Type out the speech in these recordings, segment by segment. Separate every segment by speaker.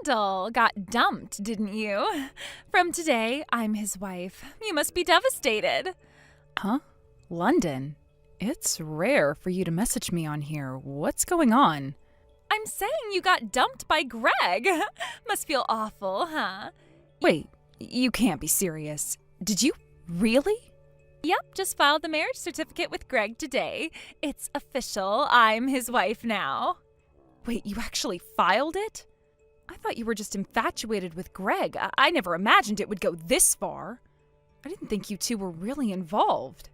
Speaker 1: Kendall got dumped, didn't you? From today, I'm his wife. You must be devastated.
Speaker 2: Huh? London? It's rare for you to message me on here. What's going on?
Speaker 1: I'm saying you got dumped by Greg. Must feel awful, huh?
Speaker 2: Wait, you can't be serious. Did you really?
Speaker 1: Yep, just filed the marriage certificate with Greg today. It's official. I'm his wife now.
Speaker 2: Wait, you actually filed it? I thought you were just infatuated with Greg. I never imagined it would go this far. I didn't think you two were really involved.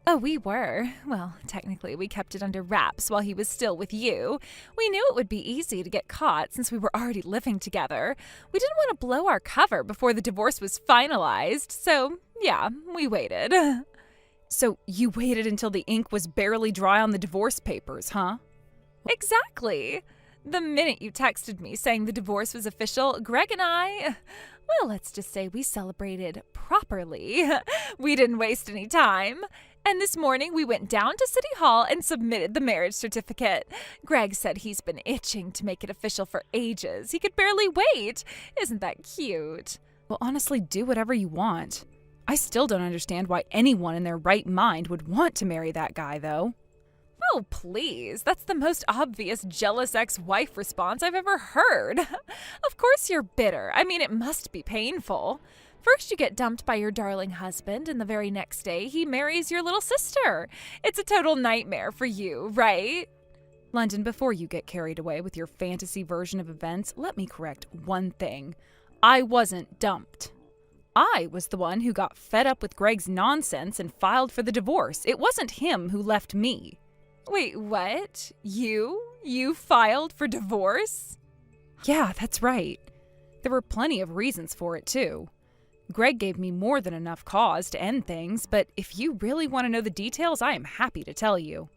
Speaker 1: Oh, we were. Well, technically, we kept it under wraps while he was still with you. We knew it would be easy to get caught since we were already living together. We didn't want to blow our cover before the divorce was finalized, so yeah, we waited.
Speaker 2: So you waited until the ink was barely dry on the divorce papers, huh?
Speaker 1: Exactly. The minute you texted me saying the divorce was official, Greg and I, well, let's just say we celebrated properly. We didn't waste any time. And this morning we went down to City Hall and submitted the marriage certificate. Greg said he's been itching to make it official for ages. He could barely wait. Isn't that cute?
Speaker 2: Well, honestly, do whatever you want. I still don't understand why anyone in their right mind would want to marry that guy, though.
Speaker 1: Oh, please. That's the most obvious jealous ex-wife response I've ever heard. Of course you're bitter. I mean, it must be painful. First you get dumped by your darling husband, and the very next day he marries your little sister. It's a total nightmare for you, right?
Speaker 2: London, before you get carried away with your fantasy version of events, let me correct one thing. I wasn't dumped. I was the one who got fed up with Greg's nonsense and filed for the divorce. It wasn't him who left me.
Speaker 1: Wait, what? You? You filed for divorce?
Speaker 2: Yeah, that's right. There were plenty of reasons for it, too. Greg gave me more than enough cause to end things, but if you really want to know the details, I am happy to tell you.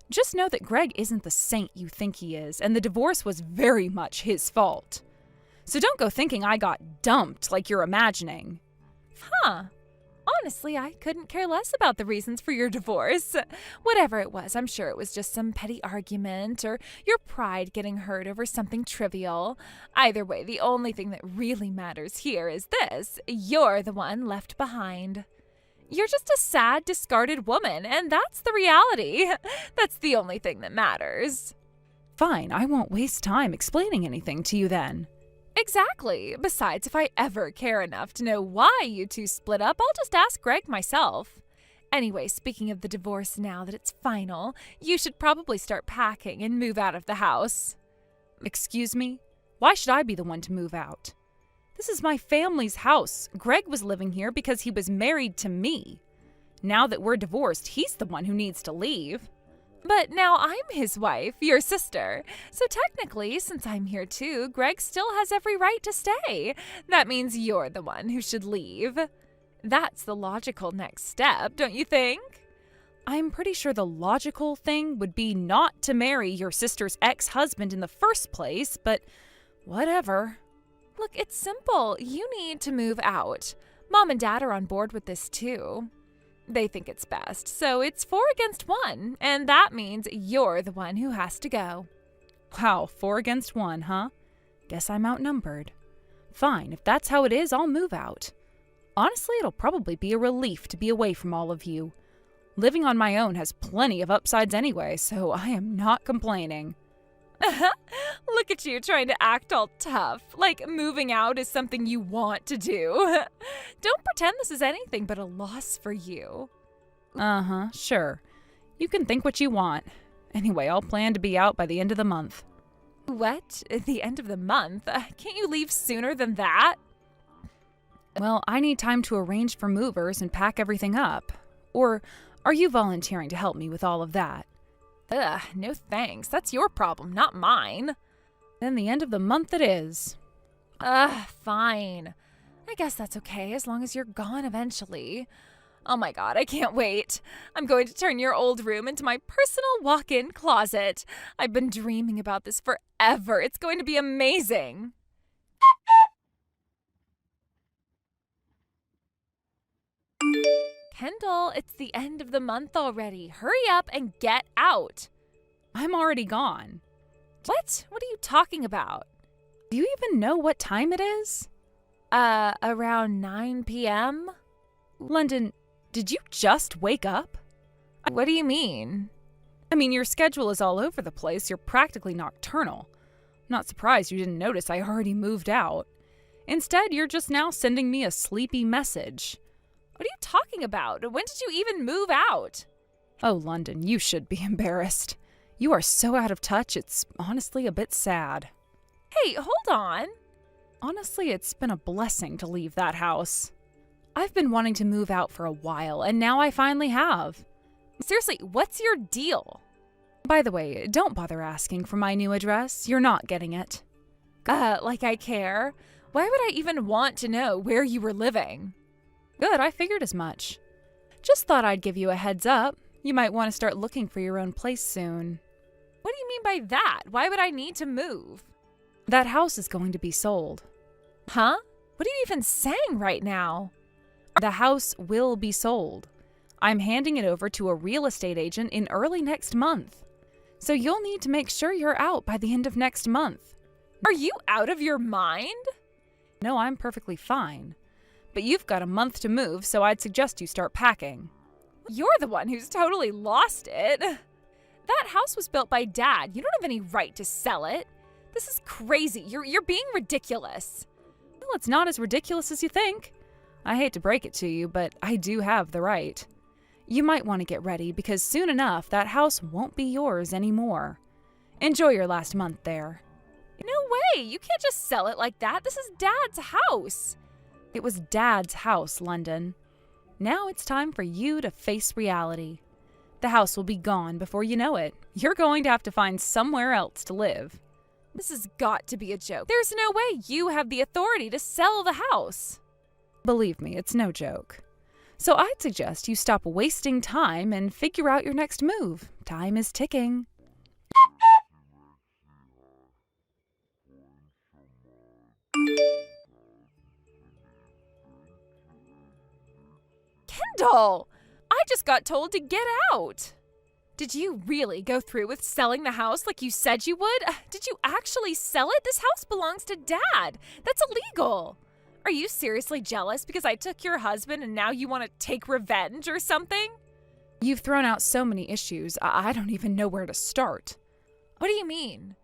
Speaker 2: Just know that Greg isn't the saint you think he is, and the divorce was very much his fault. So don't go thinking I got dumped like you're imagining.
Speaker 1: Huh. Honestly, I couldn't care less about the reasons for your divorce. Whatever it was, I'm sure it was just some petty argument or your pride getting hurt over something trivial. Either way, the only thing that really matters here is this: you're the one left behind. You're just a sad, discarded woman, and that's the reality. That's the only thing that matters.
Speaker 2: Fine, I won't waste time explaining anything to you then.
Speaker 1: Exactly. Besides, if I ever care enough to know why you two split up, I'll just ask Greg myself. Anyway, speaking of the divorce, now that it's final, you should probably start packing and move out of the house.
Speaker 2: Excuse me? Why should I be the one to move out? This is my family's house. Greg was living here because he was married to me. Now that we're divorced, he's the one who needs to leave.
Speaker 1: But now I'm his wife, your sister. So technically, since I'm here too, Greg still has every right to stay. That means you're the one who should leave. That's the logical next step, don't you think?
Speaker 2: I'm pretty sure the logical thing would be not to marry your sister's ex-husband in the first place, but whatever.
Speaker 1: Look, it's simple. You need to move out. Mom and Dad are on board with this too. They think it's best, so it's 4 against 1, and that means you're the one who has to go.
Speaker 2: Wow, 4 against 1, huh? Guess I'm outnumbered. Fine, if that's how it is, I'll move out. Honestly, it'll probably be a relief to be away from all of you. Living on my own has plenty of upsides anyway, so I am not complaining.
Speaker 1: Look at you trying to act all tough, like moving out is something you want to do. Don't pretend this is anything but a loss for you.
Speaker 2: Uh-huh, sure. You can think what you want. Anyway, I'll plan to be out by the end of the month.
Speaker 1: What? The end of the month? Can't you leave sooner than that?
Speaker 2: Well, I need time to arrange for movers and pack everything up. Or are you volunteering to help me with all of that?
Speaker 1: Ugh, no thanks. That's your problem, not mine.
Speaker 2: Then the end of the month it is.
Speaker 1: Fine. I guess that's okay as long as you're gone eventually. Oh my god, I can't wait. I'm going to turn your old room into my personal walk-in closet. I've been dreaming about this forever. It's going to be amazing. Kendall, it's the end of the month already. Hurry up and get out.
Speaker 2: I'm already gone.
Speaker 1: What? What are you talking about?
Speaker 2: Do you even know what time it is?
Speaker 1: Around 9 p.m.?
Speaker 2: London, did you just wake up?
Speaker 1: What do you mean?
Speaker 2: I mean, your schedule is all over the place. You're practically nocturnal. Not surprised you didn't notice I already moved out. Instead, you're just now sending me a sleepy message.
Speaker 1: What are you talking about? When did you even move out?
Speaker 2: Oh, London, you should be embarrassed. You are so out of touch, it's honestly a bit sad.
Speaker 1: Hey, hold on.
Speaker 2: Honestly, it's been a blessing to leave that house. I've been wanting to move out for a while, and now I finally have.
Speaker 1: Seriously, what's your deal?
Speaker 2: By the way, don't bother asking for my new address. You're not getting it.
Speaker 1: Like I care? Why would I even want to know where you were living?
Speaker 2: Good, I figured as much. Just thought I'd give you a heads up. You might want to start looking for your own place soon.
Speaker 1: What do you mean by that? Why would I need to move?
Speaker 2: That house is going to be sold.
Speaker 1: Huh? What are you even saying right now?
Speaker 2: The house will be sold. I'm handing it over to a real estate agent in early next month. So you'll need to make sure you're out by the end of next month.
Speaker 1: Are you out of your mind?
Speaker 2: No, I'm perfectly fine. But you've got a month to move, so I'd suggest you start packing.
Speaker 1: You're the one who's totally lost it. That house was built by Dad. You don't have any right to sell it. This is crazy. You're being ridiculous.
Speaker 2: Well, it's not as ridiculous as you think. I hate to break it to you, but I do have the right. You might want to get ready because soon enough that house won't be yours anymore. Enjoy your last month there.
Speaker 1: No way! You can't just sell it like that. This is Dad's house.
Speaker 2: It was Dad's house, London. Now it's time for you to face reality. The house will be gone before you know it. You're going to have to find somewhere else to live.
Speaker 1: This has got to be a joke. There's no way you have the authority to sell the house.
Speaker 2: Believe me, it's no joke. So I'd suggest you stop wasting time and figure out your next move. Time is ticking.
Speaker 1: Kendall! I just got told to get out. Did you really go through with selling the house like you said you would? Did you actually sell it? This house belongs to Dad. That's illegal. Are you seriously jealous because I took your husband and now you want to take revenge or something?
Speaker 2: You've thrown out so many issues, I don't even know where to start.
Speaker 1: What do you mean?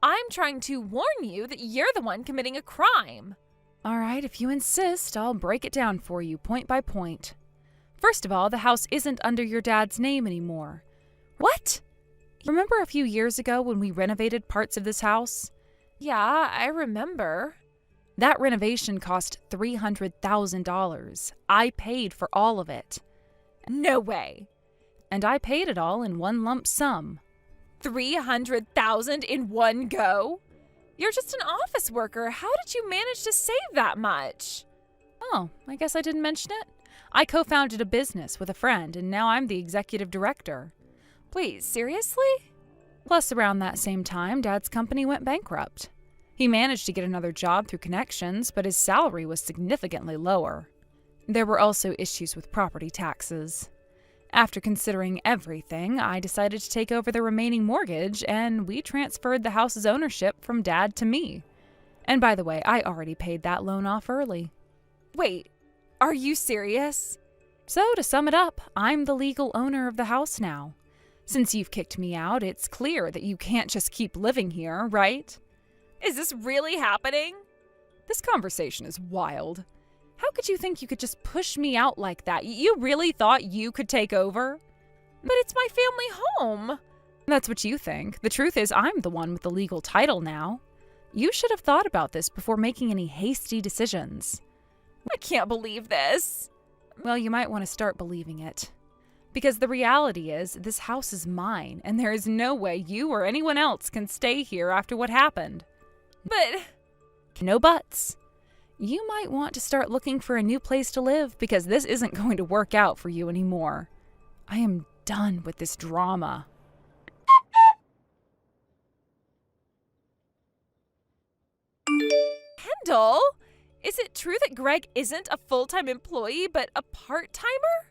Speaker 1: I'm trying to warn you that you're the one committing a crime.
Speaker 2: All right, if you insist, I'll break it down for you point by point. First of all, the house isn't under your dad's name anymore.
Speaker 1: What?
Speaker 2: Remember a few years ago when we renovated parts of this house?
Speaker 1: Yeah, I remember.
Speaker 2: That renovation cost $300,000. I paid for all of it.
Speaker 1: No way.
Speaker 2: And I paid it all in one lump sum.
Speaker 1: $300,000 in one go? You're just an office worker. How did you manage to save that much?
Speaker 2: Oh, I guess I didn't mention it. I co-founded a business with a friend, and now I'm the executive director.
Speaker 1: Wait, seriously?
Speaker 2: Plus, around that same time, Dad's company went bankrupt. He managed to get another job through connections, but his salary was significantly lower. There were also issues with property taxes. After considering everything, I decided to take over the remaining mortgage, and we transferred the house's ownership from Dad to me. And by the way, I already paid that loan off early.
Speaker 1: Wait, are you serious?
Speaker 2: So, to sum it up, I'm the legal owner of the house now. Since you've kicked me out, it's clear that you can't just keep living here, right?
Speaker 1: Is this really happening?
Speaker 2: This conversation is wild. How could you think you could just push me out like that? You really thought you could take over?
Speaker 1: But it's my family home.
Speaker 2: That's what you think. The truth is, I'm the one with the legal title now. You should have thought about this before making any hasty decisions.
Speaker 1: I can't believe this.
Speaker 2: Well, you might want to start believing it. Because the reality is, this house is mine, and there is no way you or anyone else can stay here after what happened.
Speaker 1: But...
Speaker 2: No buts. You might want to start looking for a new place to live because this isn't going to work out for you anymore. I am done with this drama.
Speaker 1: Kendall, is it true that Greg isn't a full-time employee but a part-timer?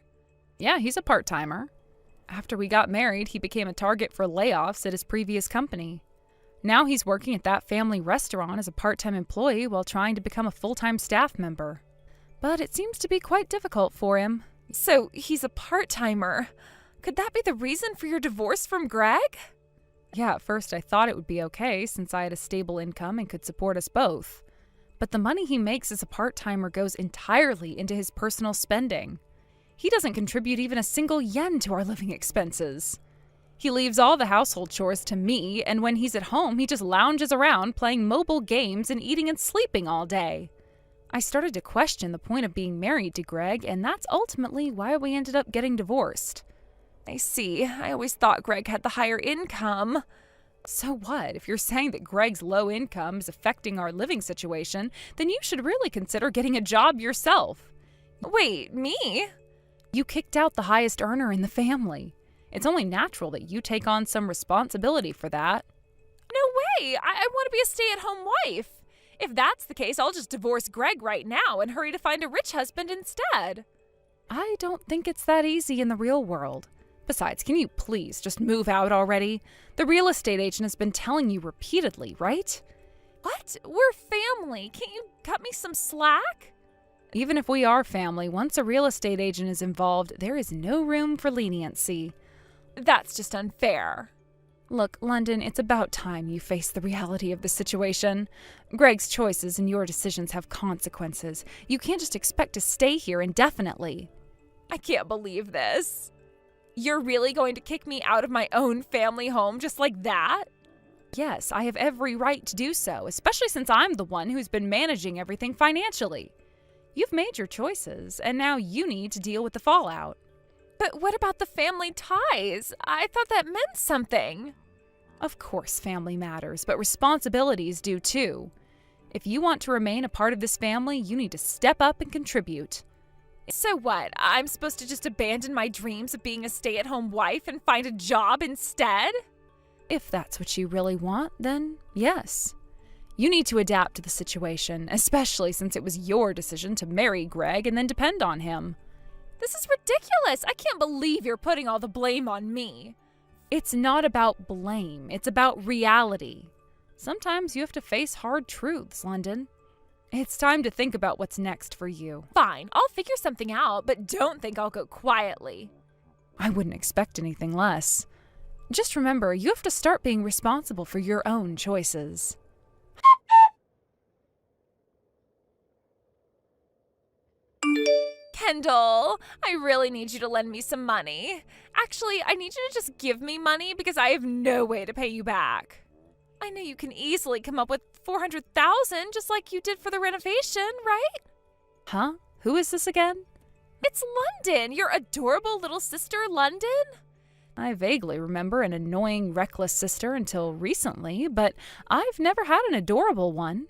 Speaker 2: Yeah, he's a part-timer. After we got married, he became a target for layoffs at his previous company. Now he's working at that family restaurant as a part-time employee while trying to become a full-time staff member. But it seems to be quite difficult for him.
Speaker 1: So he's a part-timer. Could that be the reason for your divorce from Greg?
Speaker 2: Yeah, at first I thought it would be okay since I had a stable income and could support us both. But the money he makes as a part-timer goes entirely into his personal spending. He doesn't contribute even a single yen to our living expenses. He leaves all the household chores to me, and when he's at home, he just lounges around playing mobile games and eating and sleeping all day. I started to question the point of being married to Greg, and that's ultimately why we ended up getting divorced.
Speaker 1: I see. I always thought Greg had the higher income.
Speaker 2: So what? If you're saying that Greg's low income is affecting our living situation, then you should really consider getting a job yourself.
Speaker 1: Wait, me?
Speaker 2: You kicked out the highest earner in the family. It's only natural that you take on some responsibility for that.
Speaker 1: No way! I want to be a stay-at-home wife. If that's the case, I'll just divorce Greg right now and hurry to find a rich husband instead.
Speaker 2: I don't think it's that easy in the real world. Besides, can you please just move out already? The real estate agent has been telling you repeatedly, right?
Speaker 1: What? We're family. Can't you cut me some slack?
Speaker 2: Even if we are family, once a real estate agent is involved, there is no room for leniency.
Speaker 1: That's just unfair.
Speaker 2: Look, London, it's about time you face the reality of the situation. Greg's choices and your decisions have consequences. You can't just expect to stay here indefinitely.
Speaker 1: I can't believe this. You're really going to kick me out of my own family home just like that?
Speaker 2: Yes, I have every right to do so, especially since I'm the one who's been managing everything financially. You've made your choices, and now you need to deal with the fallout.
Speaker 1: But what about the family ties? I thought that meant something.
Speaker 2: Of course family matters, but responsibilities do too. If you want to remain a part of this family, you need to step up and contribute.
Speaker 1: So what? I'm supposed to just abandon my dreams of being a stay-at-home wife and find a job instead?
Speaker 2: If that's what you really want, then yes. You need to adapt to the situation, especially since it was your decision to marry Greg and then depend on him.
Speaker 1: This is ridiculous. I can't believe you're putting all the blame on me.
Speaker 2: It's not about blame. It's about reality. Sometimes you have to face hard truths, London. It's time to think about what's next for you.
Speaker 1: Fine, I'll figure something out, but don't think I'll go quietly.
Speaker 2: I wouldn't expect anything less. Just remember, you have to start being responsible for your own choices.
Speaker 1: Kendall, I really need you to lend me some money. Actually, I need you to just give me money because I have no way to pay you back. I know you can easily come up with $400,000 just like you did for the renovation, right?
Speaker 2: Huh? Who is this again?
Speaker 1: It's London, your adorable little sister, London.
Speaker 2: I vaguely remember an annoying, reckless sister until recently, but I've never had an adorable one.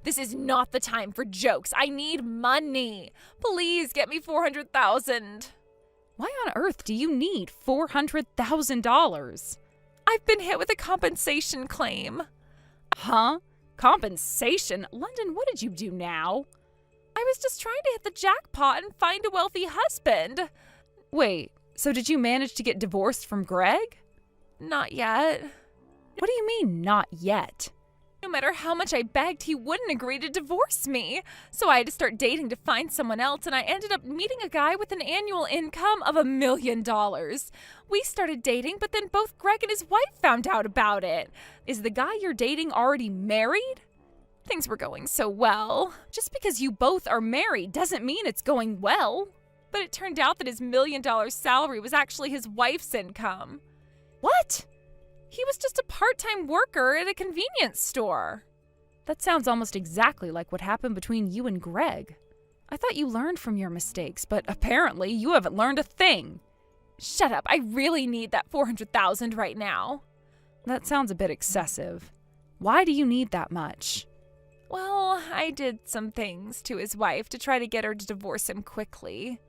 Speaker 1: This is not the time for jokes. I need money. Please get me $400,000.
Speaker 2: Why on earth do you need $400,000?
Speaker 1: I've been hit with a compensation claim.
Speaker 2: Huh? Compensation? London, what did you do now?
Speaker 1: I was just trying to hit the jackpot and find a wealthy husband.
Speaker 2: Wait, so did you manage to get divorced from Greg?
Speaker 1: Not yet.
Speaker 2: What do you mean, not yet?
Speaker 1: No matter how much I begged, he wouldn't agree to divorce me. So I had to start dating to find someone else, and I ended up meeting a guy with an annual income of $1 million. We started dating, but then both Greg and his wife found out about it.
Speaker 2: Is the guy you're dating already married?
Speaker 1: Things were going so well.
Speaker 2: Just because you both are married doesn't mean it's going well.
Speaker 1: But it turned out that his $1 million salary was actually his wife's income.
Speaker 2: What?
Speaker 1: He was just a part-time worker at a convenience store.
Speaker 2: That sounds almost exactly like what happened between you and Greg. I thought you learned from your mistakes, but apparently you haven't learned a thing.
Speaker 1: Shut up. I really need that $400,000 right now.
Speaker 2: That sounds a bit excessive. Why do you need that much?
Speaker 1: Well, I did some things to his wife to try to get her to divorce him quickly.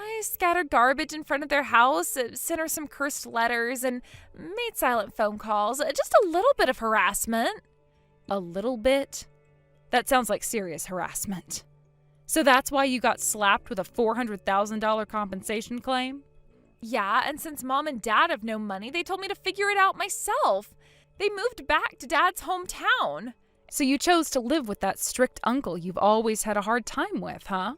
Speaker 1: I scattered garbage in front of their house, sent her some cursed letters, and made silent phone calls. Just a little bit of harassment.
Speaker 2: A little bit? That sounds like serious harassment. So that's why you got slapped with a $400,000 compensation claim?
Speaker 1: Yeah, and since Mom and Dad have no money, they told me to figure it out myself. They moved back to Dad's hometown.
Speaker 2: So you chose to live with that strict uncle you've always had a hard time with, huh?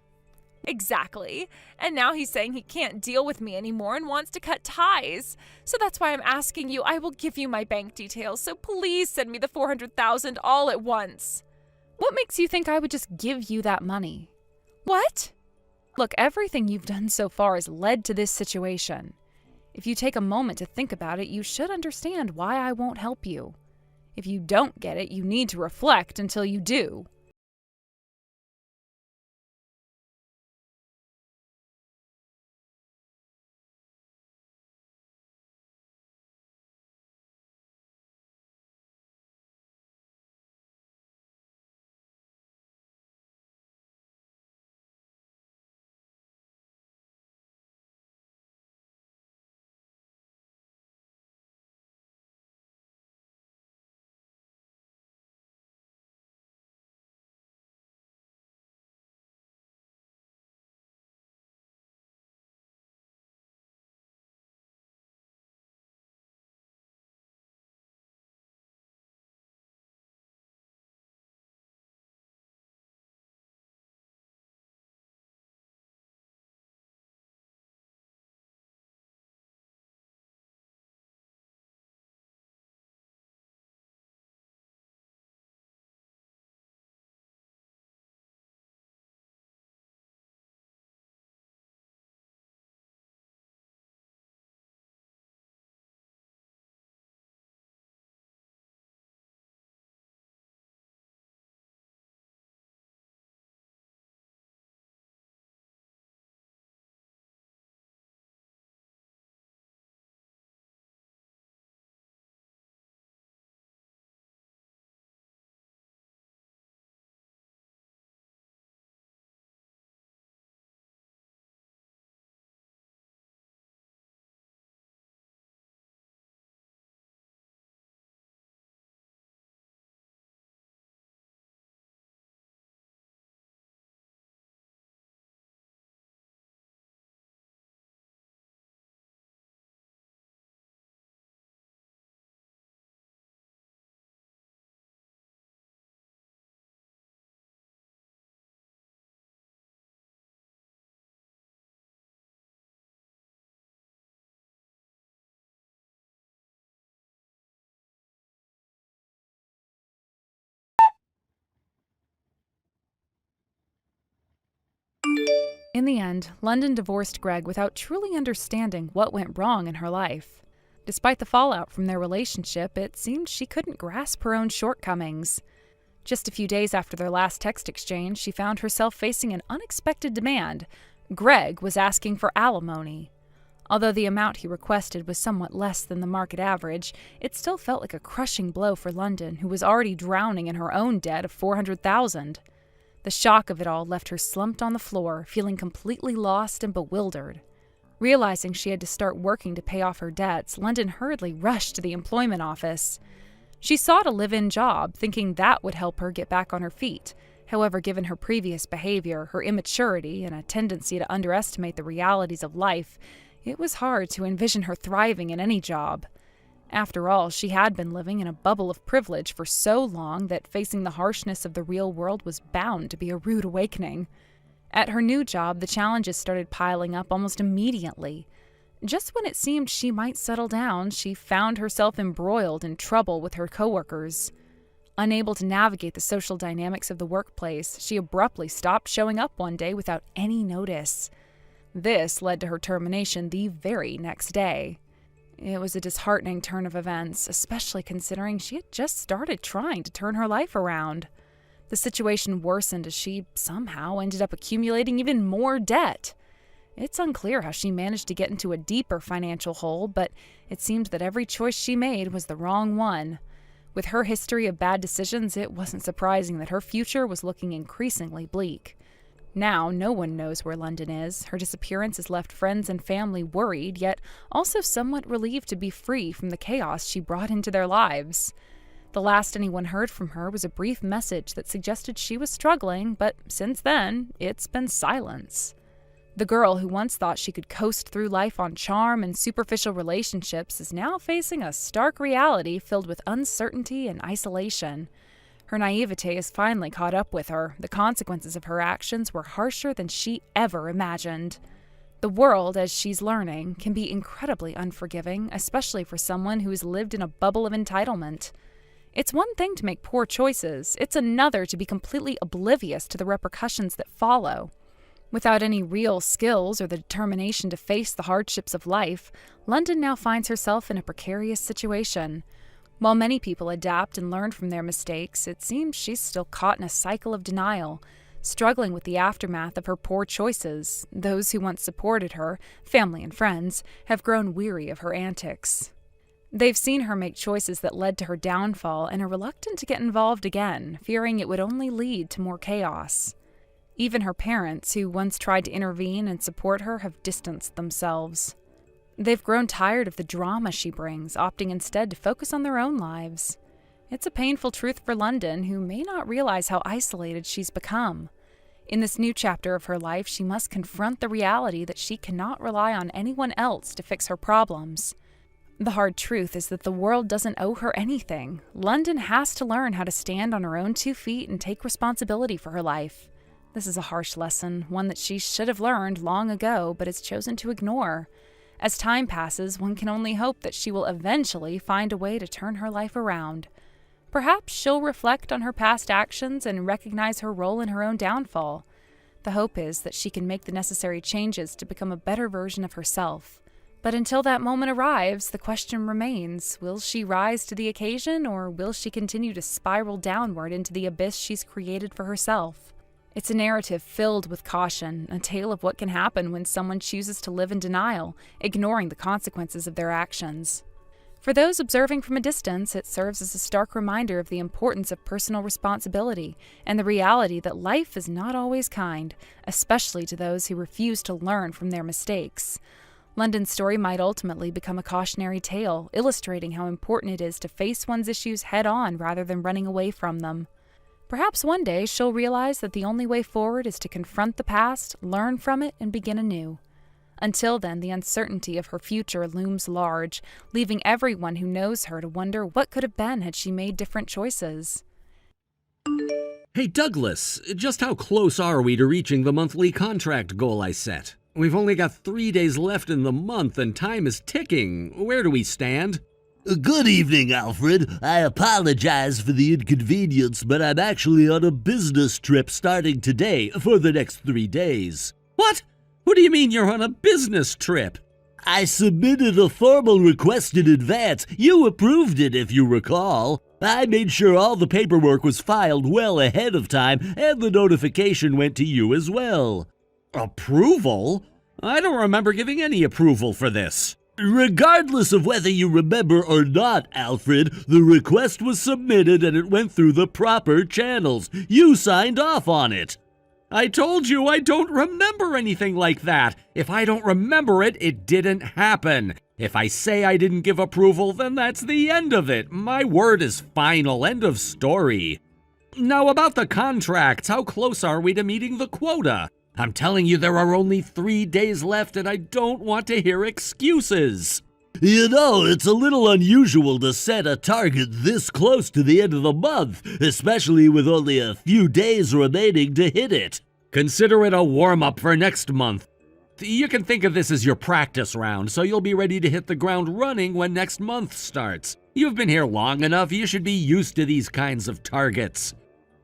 Speaker 1: Exactly. And now he's saying he can't deal with me anymore and wants to cut ties. So that's why I'm asking you. I will give you my bank details, so please send me the $400,000 all at once.
Speaker 2: What makes you think I would just give you that money?
Speaker 1: What?
Speaker 2: Look, everything you've done so far has led to this situation. If you take a moment to think about it, you should understand why I won't help you. If you don't get it, you need to reflect until you do. In the end, London divorced Greg without truly understanding what went wrong in her life. Despite the fallout from their relationship, it seemed she couldn't grasp her own shortcomings. Just a few days after their last text exchange, she found herself facing an unexpected demand. Greg was asking for alimony. Although the amount he requested was somewhat less than the market average, it still felt like a crushing blow for London, who was already drowning in her own debt of $400,000. The shock of it all left her slumped on the floor, feeling completely lost and bewildered. Realizing she had to start working to pay off her debts, London hurriedly rushed to the employment office. She sought a live-in job, thinking that would help her get back on her feet. However, given her previous behavior, her immaturity, and a tendency to underestimate the realities of life, it was hard to envision her thriving in any job. After all, she had been living in a bubble of privilege for so long that facing the harshness of the real world was bound to be a rude awakening. At her new job, the challenges started piling up almost immediately. Just when it seemed she might settle down, she found herself embroiled in trouble with her coworkers. Unable to navigate the social dynamics of the workplace, she abruptly stopped showing up one day without any notice. This led to her termination the very next day. It was a disheartening turn of events, especially considering she had just started trying to turn her life around. The situation worsened as she somehow ended up accumulating even more debt. It's unclear how she managed to get into a deeper financial hole, but it seemed that every choice she made was the wrong one. With her history of bad decisions, it wasn't surprising that her future was looking increasingly bleak. Now, no one knows where London is. Her disappearance has left friends and family worried, yet also somewhat relieved to be free from the chaos she brought into their lives. The last anyone heard from her was a brief message that suggested she was struggling, but since then, it's been silence. The girl who once thought she could coast through life on charm and superficial relationships is now facing a stark reality filled with uncertainty and isolation. Her naivete has finally caught up with her. The consequences of her actions were harsher than she ever imagined. The world, as she's learning, can be incredibly unforgiving, especially for someone who has lived in a bubble of entitlement. It's one thing to make poor choices, it's another to be completely oblivious to the repercussions that follow. Without any real skills or the determination to face the hardships of life, London now finds herself in a precarious situation. While many people adapt and learn from their mistakes, it seems she's still caught in a cycle of denial, struggling with the aftermath of her poor choices. Those who once supported her, family and friends, have grown weary of her antics. They've seen her make choices that led to her downfall and are reluctant to get involved again, fearing it would only lead to more chaos. Even her parents, who once tried to intervene and support her, have distanced themselves. They've grown tired of the drama she brings, opting instead to focus on their own lives. It's a painful truth for London, who may not realize how isolated she's become. In this new chapter of her life, she must confront the reality that she cannot rely on anyone else to fix her problems. The hard truth is that the world doesn't owe her anything. London has to learn how to stand on her own 2 feet and take responsibility for her life. This is a harsh lesson, one that she should have learned long ago, but has chosen to ignore. As time passes, one can only hope that she will eventually find a way to turn her life around. Perhaps she'll reflect on her past actions and recognize her role in her own downfall. The hope is that she can make the necessary changes to become a better version of herself. But until that moment arrives, the question remains, will she rise to the occasion, or will she continue to spiral downward into the abyss she's created for herself? It's a narrative filled with caution, a tale of what can happen when someone chooses to live in denial, ignoring the consequences of their actions. For those observing from a distance, it serves as a stark reminder of the importance of personal responsibility and the reality that life is not always kind, especially to those who refuse to learn from their mistakes. London's story might ultimately become a cautionary tale, illustrating how important it is to face one's issues head-on rather than running away from them. Perhaps one day she'll realize that the only way forward is to confront the past, learn from it, and begin anew. Until then, the uncertainty of her future looms large, leaving everyone who knows her to wonder what could have been had she made different choices.
Speaker 3: Hey Douglas, just how close are we to reaching the monthly contract goal I set? We've only got 3 days left in the month and time is ticking. Where do we stand?
Speaker 4: Good evening, Alfred. I apologize for the inconvenience, but I'm actually on a business trip starting today for the next 3 days.
Speaker 3: What? What do you mean you're on a business trip?
Speaker 4: I submitted a formal request in advance. You approved it, if you recall. I made sure all the paperwork was filed well ahead of time, and the notification went to you as well.
Speaker 3: Approval? I don't remember giving any approval for this.
Speaker 4: Regardless of whether you remember or not, Alfred, the request was submitted and it went through the proper channels. You signed off on it.
Speaker 3: I told you I don't remember anything like that. If I don't remember it, it didn't happen. If I say I didn't give approval, then that's the end of it. My word is final. End of story. Now about the contracts, how close are we to meeting the quota? I'm telling you there are only 3 days left and I don't want to hear excuses.
Speaker 4: You know, it's a little unusual to set a target this close to the end of the month, especially with only a few days remaining to hit it.
Speaker 3: Consider it a warm-up for next month. You can think of this as your practice round, so you'll be ready to hit the ground running when next month starts. You've been here long enough, you should be used to these kinds of targets.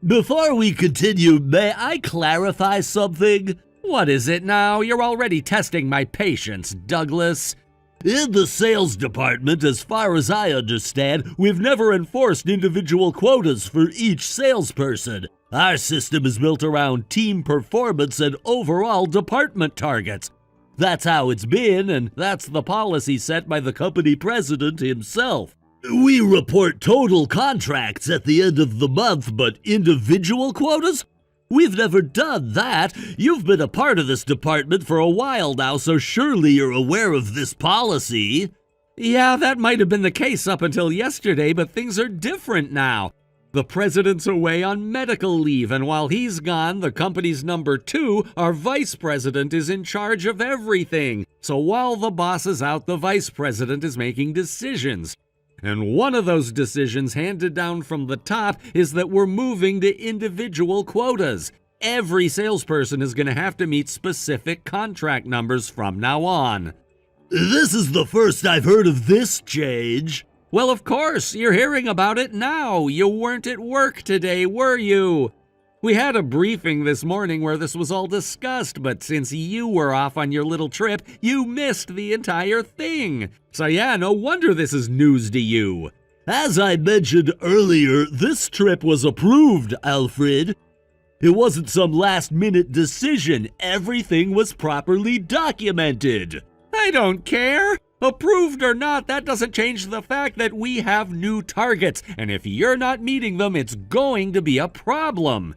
Speaker 4: Before we continue, may I clarify something?
Speaker 3: What is it now? You're already testing my patience, Douglas.
Speaker 4: In the sales department, as far as I understand, we've never enforced individual quotas for each salesperson. Our system is built around team performance and overall department targets. That's how it's been, and that's the policy set by the company president himself. We report total contracts at the end of the month, but individual quotas? We've never done that. You've been a part of this department for a while now, so surely you're aware of this policy.
Speaker 3: Yeah, that might have been the case up until yesterday, but things are different now. The president's away on medical leave, and while he's gone, the company's number 2, our vice president, is in charge of everything. So while the boss is out, the vice president is making decisions. And one of those decisions handed down from the top is that we're moving to individual quotas. Every salesperson is going to have to meet specific contract numbers from now on.
Speaker 4: This is the first I've heard of this change.
Speaker 3: Well, of course, you're hearing about it now. You weren't at work today, were you? We had a briefing this morning where this was all discussed, but since you were off on your little trip, you missed the entire thing. So yeah, no wonder this is news to you.
Speaker 4: As I mentioned earlier, this trip was approved, Alfred. It wasn't some last-minute decision. Everything was properly documented.
Speaker 3: I don't care. Approved or not, that doesn't change the fact that we have new targets, and if you're not meeting them, it's going to be a problem.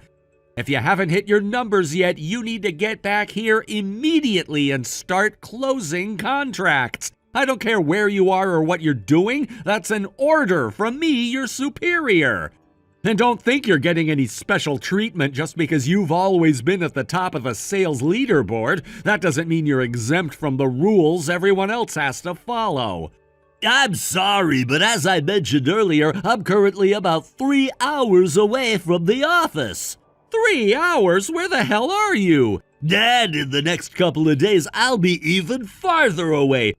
Speaker 3: If you haven't hit your numbers yet, you need to get back here immediately and start closing contracts. I don't care where you are or what you're doing, that's an order from me, your superior. And don't think you're getting any special treatment just because you've always been at the top of the sales leaderboard. That doesn't mean you're exempt from the rules everyone else has to follow.
Speaker 4: I'm sorry, but as I mentioned earlier, I'm currently about 3 hours away from the office.
Speaker 3: 3 hours? Where the hell are you?
Speaker 4: And in the next couple of days, I'll be even farther away.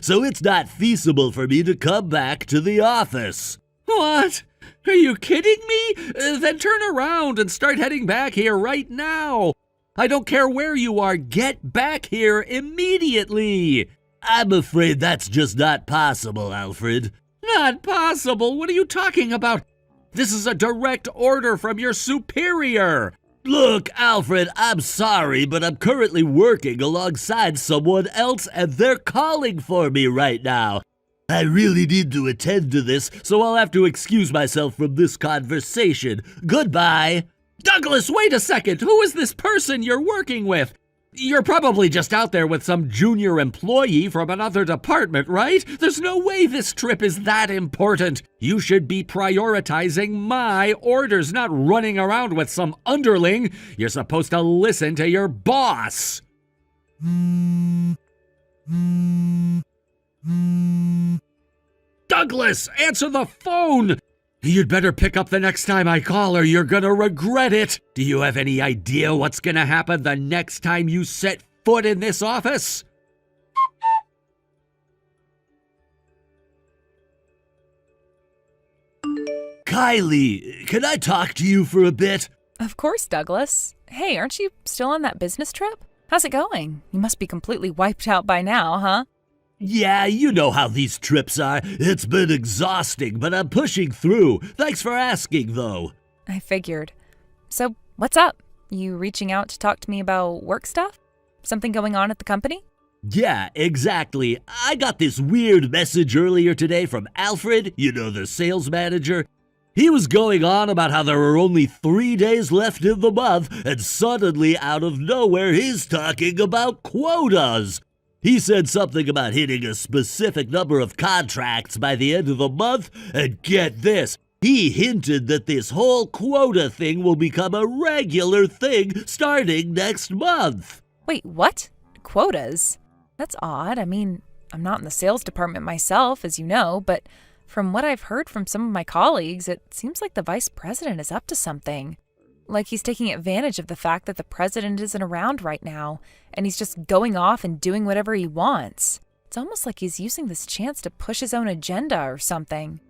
Speaker 4: So it's not feasible for me to come back to the office.
Speaker 3: What? Are you kidding me? Then turn around and start heading back here right now. I don't care where you are, get back here immediately.
Speaker 4: I'm afraid that's just not possible, Alfred.
Speaker 3: Not possible? What are you talking about? This is a direct order from your superior.
Speaker 4: Look, Alfred, I'm sorry, but I'm currently working alongside someone else and they're calling for me right now. I really need to attend to this, so I'll have to excuse myself from this conversation. Goodbye.
Speaker 3: Douglas, wait a second. Who is this person you're working with? You're probably just out there with some junior employee from another department, right? There's no way this trip is that important. You should be prioritizing my orders, not running around with some underling. You're supposed to listen to your boss. Douglas, answer the phone! You'd better pick up the next time I call or you're gonna regret it. Do you have any idea what's gonna happen the next time you set foot in this office?
Speaker 4: Kylie, can I talk to you for a bit?
Speaker 2: Of course, Douglas. Hey, aren't you still on that business trip? How's it going? You must be completely wiped out by now, huh?
Speaker 4: Yeah, you know how these trips are. It's been exhausting, but I'm pushing through. Thanks for asking, though.
Speaker 2: I figured. So, what's up? You reaching out to talk to me about work stuff? Something going on at the company?
Speaker 4: Yeah, exactly. I got this weird message earlier today from Alfred, you know, the sales manager. He was going on about how there were only 3 days left in the month, and suddenly, out of nowhere, he's talking about quotas. He said something about hitting a specific number of contracts by the end of the month, and get this, he hinted that this whole quota thing will become a regular thing starting next month.
Speaker 2: Wait, what? Quotas? That's odd. I mean, I'm not in the sales department myself, as you know, but from what I've heard from some of my colleagues, it seems like the vice president is up to something. Like he's taking advantage of the fact that the president isn't around right now, and he's just going off and doing whatever he wants. It's almost like he's using this chance to push his own agenda or something.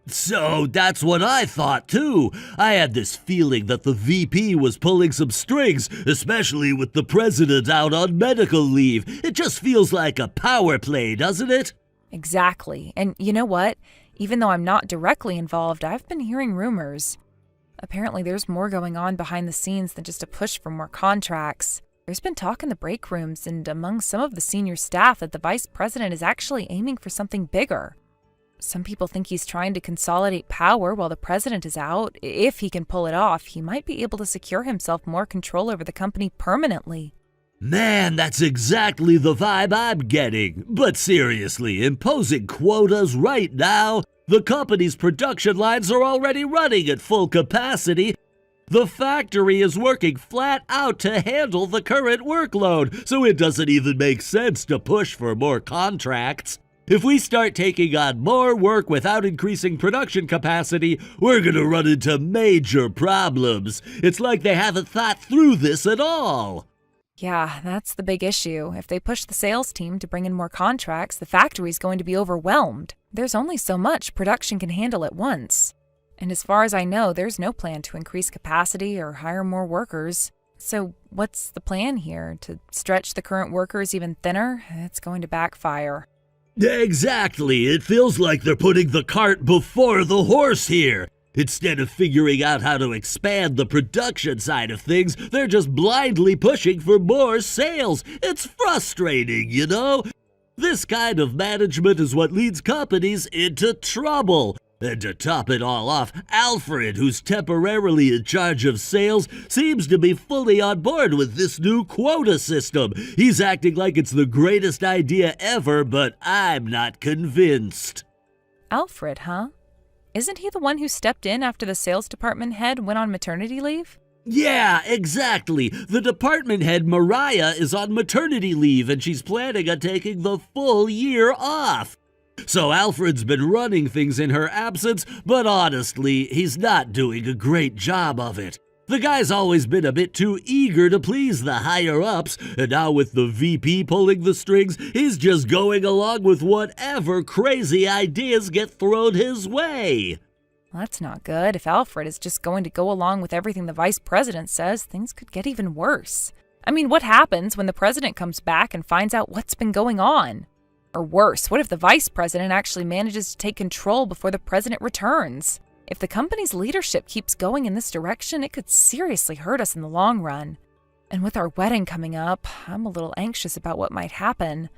Speaker 4: So that's what I thought too. I had this feeling that the VP was pulling some strings, especially with the president out on medical leave. It just feels like a power play, doesn't it?
Speaker 2: Exactly. And you know what? Even though I'm not directly involved, I've been hearing rumors. Apparently there's more going on behind the scenes than just a push for more contracts. There's been talk in the break rooms and among some of the senior staff that the vice president is actually aiming for something bigger. Some people think he's trying to consolidate power while the president is out. If he can pull it off, he might be able to secure himself more control over the company permanently.
Speaker 4: Man, that's exactly the vibe I'm getting. But seriously, imposing quotas right now? The company's production lines are already running at full capacity. The factory is working flat out to handle the current workload, so it doesn't even make sense to push for more contracts. If we start taking on more work without increasing production capacity, we're gonna run into major problems. It's like they haven't thought through this at all.
Speaker 2: Yeah, that's the big issue. If they push the sales team to bring in more contracts, the factory's going to be overwhelmed. There's only so much production can handle at once. And as far as I know, there's no plan to increase capacity or hire more workers. So what's the plan here? To stretch the current workers even thinner? It's going to backfire.
Speaker 4: Exactly. It feels like they're putting the cart before the horse here. Instead of figuring out how to expand the production side of things, they're just blindly pushing for more sales. It's frustrating, you know? This kind of management is what leads companies into trouble. And to top it all off, Alfred, who's temporarily in charge of sales, seems to be fully on board with this new quota system. He's acting like it's the greatest idea ever, but I'm not convinced.
Speaker 2: Alfred, huh? Isn't he the one who stepped in after the sales department head went on maternity leave?
Speaker 4: Yeah, exactly. The department head, Mariah, is on maternity leave, and she's planning on taking the full year off. So Alfred's been running things in her absence, but honestly, he's not doing a great job of it. The guy's always been a bit too eager to please the higher-ups, and now with the VP pulling the strings, he's just going along with whatever crazy ideas get thrown his way.
Speaker 2: Well, that's not good. If Alfred is just going to go along with everything the vice president says, things could get even worse. I mean, what happens when the president comes back and finds out what's been going on? Or worse, what if the vice president actually manages to take control before the president returns? If the company's leadership keeps going in this direction, it could seriously hurt us in the long run. And with our wedding coming up, I'm a little anxious about what might happen.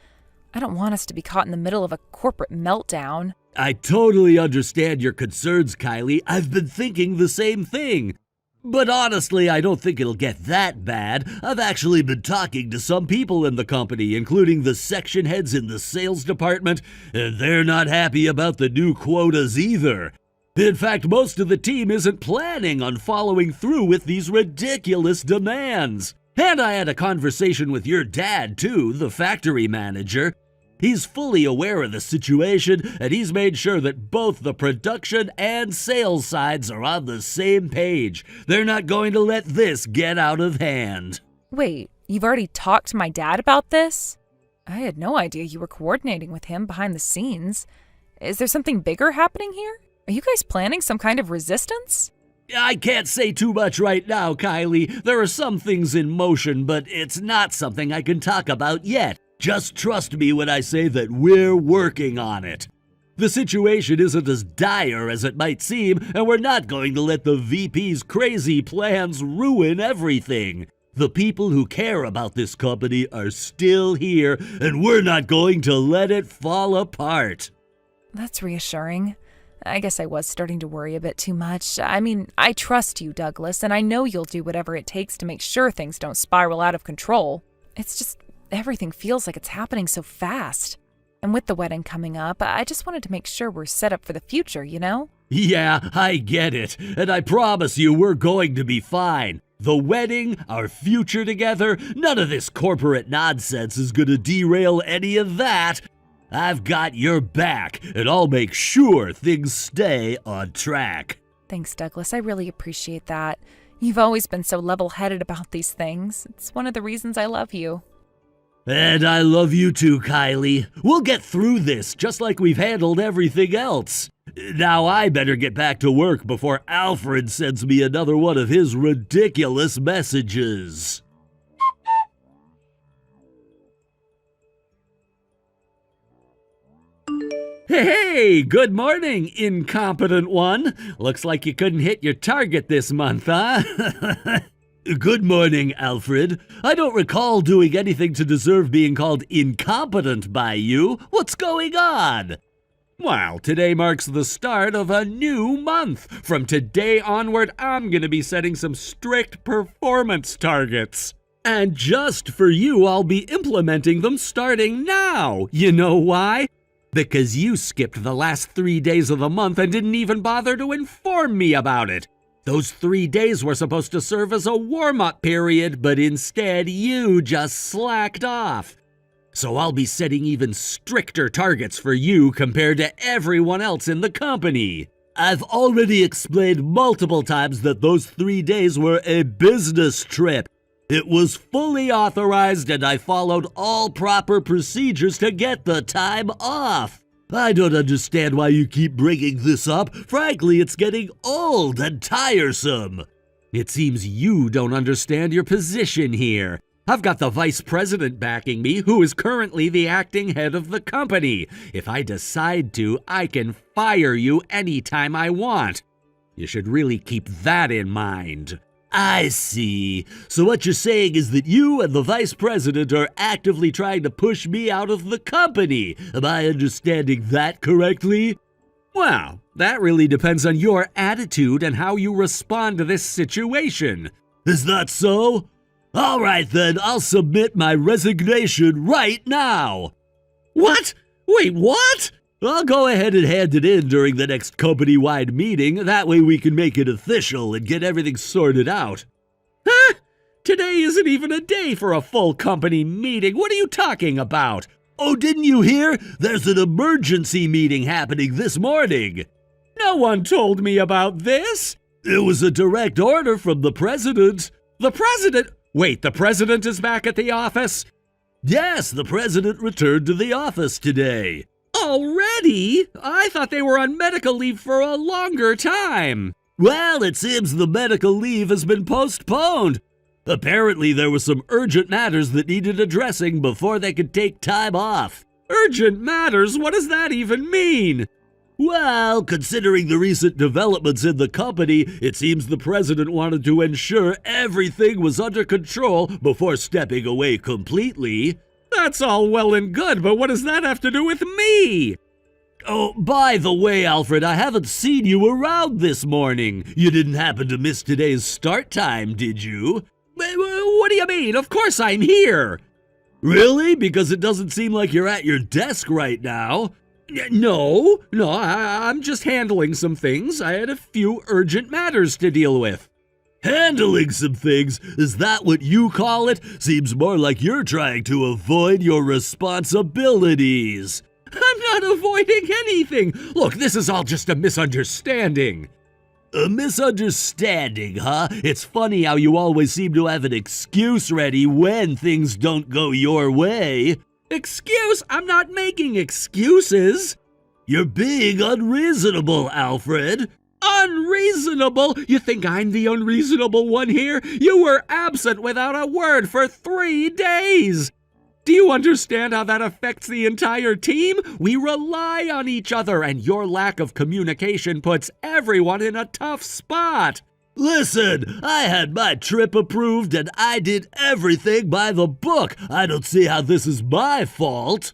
Speaker 2: I don't want us to be caught in the middle of a corporate meltdown.
Speaker 4: I totally understand your concerns, Kylie. I've been thinking the same thing. But honestly, I don't think it'll get that bad. I've actually been talking to some people in the company, including the section heads in the sales department, and they're not happy about the new quotas either. In fact, most of the team isn't planning on following through with these ridiculous demands. And I had a conversation with your dad, too, the factory manager. He's fully aware of the situation, and he's made sure that both the production and sales sides are on the same page. They're not going to let this get out of hand.
Speaker 2: Wait, you've already talked to my dad about this? I had no idea you were coordinating with him behind the scenes. Is there something bigger happening here? Are you guys planning some kind of resistance?
Speaker 4: I can't say too much right now, Kylie. There are some things in motion, but it's not something I can talk about yet. Just trust me when I say that we're working on it. The situation isn't as dire as it might seem, and we're not going to let the VP's crazy plans ruin everything. The people who care about this company are still here, and we're not going to let it fall apart.
Speaker 2: That's reassuring. I guess I was starting to worry a bit too much. I mean, I trust you, Douglas, and I know you'll do whatever it takes to make sure things don't spiral out of control. It's just everything feels like it's happening so fast. And with the wedding coming up, I just wanted to make sure we're set up for the future, you know?
Speaker 4: Yeah, I get it, and I promise you we're going to be fine. The wedding, our future together, none of this corporate nonsense is gonna derail any of that. I've got your back, and I'll make sure things stay on track.
Speaker 2: Thanks, Douglas. I really appreciate that. You've always been so level-headed about these things. It's one of the reasons I love you.
Speaker 4: And I love you too, Kylie. We'll get through this, just like we've handled everything else. Now I better get back to work before Alfred sends me another one of his ridiculous messages. Hey, good morning, incompetent one. Looks like you couldn't hit your target this month, huh? Good morning, Alfred. I don't recall doing anything to deserve being called incompetent by you. What's going on? Well, today marks the start of a new month. From today onward, I'm going to be setting some strict performance targets. And just for you, I'll be implementing them starting now. You know why?
Speaker 3: Because you skipped the last 3 days of the month and didn't even bother to inform me about it. Those 3 days were supposed to serve as a warm-up period, but instead you just slacked off. So I'll be setting even stricter targets for you compared to everyone else in the company.
Speaker 4: I've already explained multiple times that those 3 days were a business trip. It was fully authorized and I followed all proper procedures to get the time off. I don't understand why you keep bringing this up. Frankly, it's getting old and tiresome.
Speaker 3: It seems you don't understand your position here. I've got the vice president backing me, who is currently the acting head of the company. If I decide to, I can fire you anytime I want. You should really keep that in mind.
Speaker 4: I see. So what you're saying is that you and the vice president are actively trying to push me out of the company. Am I understanding that correctly?
Speaker 3: Well, that really depends on your attitude and how you respond to this situation.
Speaker 4: Is that so? All right then, I'll submit my resignation right now.
Speaker 3: What? Wait, what?
Speaker 4: I'll go ahead and hand it in during the next company-wide meeting. That way we can make it official and get everything sorted out.
Speaker 3: Huh? Today isn't even a day for a full company meeting. What are you talking about?
Speaker 4: Oh, didn't you hear? There's an emergency meeting happening this morning.
Speaker 3: No one told me about this.
Speaker 4: It was a direct order from the president.
Speaker 3: The president? Wait, the president is back at the office?
Speaker 4: Yes, the president returned to the office today.
Speaker 3: Already? I thought they were on medical leave for a longer time.
Speaker 4: Well, it seems the medical leave has been postponed. Apparently, there were some urgent matters that needed addressing before they could take time off.
Speaker 3: Urgent matters? What does that even mean?
Speaker 4: Well, considering the recent developments in the company, it seems the president wanted to ensure everything was under control before stepping away completely.
Speaker 3: That's all well and good, but what does that have to do with me?
Speaker 4: Oh, by the way, Alfred, I haven't seen you around this morning. You didn't happen to miss today's start time, did you?
Speaker 3: What do you mean? Of course I'm here.
Speaker 4: Really? Because it doesn't seem like you're at your desk right now.
Speaker 3: No, I'm just handling some things. I had a few urgent matters to deal with.
Speaker 4: Handling some things? Is that what you call it? Seems more like you're trying to avoid your responsibilities.
Speaker 3: I'm not avoiding anything. Look, this is all just a misunderstanding.
Speaker 4: A misunderstanding, huh? It's funny how you always seem to have an excuse ready when things don't go your way.
Speaker 3: Excuse? I'm not making excuses.
Speaker 4: You're being unreasonable, Alfred.
Speaker 3: Unreasonable? You think I'm the unreasonable one here? You were absent without a word for 3 days. Do you understand how that affects the entire team? We rely on each other, and your lack of communication puts everyone in a tough spot.
Speaker 4: Listen, I had my trip approved and I did everything by the book. I don't see how this is my fault.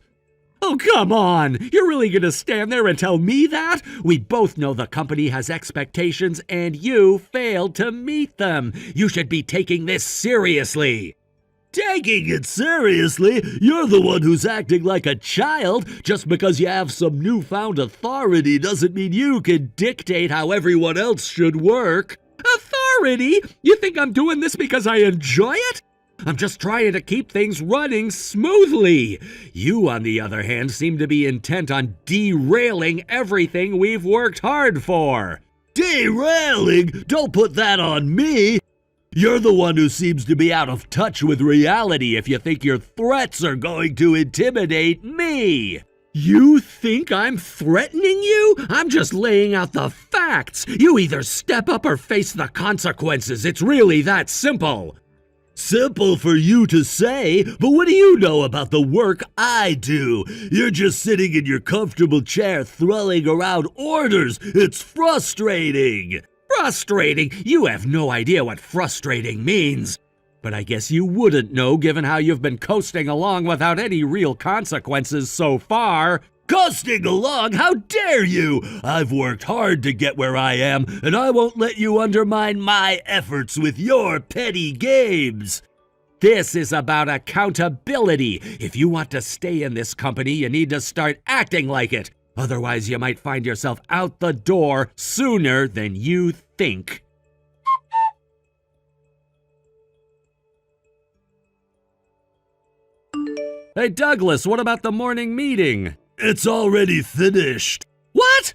Speaker 3: Oh, come on. You're really going to stand there and tell me that? We both know the company has expectations and you failed to meet them. You should be taking this seriously.
Speaker 4: Taking it seriously? You're the one who's acting like a child. Just because you have some newfound authority doesn't mean you can dictate how everyone else should work.
Speaker 3: Authority? You think I'm doing this because I enjoy it? I'm just trying to keep things running smoothly. You, on the other hand, seem to be intent on derailing everything we've worked hard for.
Speaker 4: Derailing? Don't put that on me. You're the one who seems to be out of touch with reality if you think your threats are going to intimidate me.
Speaker 3: You think I'm threatening you? I'm just laying out the facts. You either step up or face the consequences. It's really that simple.
Speaker 4: Simple for you to say, but what do you know about the work I do? You're just sitting in your comfortable chair throwing around orders. It's frustrating.
Speaker 3: Frustrating? You have no idea what frustrating means. But I guess you wouldn't know given how you've been coasting along without any real consequences so far.
Speaker 4: Coasting along? How dare you! I've worked hard to get where I am, and I won't let you undermine my efforts with your petty games.
Speaker 3: This is about accountability. If you want to stay in this company, you need to start acting like it. Otherwise, you might find yourself out the door sooner than you think. Hey, Douglas, what about the morning meeting?
Speaker 4: It's already finished.
Speaker 3: What?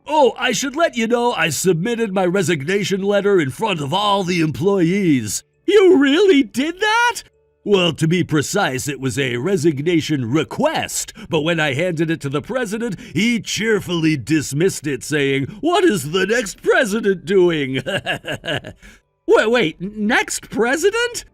Speaker 4: Oh, I should let you know I submitted my resignation letter in front of all the employees.
Speaker 3: You really did that?
Speaker 4: Well, to be precise, it was a resignation request, but when I handed it to the president, he cheerfully dismissed it, saying, "What is the next president doing?"
Speaker 3: Wait, next president?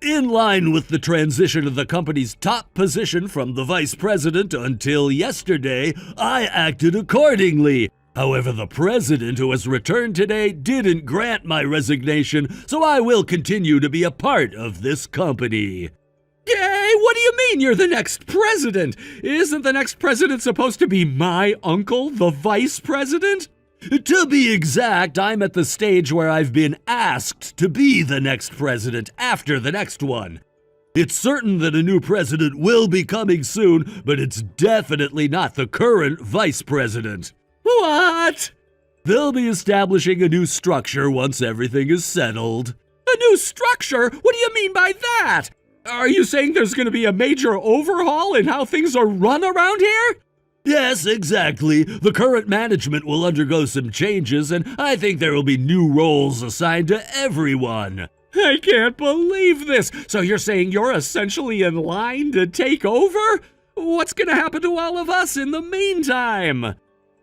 Speaker 4: In line with the transition of the company's top position from the vice president until yesterday, I acted accordingly. However, the president, who has returned today, didn't grant my resignation, so I will continue to be a part of this company.
Speaker 3: Yay, what do you mean you're the next president? Isn't the next president supposed to be my uncle, the vice president?
Speaker 4: To be exact, I'm at the stage where I've been asked to be the next president after the next one. It's certain that a new president will be coming soon, but it's definitely not the current vice president.
Speaker 3: What?
Speaker 4: They'll be establishing a new structure once everything is settled.
Speaker 3: A new structure? What do you mean by that? Are you saying there's going to be a major overhaul in how things are run around here?
Speaker 4: Yes, exactly. The current management will undergo some changes, and I think there will be new roles assigned to everyone.
Speaker 3: I can't believe this. So you're saying you're essentially in line to take over? What's going to happen to all of us in the meantime?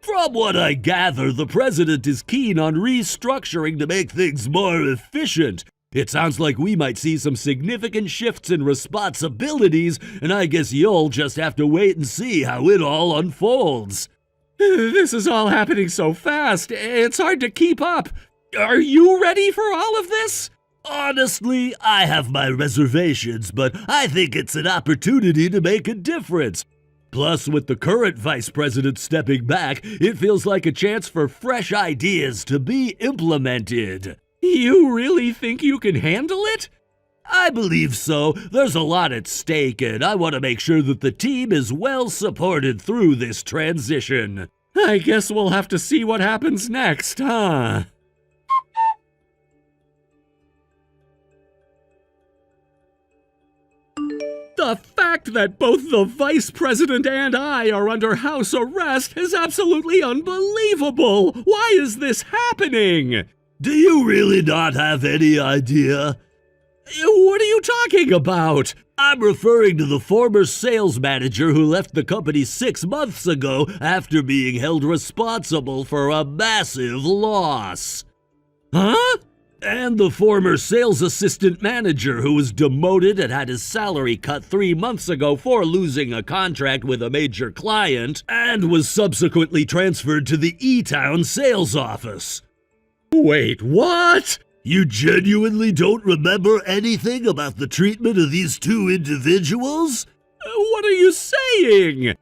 Speaker 4: From what I gather, the president is keen on restructuring to make things more efficient. It sounds like we might see some significant shifts in responsibilities, and I guess you'll just have to wait and see how it all unfolds.
Speaker 3: This is all happening so fast, it's hard to keep up. Are you ready for all of this?
Speaker 4: Honestly, I have my reservations, but I think it's an opportunity to make a difference. Plus, with the current vice president stepping back, it feels like a chance for fresh ideas to be implemented.
Speaker 3: You really think you can handle it?
Speaker 4: I believe so. There's a lot at stake, and I want to make sure that the team is well supported through this transition.
Speaker 3: I guess we'll have to see what happens next, huh? The fact that both the vice president and I are under house arrest is absolutely unbelievable! Why is this happening?
Speaker 4: Do you really not have any idea?
Speaker 3: What are you talking about?
Speaker 4: I'm referring to the former sales manager who left the company 6 months ago after being held responsible for a massive loss.
Speaker 3: Huh?
Speaker 4: And the former sales assistant manager who was demoted and had his salary cut 3 months ago for losing a contract with a major client and was subsequently transferred to the E-Town sales office.
Speaker 3: Wait, what?
Speaker 4: You genuinely don't remember anything about the treatment of these two individuals?
Speaker 3: What are you saying?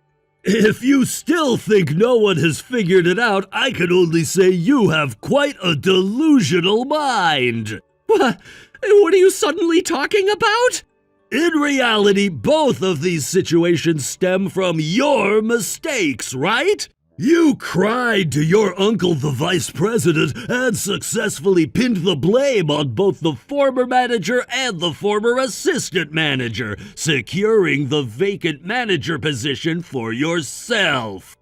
Speaker 4: If you still think no one has figured it out, I can only say you have quite a delusional mind.
Speaker 3: What are you suddenly talking about?
Speaker 4: In reality, both of these situations stem from your mistakes, right? You cried to your uncle, the vice president, and successfully pinned the blame on both the former manager and the former assistant manager, securing the vacant manager position for yourself.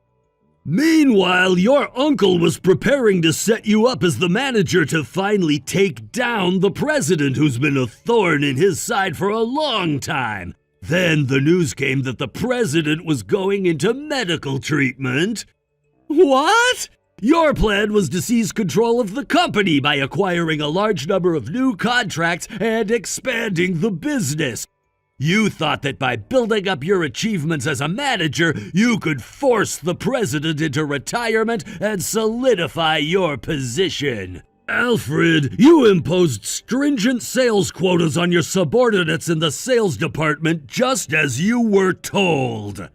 Speaker 4: Meanwhile, your uncle was preparing to set you up as the manager to finally take down the president, who's been a thorn in his side for a long time. Then the news came that the president was going into medical treatment.
Speaker 3: What?
Speaker 4: Your plan was to seize control of the company by acquiring a large number of new contracts and expanding the business. You thought that by building up your achievements as a manager, you could force the president into retirement and solidify your position. Alfred, you imposed stringent sales quotas on your subordinates in the sales department just as you were told.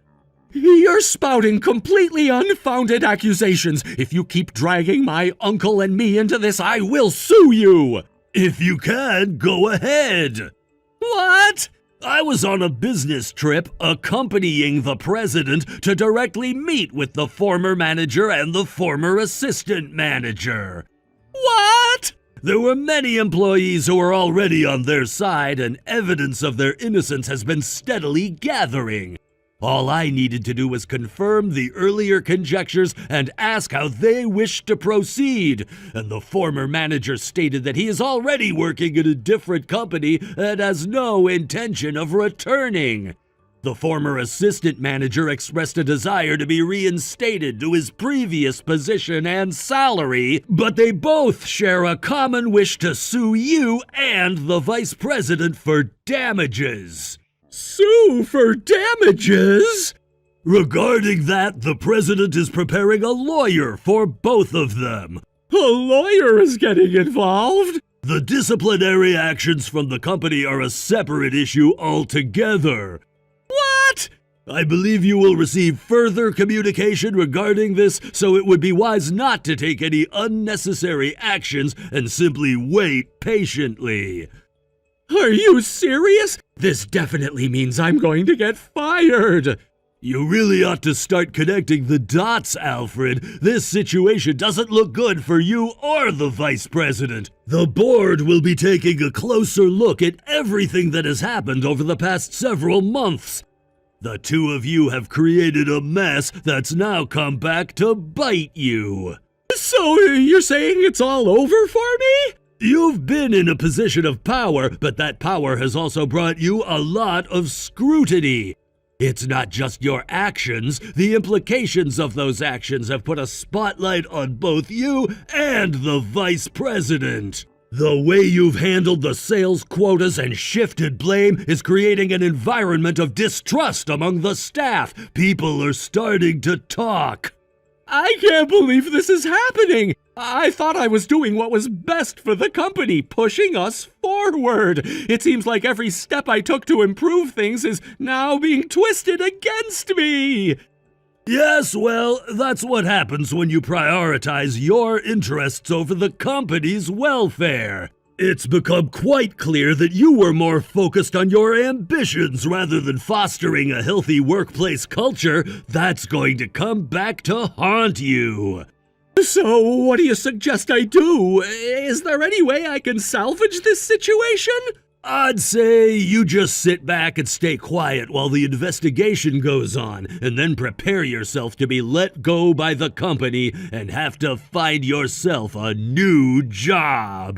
Speaker 3: You're spouting completely unfounded accusations. If you keep dragging my uncle and me into this, I will sue you.
Speaker 4: If you can, go ahead.
Speaker 3: What?
Speaker 4: I was on a business trip accompanying the president to directly meet with the former manager and the former assistant manager.
Speaker 3: What?
Speaker 4: There were many employees who were already on their side, and evidence of their innocence has been steadily gathering. All I needed to do was confirm the earlier conjectures and ask how they wished to proceed, and the former manager stated that he is already working in a different company and has no intention of returning. The former assistant manager expressed a desire to be reinstated to his previous position and salary, but they both share a common wish to sue you and the vice president for damages.
Speaker 3: Sue for damages?
Speaker 4: Regarding that, the president is preparing a lawyer for both of them.
Speaker 3: A lawyer is getting involved?
Speaker 4: The disciplinary actions from the company are a separate issue altogether.
Speaker 3: What?
Speaker 4: I believe you will receive further communication regarding this, so it would be wise not to take any unnecessary actions and simply wait patiently.
Speaker 3: Are you serious? This definitely means I'm going to get fired.
Speaker 4: You really ought to start connecting the dots, Alfred. This situation doesn't look good for you or the vice president. The board will be taking a closer look at everything that has happened over the past several months. The two of you have created a mess that's now come back to bite you.
Speaker 3: So you're saying it's all over for me?
Speaker 4: You've been in a position of power, but that power has also brought you a lot of scrutiny. It's not just your actions, the implications of those actions have put a spotlight on both you and the vice president. The way you've handled the sales quotas and shifted blame is creating an environment of distrust among the staff. People are starting to talk.
Speaker 3: I can't believe this is happening. I thought I was doing what was best for the company, pushing us forward. It seems like every step I took to improve things is now being twisted against me.
Speaker 4: Yes, well, that's what happens when you prioritize your interests over the company's welfare. It's become quite clear that you were more focused on your ambitions rather than fostering a healthy workplace culture. That's going to come back to haunt you.
Speaker 3: So what do you suggest I do? Is there any way I can salvage this situation?
Speaker 4: I'd say you just sit back and stay quiet while the investigation goes on, and then prepare yourself to be let go by the company and have to find yourself a new job.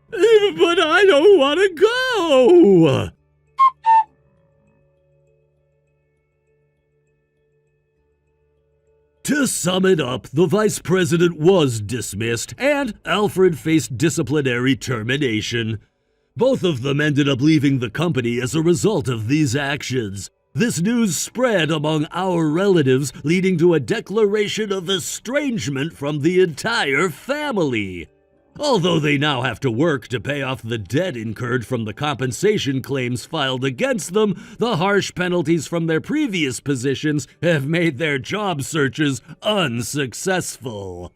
Speaker 3: But I don't want to go.
Speaker 4: To sum it up, the vice president was dismissed, and Alfred faced disciplinary termination. Both of them ended up leaving the company as a result of these actions. This news spread among our relatives, leading to a declaration of estrangement from the entire family. Although they now have to work to pay off the debt incurred from the compensation claims filed against them, the harsh penalties from their previous positions have made their job searches unsuccessful.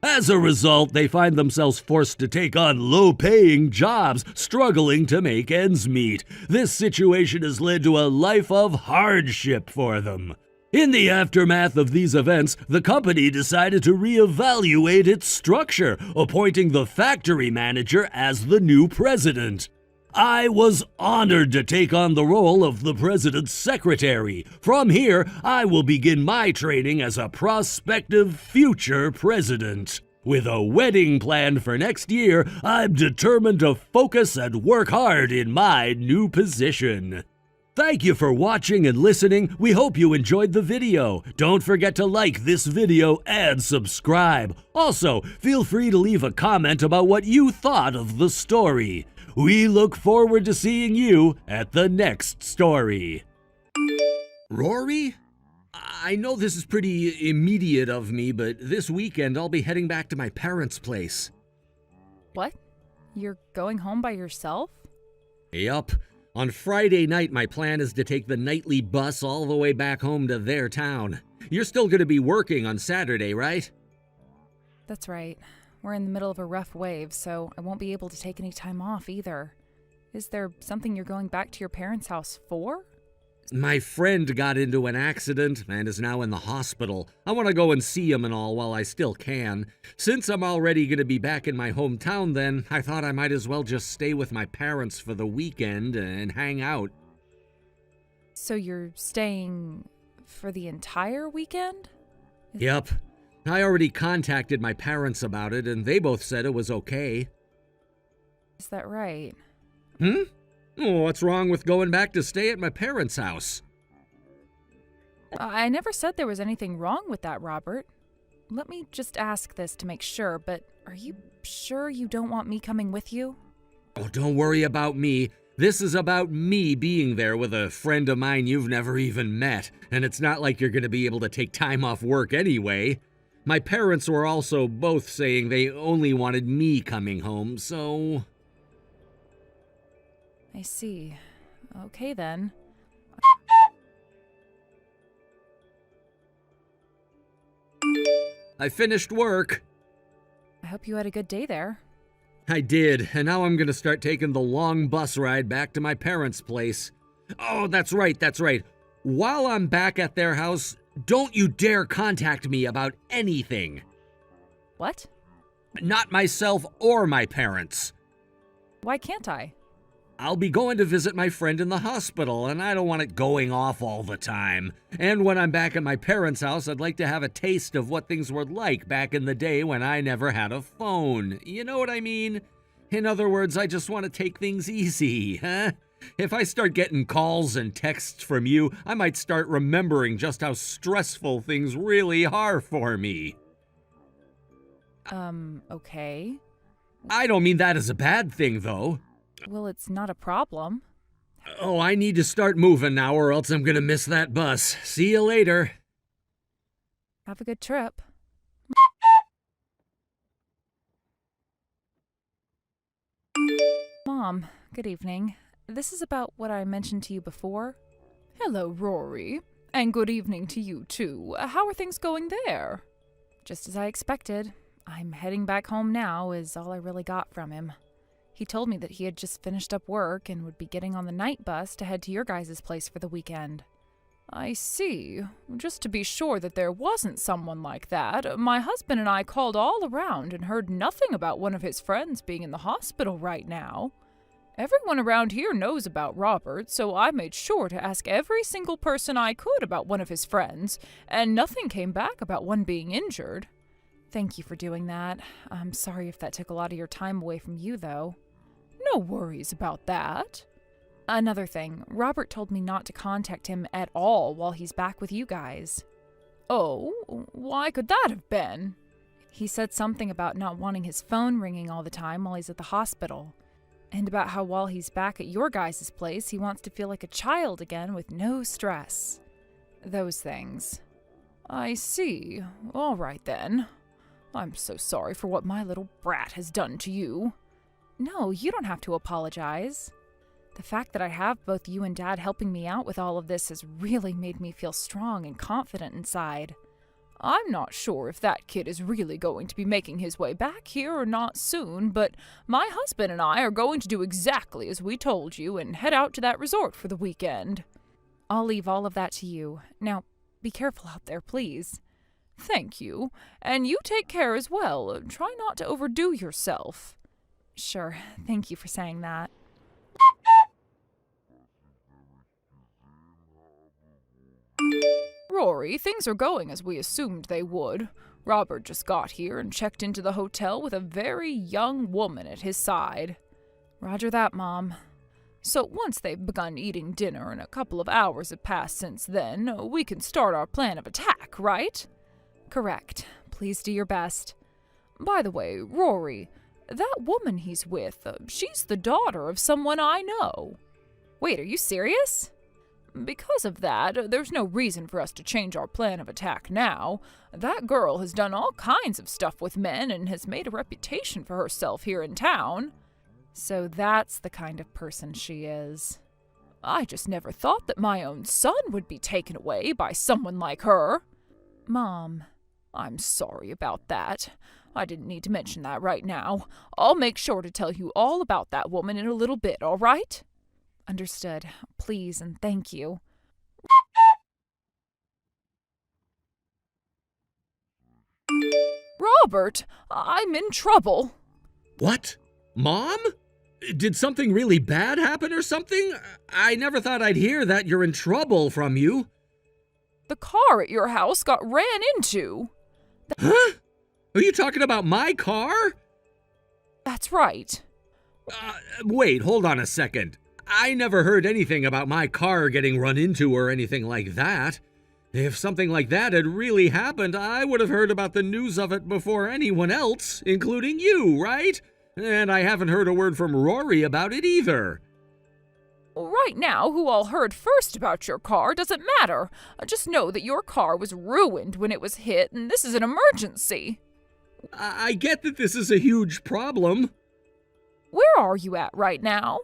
Speaker 4: As a result, they find themselves forced to take on low-paying jobs, struggling to make ends meet. This situation has led to a life of hardship for them. In the aftermath of these events, the company decided to reevaluate its structure, appointing the factory manager as the new president. I was honored to take on the role of the president's secretary. From here, I will begin my training as a prospective future president. With a wedding planned for next year, I'm determined to focus and work hard in my new position. Thank you for watching and listening. We hope you enjoyed the video. Don't forget to like this video and subscribe. Also, feel free to leave a comment about what you thought of the story. We look forward to seeing you at the next story.
Speaker 3: Rory? I know this is pretty immediate of me, but this weekend I'll be heading back to my parents' place.
Speaker 2: What? You're going home by yourself?
Speaker 3: Yup. On Friday night, my plan is to take the nightly bus all the way back home to their town. You're still going to be working on Saturday, right?
Speaker 2: That's right. We're in the middle of a rough wave, so I won't be able to take any time off either. Is there something you're going back to your parents' house for?
Speaker 3: My friend got into an accident and is now in the hospital. I want to go and see him and all while I still can. Since I'm already going to be back in my hometown then, I thought I might as well just stay with my parents for the weekend and hang out.
Speaker 2: So you're staying for the entire weekend?
Speaker 3: Yep. I already contacted my parents about it and they both said it was okay.
Speaker 2: Is that right?
Speaker 3: Oh, what's wrong with going back to stay at my parents' house?
Speaker 2: I never said there was anything wrong with that, Robert. Let me just ask this to make sure, but are you sure you don't want me coming with you?
Speaker 3: Oh, don't worry about me. This is about me being there with a friend of mine you've never even met, and it's not like you're going to be able to take time off work anyway. My parents were also both saying they only wanted me coming home, so...
Speaker 2: I see. Okay then.
Speaker 3: I finished work.
Speaker 2: I hope you had a good day there.
Speaker 3: I did, and now I'm going to start taking the long bus ride back to my parents' place. Oh, that's right. While I'm back at their house, don't you dare contact me about anything.
Speaker 2: What?
Speaker 3: Not myself or my parents.
Speaker 2: Why can't I?
Speaker 3: I'll be going to visit my friend in the hospital, and I don't want it going off all the time. And when I'm back at my parents' house, I'd like to have a taste of what things were like back in the day when I never had a phone. You know what I mean? In other words, I just want to take things easy, huh? If I start getting calls and texts from you, I might start remembering just how stressful things really are for me.
Speaker 2: Okay.
Speaker 3: I don't mean that as a bad thing, though.
Speaker 2: Well, it's not a problem.
Speaker 3: Oh, I need to start moving now or else I'm gonna miss that bus. See you later.
Speaker 2: Have a good trip. Mom, good evening. This is about what I mentioned to you before. Hello, Rory. And good evening to you, too. How are things going there? Just as I expected. I'm heading back home now, is all I really got from him. He told me that he had just finished up work and would be getting on the night bus to head to your guys' place for the weekend. I see. Just to be sure that there wasn't someone like that, my husband and I called all around and heard nothing about one of his friends being in the hospital right now. Everyone around here knows about Robert, so I made sure to ask every single person I could about one of his friends, and nothing came back about one being injured. Thank you for doing that. I'm sorry if that took a lot of your time away from you, though. No worries about that. Another thing, Robert told me not to contact him at all while he's back with you guys. Oh, why could that have been? He said something about not wanting his phone ringing all the time while he's at the hospital. And about how while he's back at your guys' place, he wants to feel like a child again with no stress. Those things. I see. All right then. I'm so sorry for what my little brat has done to you. No, you don't have to apologize. The fact that I have both you and Dad helping me out with all of this has really made me feel strong and confident inside. I'm not sure if that kid is really going to be making his way back here or not soon, but my husband and I are going to do exactly as we told you and head out to that resort for the weekend. I'll leave all of that to you. Now, be careful out there, please. Thank you. And you take care as well. Try not to overdo yourself. Sure. Thank you for saying that. Rory, things are going as we assumed they would. Robert just got here and checked into the hotel with a very young woman at his side. Roger that, Mom. So once they've begun eating dinner and a couple of hours have passed since then, we can start our plan of attack, right? Correct. Please do your best. By the way, Rory, that woman he's with, she's the daughter of someone I know. Wait, are you serious? Because of that, there's no reason for us to change our plan of attack now. That girl has done all kinds of stuff with men and has made a reputation for herself here in town. So that's the kind of person she is. I just never thought that my own son would be taken away by someone like her. Mom, I'm sorry about that.
Speaker 1: I didn't need to mention that right now. I'll make sure to tell you all about that woman in a little bit, all right?
Speaker 2: Understood. Please and thank you.
Speaker 1: Robert, I'm in trouble.
Speaker 3: What? Mom? Did something really bad happen or something? I never thought I'd hear that you're in trouble from you.
Speaker 1: The car at your house got ran into.
Speaker 3: Huh? Are you talking about my car?
Speaker 1: That's right.
Speaker 3: Wait, hold on a second. I never heard anything about my car getting run into or anything like that. If something like that had really happened, I would have heard about the news of it before anyone else, including you, right? And I haven't heard a word from Rory about it either.
Speaker 1: Right now, who all heard first about your car doesn't matter. Just know that your car was ruined when it was hit, and this is an emergency.
Speaker 3: I get that this is a huge problem.
Speaker 1: Where are you at right now?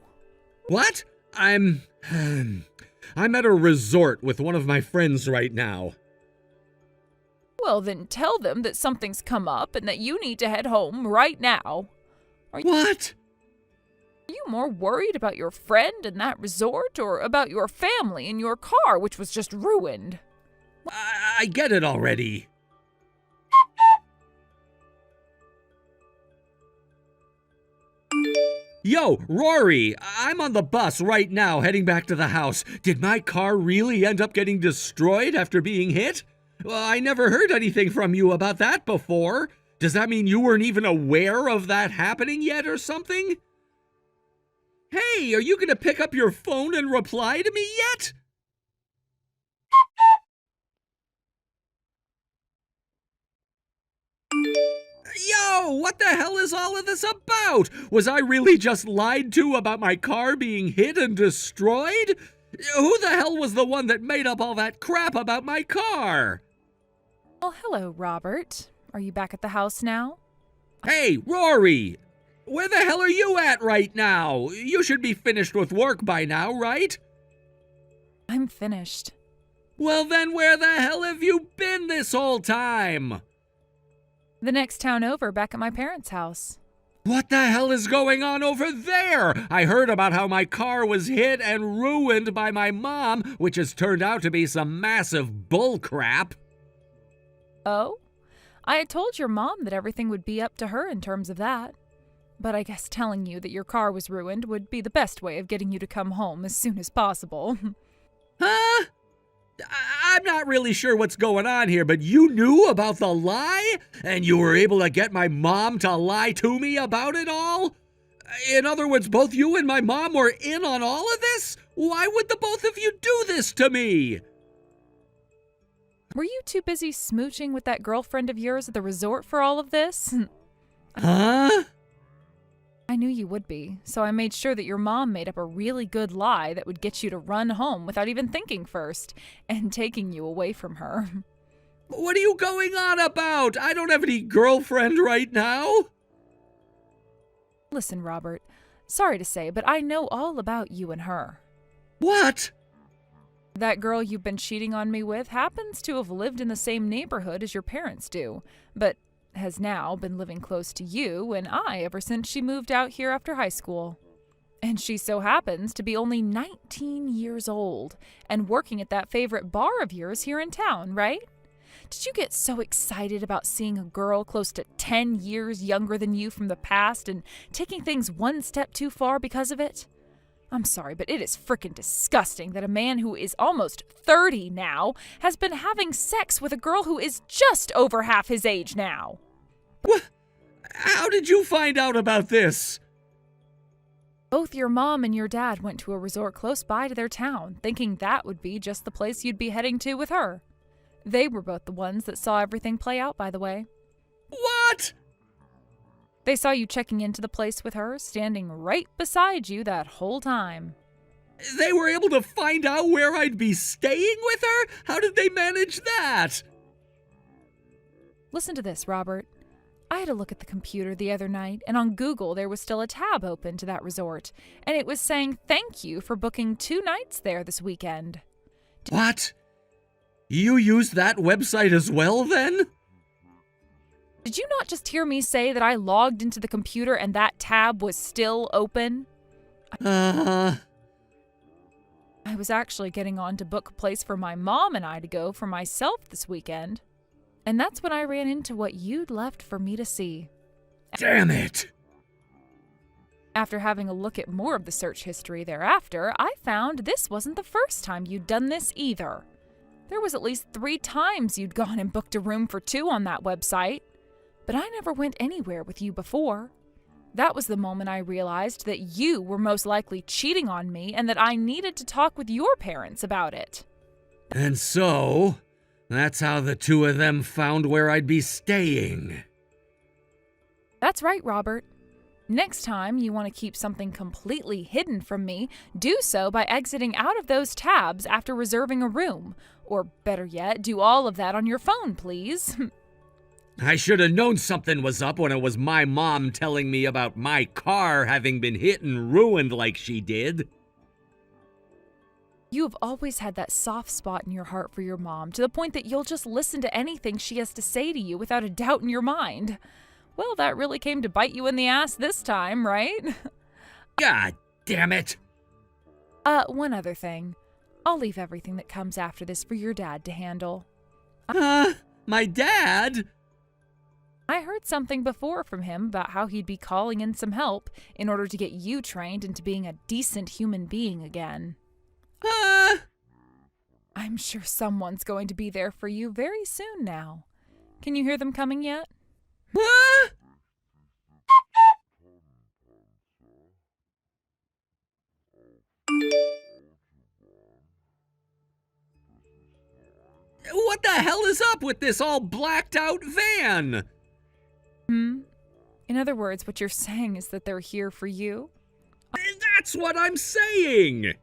Speaker 3: What? I'm at a resort with one of my friends right now.
Speaker 1: Well, then tell them that something's come up and that you need to head home right now.
Speaker 3: What?
Speaker 1: Are you more worried about your friend and that resort or about your family and your car, which was just ruined?
Speaker 3: I get it already. Yo, Rory, I'm on the bus right now heading back to the house. Did my car really end up getting destroyed after being hit? Well, I never heard anything from you about that before. Does that mean you weren't even aware of that happening yet or something? Hey, are you gonna pick up your phone and reply to me yet? Yo, what the hell is all of this about? Was I really just lied to about my car being hit and destroyed? Who the hell was the one that made up all that crap about my car?
Speaker 2: Well, hello, Robert. Are you back at the house now?
Speaker 3: Hey, Rory! Where the hell are you at right now? You should be finished with work by now, right?
Speaker 2: I'm finished.
Speaker 3: Well then, where the hell have you been this whole time?
Speaker 2: The next town over, back at my parents' house.
Speaker 3: What the hell is going on over there? I heard about how my car was hit and ruined by my mom, which has turned out to be some massive bullcrap.
Speaker 2: Oh? I had told your mom that everything would be up to her in terms of that. But I guess telling you that your car was ruined would be the best way of getting you to come home as soon as possible.
Speaker 3: Huh? I'm not really sure what's going on here, but you knew about the lie? And you were able to get my mom to lie to me about it all? In other words, both you and my mom were in on all of this? Why would the both of you do this to me?
Speaker 2: Were you too busy smooching with that girlfriend of yours at the resort for all of this?
Speaker 3: Huh?
Speaker 2: I knew you would be, so I made sure that your mom made up a really good lie that would get you to run home without even thinking first, and taking you away from her.
Speaker 3: What are you going on about? I don't have any girlfriend right now.
Speaker 2: Listen, Robert, sorry to say, but I know all about you and her.
Speaker 3: What?
Speaker 2: That girl you've been cheating on me with happens to have lived in the same neighborhood as your parents do, but has now been living close to you and I ever since she moved out here after high school. And she so happens to be only 19 years old and working at that favorite bar of yours here in town, right? Did you get so excited about seeing a girl close to 10 years younger than you from the past and taking things one step too far because of it? I'm sorry, but it is frickin' disgusting that a man who is almost 30 now has been having sex with a girl who is just over half his age now.
Speaker 3: What? How did you find out about this?
Speaker 2: Both your mom and your dad went to a resort close by to their town, thinking that would be just the place you'd be heading to with her. They were both the ones that saw everything play out, by the way.
Speaker 3: What?
Speaker 2: They saw you checking into the place with her, standing right beside you that whole time.
Speaker 3: They were able to find out where I'd be staying with her? How did they manage that?
Speaker 2: Listen to this, Robert. I had a look at the computer the other night, and on Google there was still a tab open to that resort, and it was saying thank you for booking 2 nights there this weekend.
Speaker 3: What? You used that website as well, then?
Speaker 2: Did you not just hear me say that I logged into the computer and that tab was still open?
Speaker 3: Uh,
Speaker 2: I was actually getting on to book a place for my mom and I to go for myself this weekend. And that's when I ran into what you'd left for me to see.
Speaker 3: damn it!
Speaker 2: After having a look at more of the search history thereafter, I found this wasn't the first time you'd done this either. There was at least 3 times you'd gone and booked a room for 2 on that website. But I never went anywhere with you before. That was the moment I realized that you were most likely cheating on me and that I needed to talk with your parents about it.
Speaker 3: And so, that's how the 2 of them found where I'd be staying.
Speaker 2: That's right, Robert. Next time you want to keep something completely hidden from me, do so by exiting out of those tabs after reserving a room. Or better yet, do all of that on your phone, please.
Speaker 3: I should have known something was up when it was my mom telling me about my car having been hit and ruined like she did.
Speaker 2: You have always had that soft spot in your heart for your mom, to the point that you'll just listen to anything she has to say to you without a doubt in your mind. Well, that really came to bite you in the ass this time, right?
Speaker 3: God damn it!
Speaker 2: One other thing. I'll leave everything that comes after this for your dad to handle.
Speaker 3: My dad?
Speaker 2: I heard something before from him about how he'd be calling in some help in order to get you trained into being a decent human being again. I'm sure someone's going to be there for you very soon now. Can you hear them coming yet?
Speaker 3: What the hell is up with this all blacked out van?
Speaker 2: In other words, what you're saying is that they're here for you?
Speaker 3: That's what I'm saying!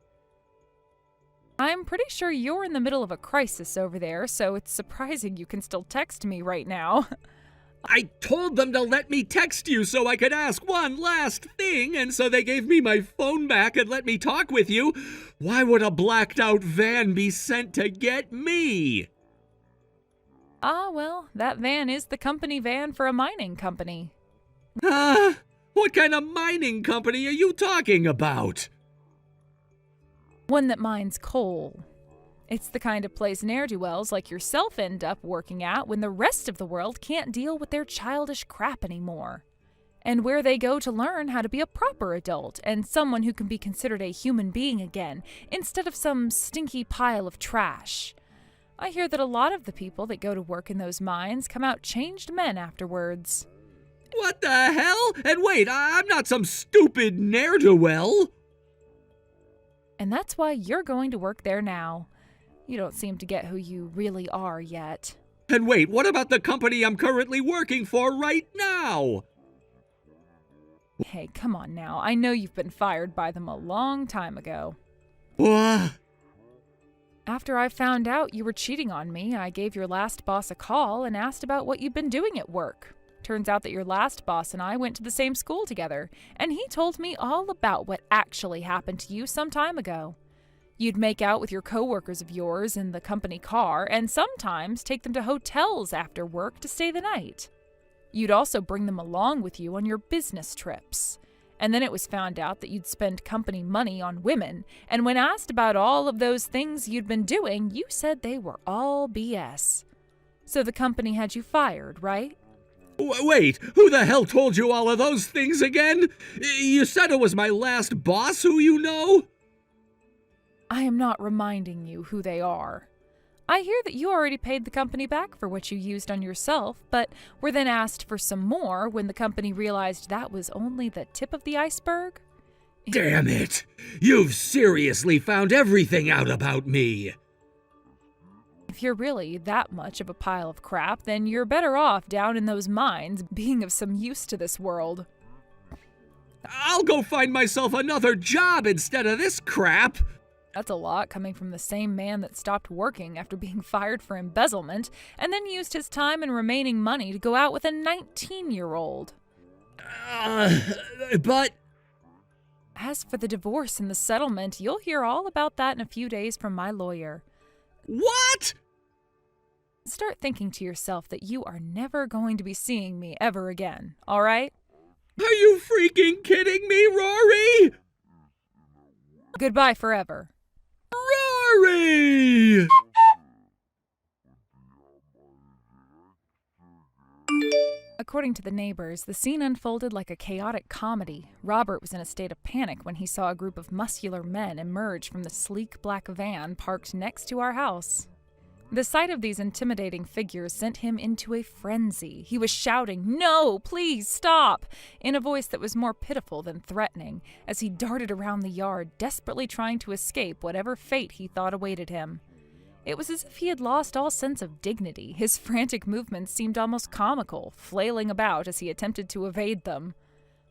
Speaker 2: I'm pretty sure you're in the middle of a crisis over there, so it's surprising you can still text me right now.
Speaker 3: I told them to let me text you so I could ask one last thing, and so they gave me my phone back and let me talk with you. Why would a blacked out van be sent to get me?
Speaker 2: Well, that van is the company van for a mining company.
Speaker 3: What kind of mining company are you talking about?
Speaker 2: One that mines coal. It's the kind of place ne'er-do-wells like yourself end up working at when the rest of the world can't deal with their childish crap anymore. And where they go to learn how to be a proper adult and someone who can be considered a human being again, instead of some stinky pile of trash. I hear that a lot of the people that go to work in those mines come out changed men afterwards.
Speaker 3: What the hell? And wait, I'm not some stupid ne'er-do-well.
Speaker 2: And that's why you're going to work there now. You don't seem to get who you really are yet.
Speaker 3: And wait, what about the company I'm currently working for right now?
Speaker 2: Hey, come on now. I know you've been fired by them a long time ago.
Speaker 3: What?
Speaker 2: After I found out you were cheating on me, I gave your last boss a call and asked about what you'd been doing at work. Turns out that your last boss and I went to the same school together, and he told me all about what actually happened to you some time ago. You'd make out with your coworkers of yours in the company car, and sometimes take them to hotels after work to stay the night. You'd also bring them along with you on your business trips. And then it was found out that you'd spend company money on women, and when asked about all of those things you'd been doing, you said they were all BS. So the company had you fired, right?
Speaker 3: Wait, who the hell told you all of those things again? You said it was my last boss who you know?
Speaker 2: I am not reminding you who they are. I hear that you already paid the company back for what you used on yourself, but were then asked for some more when the company realized that was only the tip of the iceberg.
Speaker 3: Damn it! You've seriously found everything out about me!
Speaker 2: If you're really that much of a pile of crap, then you're better off down in those mines being of some use to this world.
Speaker 3: I'll go find myself another job instead of this crap!
Speaker 2: That's a lot coming from the same man that stopped working after being fired for embezzlement and then used his time and remaining money to go out with a 19-year-old.
Speaker 3: But...
Speaker 2: As for the divorce and the settlement, you'll hear all about that in a few days from my lawyer.
Speaker 3: What?
Speaker 2: start thinking to yourself that you are never going to be seeing me ever again, all right?
Speaker 3: Are you freaking kidding me, Rory?
Speaker 2: Goodbye forever.
Speaker 3: Rory!
Speaker 2: According to the neighbors, the scene unfolded like a chaotic comedy. Robert was in a state of panic when he saw a group of muscular men emerge from the sleek black van parked next to our house. The sight of these intimidating figures sent him into a frenzy. He was shouting, "No, please stop!" in a voice that was more pitiful than threatening, as he darted around the yard, desperately trying to escape whatever fate he thought awaited him. It was as if he had lost all sense of dignity. His frantic movements seemed almost comical, flailing about as he attempted to evade them.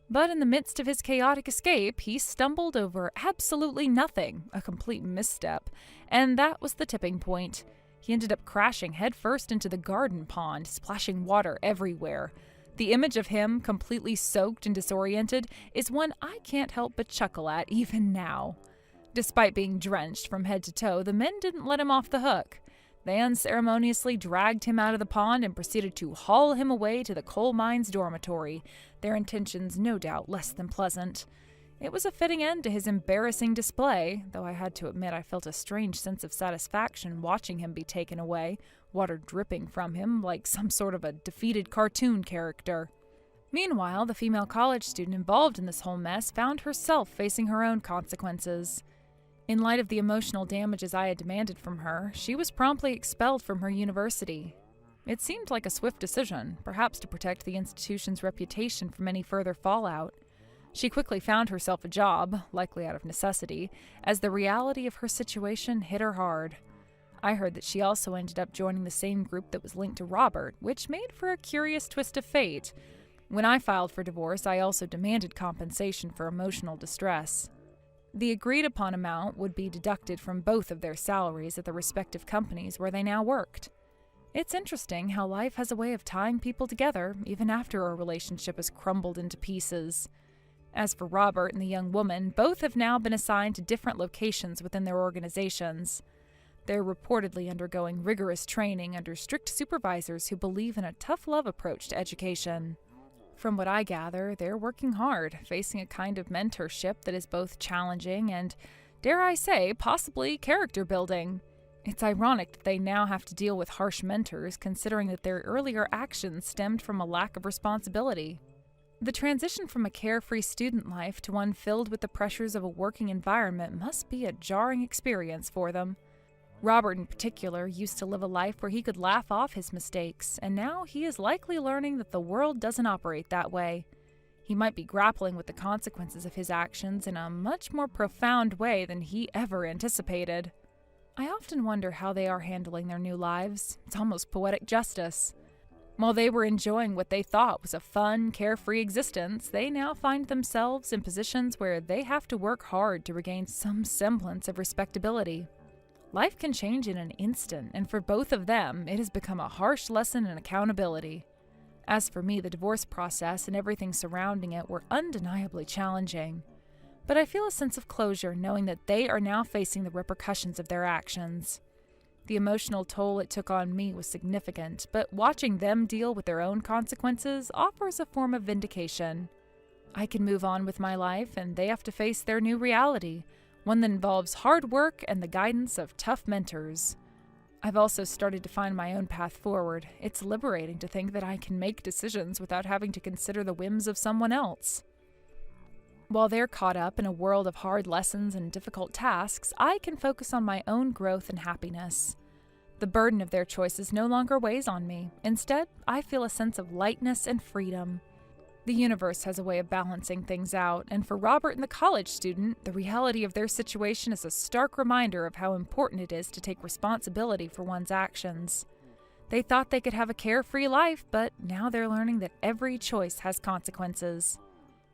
Speaker 2: But in the midst of his chaotic escape, he stumbled over absolutely nothing, a complete misstep, and that was the tipping point. He ended up crashing headfirst into the garden pond, splashing water everywhere. The image of him, completely soaked and disoriented, is one I can't help but chuckle at even now. Despite being drenched from head to toe, the men didn't let him off the hook. They unceremoniously dragged him out of the pond and proceeded to haul him away to the coal mine's dormitory, their intentions no doubt less than pleasant. It was a fitting end to his embarrassing display, though I had to admit I felt a strange sense of satisfaction watching him be taken away, water dripping from him like some sort of a defeated cartoon character. Meanwhile, the female college student involved in this whole mess found herself facing her own consequences. In light of the emotional damages I had demanded from her, she was promptly expelled from her university. It seemed like a swift decision, perhaps to protect the institution's reputation from any further fallout. She quickly found herself a job, likely out of necessity, as the reality of her situation hit her hard. I heard that she also ended up joining the same group that was linked to Robert, which made for a curious twist of fate. When I filed for divorce, I also demanded compensation for emotional distress. The agreed-upon amount would be deducted from both of their salaries at the respective companies where they now worked. It's interesting how life has a way of tying people together, even after a relationship has crumbled into pieces. As for Robert and the young woman, both have now been assigned to different locations within their organizations. They're reportedly undergoing rigorous training under strict supervisors who believe in a tough-love approach to education. From what I gather, they're working hard, facing a kind of mentorship that is both challenging and, dare I say, possibly character-building. It's ironic that they now have to deal with harsh mentors, considering that their earlier actions stemmed from a lack of responsibility. The transition from a carefree student life to one filled with the pressures of a working environment must be a jarring experience for them. Robert, in particular, used to live a life where he could laugh off his mistakes, and now he is likely learning that the world doesn't operate that way. He might be grappling with the consequences of his actions in a much more profound way than he ever anticipated. I often wonder how they are handling their new lives. It's almost poetic justice. While they were enjoying what they thought was a fun, carefree existence, they now find themselves in positions where they have to work hard to regain some semblance of respectability. Life can change in an instant, and for both of them, it has become a harsh lesson in accountability. As for me, the divorce process and everything surrounding it were undeniably challenging. But I feel a sense of closure knowing that they are now facing the repercussions of their actions. The emotional toll it took on me was significant, but watching them deal with their own consequences offers a form of vindication. I can move on with my life, and they have to face their new reality, one that involves hard work and the guidance of tough mentors. I've also started to find my own path forward. It's liberating to think that I can make decisions without having to consider the whims of someone else. While they're caught up in a world of hard lessons and difficult tasks, I can focus on my own growth and happiness. The burden of their choices no longer weighs on me. Instead, I feel a sense of lightness and freedom. The universe has a way of balancing things out, and for Robert and the college student, the reality of their situation is a stark reminder of how important it is to take responsibility for one's actions. They thought they could have a carefree life, but now they're learning that every choice has consequences.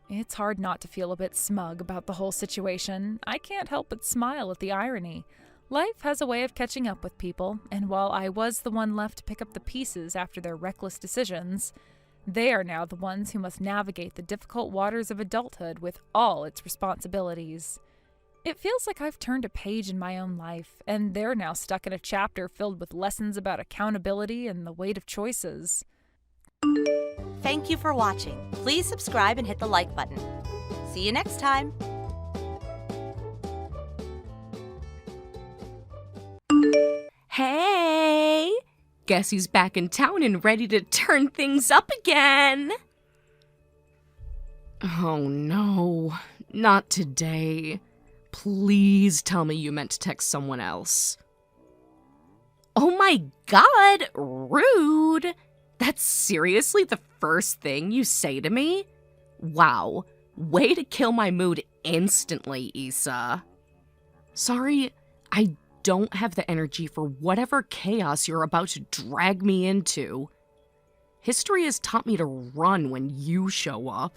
Speaker 2: It's hard not to feel a bit smug about the whole situation. I can't help but smile at the irony. Life has a way of catching up with people, and while I was the one left to pick up the pieces after their reckless decisions, they are now the ones who must navigate the difficult waters of adulthood with all its responsibilities.
Speaker 1: It feels like I've turned a page in my own life, and they're now stuck in a chapter filled with lessons about accountability and the weight of choices.
Speaker 5: Thank you for watching. Please subscribe and hit the like button. See you next time.
Speaker 6: Hey! Guess who's back in town and ready to turn things up again? Oh no, not today. Please tell me you meant to text someone else. Oh my god, rude! That's seriously the first thing you say to me? Wow, way to kill my mood instantly, Issa. Sorry, I don't have the energy for whatever chaos you're about to drag me into. History has taught me to run when you show up.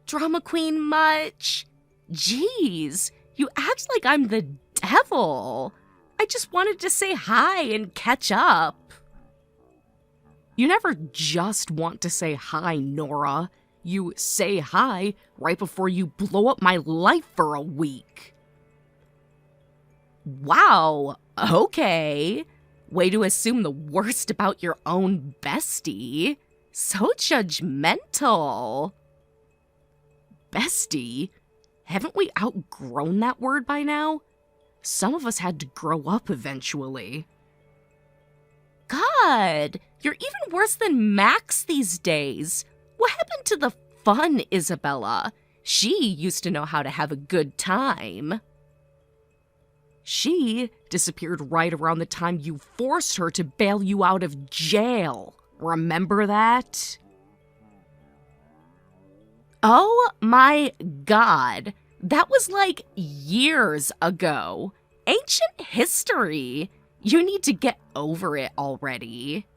Speaker 6: Drama queen much? Jeez, you act like I'm the devil. I just wanted to say hi and catch up. You never just want to say hi, Nora. You say hi right before you blow up my life for a week. Wow, okay. Way to assume the worst about your own bestie. So judgmental. Bestie? Haven't we outgrown that word by now? Some of us had to grow up eventually. God, you're even worse than Max these days. What happened to the fun Isabella? She used to know how to have a good time. She disappeared right around the time you forced her to bail you out of jail. Remember that? Oh my god, that was like years ago. Ancient history. You need to get over it already.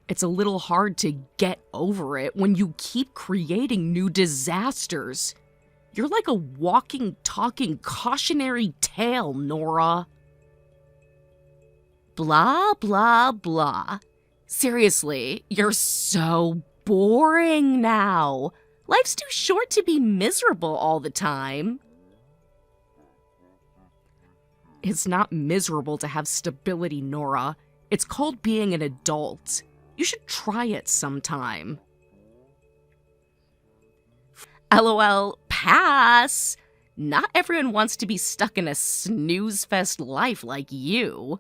Speaker 6: It's a little hard to get over it when you keep creating new disasters. You're like a walking, talking cautionary tale, Nora. Blah, blah, blah. Seriously, you're so boring now. Life's too short to be miserable all the time. It's not miserable to have stability, Nora. It's called being an adult. You should try it sometime. LOL, pass. Not everyone wants to be stuck in a snooze-fest life like you.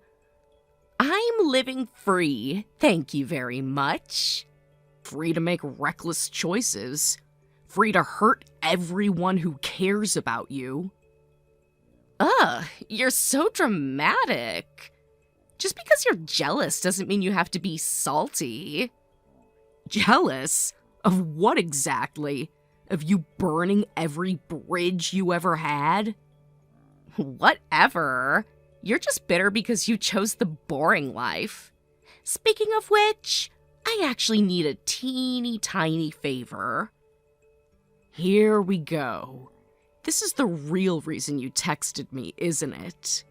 Speaker 6: I'm living free, thank you very much. Free to make reckless choices. Free to hurt everyone who cares about you. Ugh, you're so dramatic. Just because you're jealous doesn't mean you have to be salty. Jealous? Of what exactly? Of you burning every bridge you ever had? Whatever. You're just bitter because you chose the boring life. Speaking of which, I actually need a teeny tiny favor. Here we go. This is the real reason you texted me, isn't it?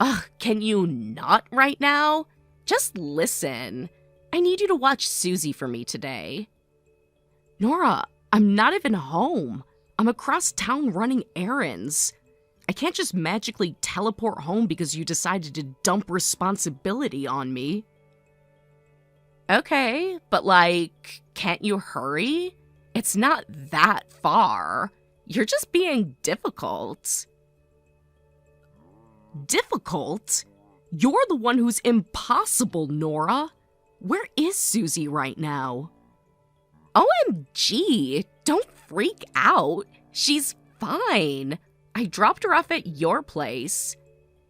Speaker 6: Ugh, can you not right now? Just listen. I need you to watch Susie for me today. Nora, I'm not even home. I'm across town running errands. I can't just magically teleport home because you decided to dump responsibility on me. Okay, but can't you hurry? It's not that far. You're just being difficult. Difficult? You're the one who's impossible, Nora. Where is Susie right now? OMG, don't freak out. She's fine. I dropped her off at your place.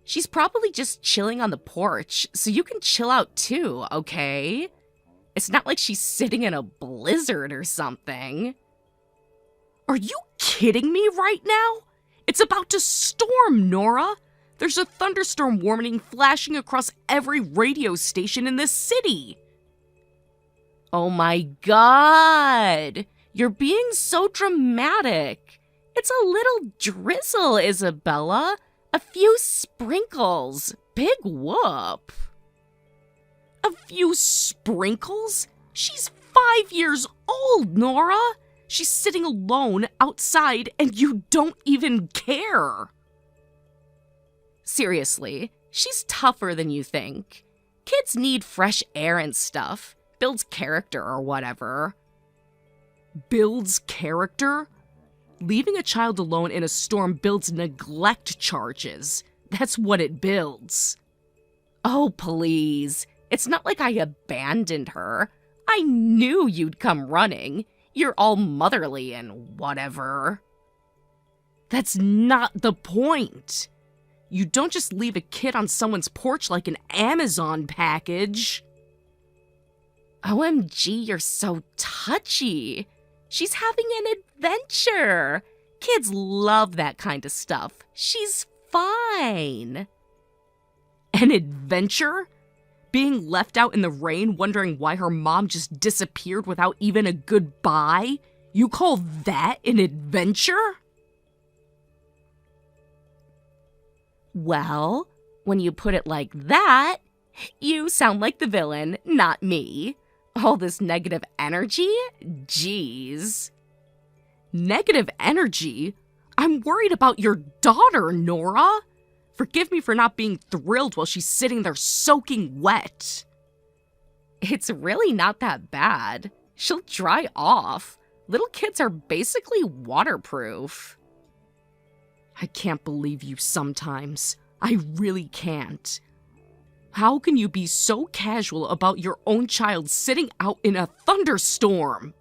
Speaker 6: She's probably just chilling on the porch, so you can chill out too, okay? It's not like she's sitting in a blizzard or something. Are you kidding me right now? It's about to storm, Nora. There's a thunderstorm warning flashing across every radio station in this city. Oh my god! You're being so dramatic. It's a little drizzle, Isabella. A few sprinkles. Big whoop. A few sprinkles? She's 5 years old, Nora. She's sitting alone outside and you don't even care. Seriously, she's tougher than you think. Kids need fresh air and stuff. Builds character or whatever. Builds character? Leaving a child alone in a storm builds neglect charges. That's what it builds. Oh, please. It's not like I abandoned her. I knew you'd come running. You're all motherly and whatever. That's not the point. You don't just leave a kid on someone's porch like an Amazon package. OMG, you're so touchy. She's having an adventure. Kids love that kind of stuff. She's fine. An adventure? Being left out in the rain wondering why her mom just disappeared without even a goodbye? You call that an adventure? Well, when you put it like that, you sound like the villain, not me. All this negative energy? Jeez. Negative energy? I'm worried about your daughter, Nora. Forgive me for not being thrilled while she's sitting there soaking wet. It's really not that bad. She'll dry off. Little kids are basically waterproof. I can't believe you sometimes. I really can't. How can you be so casual about your own child sitting out in a thunderstorm?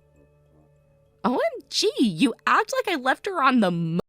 Speaker 6: OMG, you act like I left her on the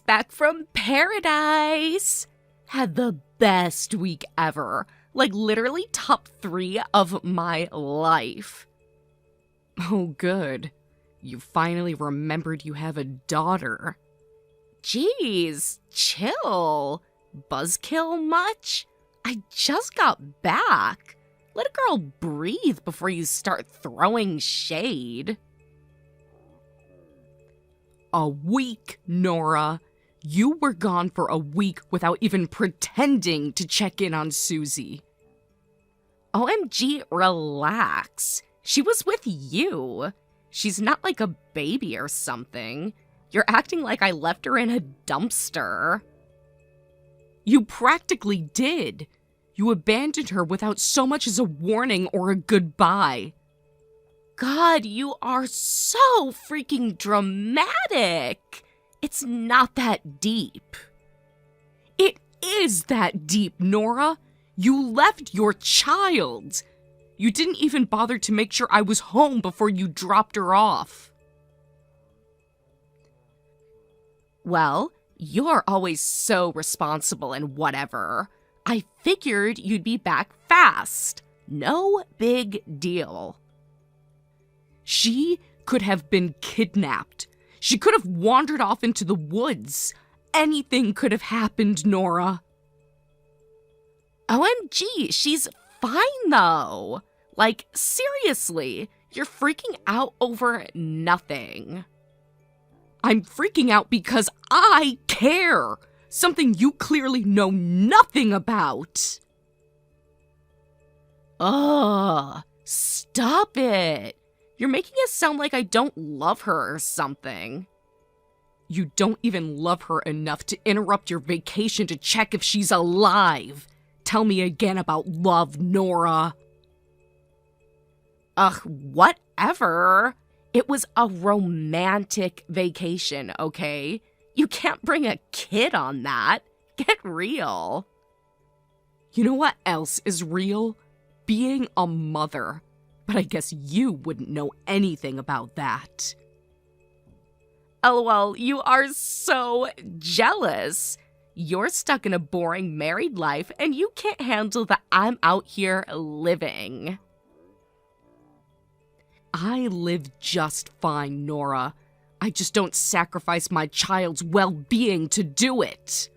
Speaker 6: just back from paradise. Had the best week ever. Like, literally top 3 of my life. Oh, good. You finally remembered you have a daughter. Jeez, chill. Buzzkill much? I just got back. Let a girl breathe before you start throwing shade. A week, Nora. You were gone for a week without even pretending to check in on Susie. OMG, relax. She was with you. She's not like a baby or something. You're acting like I left her in a dumpster. You practically did. You abandoned her without so much as a warning or a goodbye. God, you are so freaking dramatic. It's not that deep. It is that deep, Nora. You left your child. You didn't even bother to make sure I was home before you dropped her off. Well, you're always so responsible and whatever. I figured you'd be back fast. No big deal. She could have been kidnapped. She could have wandered off into the woods. Anything could have happened, Nora. OMG, she's fine though. Like, seriously, you're freaking out over nothing. I'm freaking out because I care. Something you clearly know nothing about. Ugh, stop it. You're making it sound like I don't love her or something. You don't even love her enough to interrupt your vacation to check if she's alive. Tell me again about love, Nora. Ugh, whatever. It was a romantic vacation, okay? You can't bring a kid on that. Get real. You know what else is real? Being a mother. But I guess you wouldn't know anything about that. LOL, you are so jealous. You're stuck in a boring married life and you can't handle the I'm out here living. I live just fine, Nora. I just don't sacrifice my child's well-being to do it.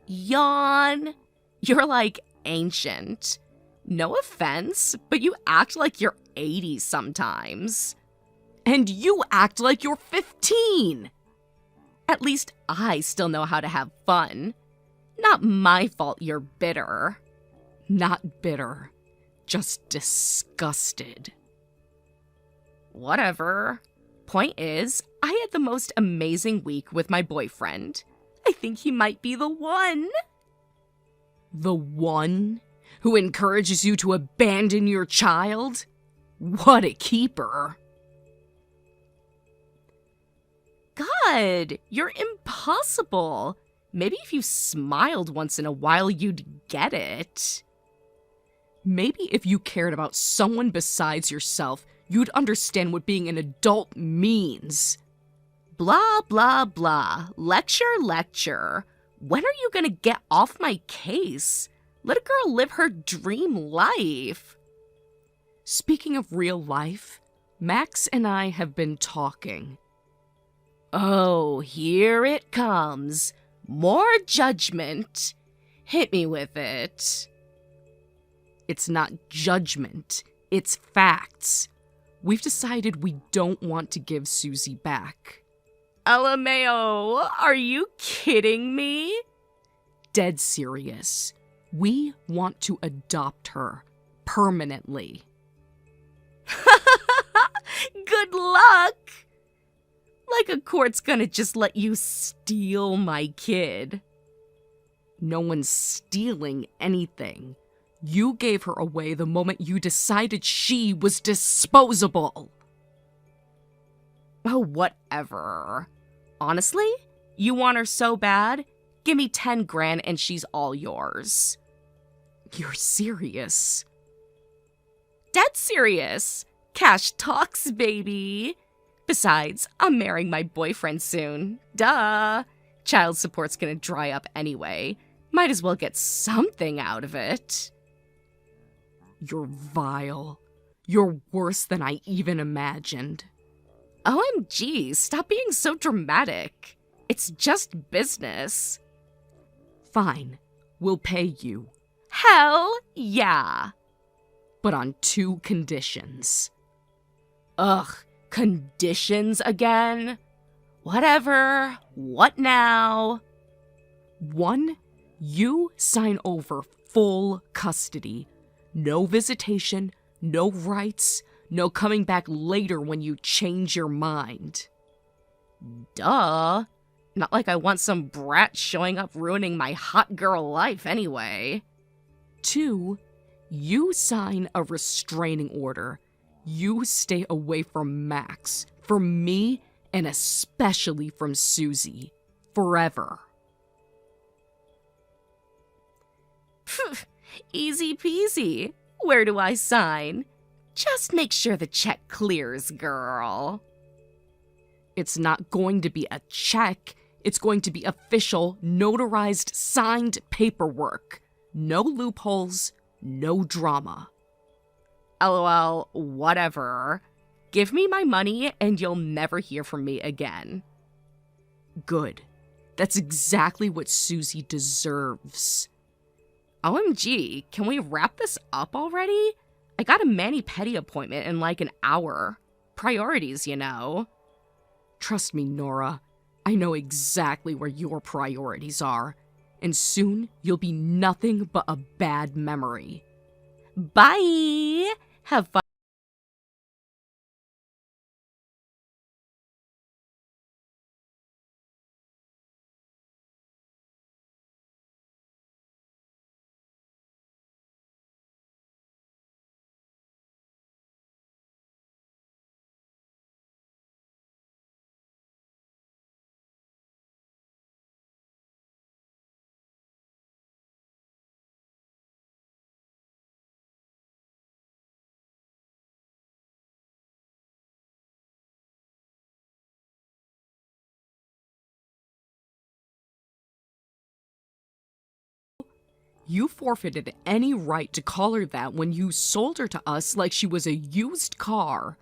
Speaker 6: Yawn. You're like ancient. No offense, but you act like you're 80 sometimes. And you act like you're 15. At least I still know how to have fun. Not my fault you're bitter. Not bitter. Just disgusted. Whatever. Point is, I had the most amazing week with my boyfriend. I think he might be the one. The one who encourages you to abandon your child? What a keeper. God, you're impossible. Maybe if you smiled once in a while, you'd get it. Maybe if you cared about someone besides yourself, you'd understand what being an adult means. Blah, blah, blah. Lecture, lecture. When are you gonna get off my case? Let a girl live her dream life. Speaking of real life, Max and I have been talking. Oh, here it comes. More judgment. Hit me with it. It's not judgment. It's facts. We've decided we don't want to give Susie back. LMAO, are you kidding me? Dead serious. We want to adopt her permanently. Good luck! Like a court's gonna just let you steal my kid. No one's stealing anything. You gave her away the moment you decided she was disposable. Oh, whatever. Honestly, you want her so bad? Give me 10 grand and she's all yours. You're serious? Dead serious. Cash talks, baby. Besides, I'm marrying my boyfriend soon. Duh. Child support's gonna dry up anyway. Might as well get something out of it. You're vile. You're worse than I even imagined. OMG, stop being so dramatic. It's just business. Fine, we'll pay you. Hell yeah! But on 2 conditions. Ugh, conditions again? Whatever. What now? 1, you sign over full custody. No visitation, no rights, no coming back later when you change your mind. Duh. Not like I want some brat showing up ruining my hot girl life anyway. 2, you sign a restraining order. You stay away from Max, from me, and especially from Susie. Forever. Easy peasy. Where do I sign? Just make sure the check clears, girl. It's not going to be a check. It's going to be official, notarized, signed paperwork. No loopholes, no drama. LOL, whatever. Give me my money and you'll never hear from me again. Good. That's exactly what Susie deserves. OMG, can we wrap this up already? I got a mani-pedi appointment in like an hour. Priorities, you know. Trust me, Nora. I know exactly where your priorities are. And soon, you'll be nothing but a bad memory. Bye! Have fun. You forfeited any right to call her that when you sold her to us like she was a used car.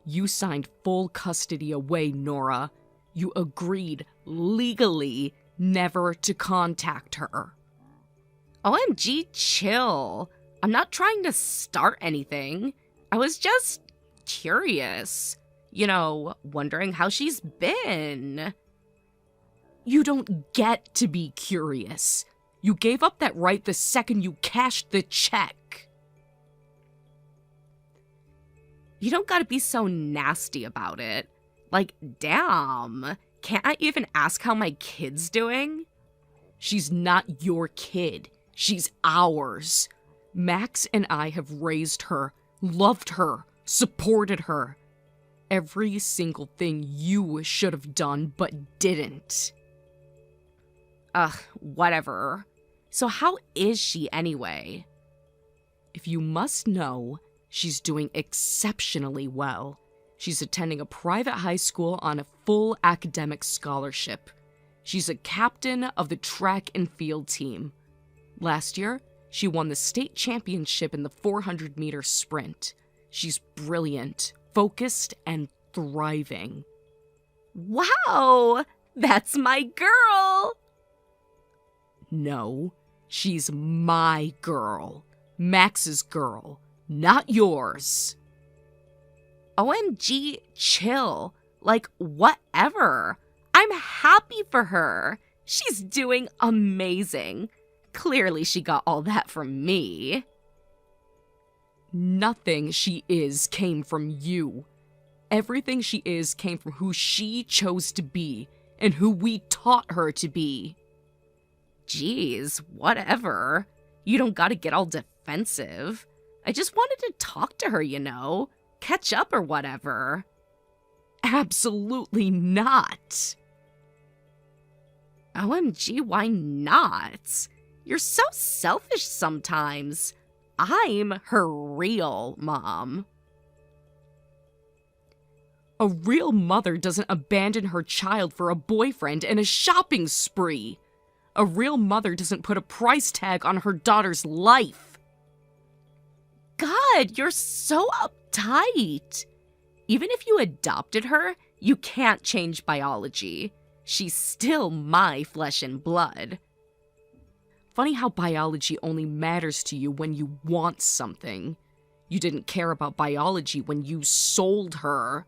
Speaker 6: You signed full custody away, Nora. You agreed legally never to contact her. OMG, chill. I'm not trying to start anything. I was just curious. You know, wondering how she's been. You don't get to be curious. You gave up that right the second you cashed the check. You don't gotta be so nasty about it. Like, damn, can't I even ask how my kid's doing? She's not your kid. She's ours. Max and I have raised her, loved her, supported her. Every single thing you should have done but didn't. Ugh, whatever. So how is she anyway? If you must know, she's doing exceptionally well. She's attending a private high school on a full academic scholarship. She's a captain of the track and field team. Last year, she won the state championship in the 400-meter sprint. She's brilliant, focused, and thriving. Wow! That's my girl! No, she's my girl. Max's girl, not yours. OMG, chill. Like, whatever. I'm happy for her. She's doing amazing. Clearly she got all that from me. Nothing she is came from you. Everything she is came from who she chose to be and who we taught her to be. Jeez, whatever. You don't gotta get all defensive. I just wanted to talk to her, you know? Catch up or whatever. Absolutely not. OMG, why not? You're so selfish sometimes. I'm her real mom. A real mother doesn't abandon her child for a boyfriend and a shopping spree. A real mother doesn't put a price tag on her daughter's life. God, you're so uptight. Even if you adopted her, you can't change biology. She's still my flesh and blood. Funny how biology only matters to you when you want something. You didn't care about biology when you sold her.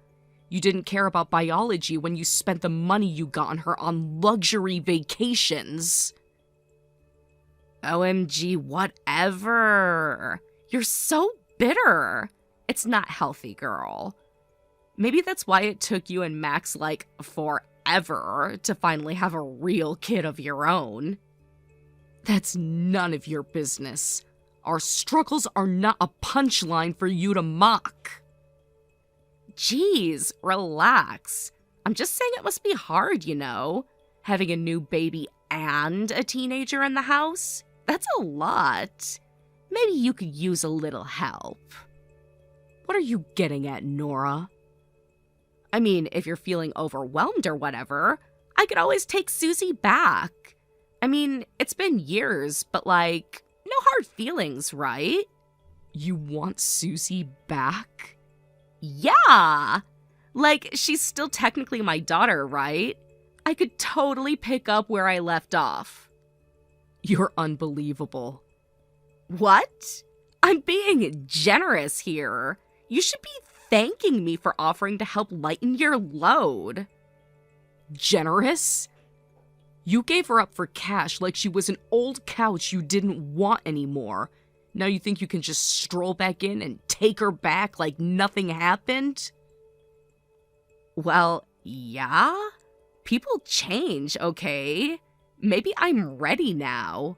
Speaker 6: You didn't care about biology when you spent the money you got on her on luxury vacations. OMG, whatever. You're so bitter. It's not healthy, girl. Maybe that's why it took you and Max, like, forever to finally have a real kid of your own. That's none of your business. Our struggles are not a punchline for you to mock. Jeez, relax. I'm just saying it must be hard, you know, having a new baby and a teenager in the house. That's a lot. Maybe you could use a little help. What are you getting at, Nora? I mean, if you're feeling overwhelmed or whatever, I could always take Susie back. I mean, it's been years, but like, no hard feelings, right? You want Susie back? Yeah! Like, she's still technically my daughter, right? I could totally pick up where I left off. You're unbelievable. What? I'm being generous here. You should be thanking me for offering to help lighten your load. Generous? You gave her up for cash like she was an old couch you didn't want anymore. Now you think you can just stroll back in and take her back like nothing happened? Well, yeah. People change, okay? Maybe I'm ready now.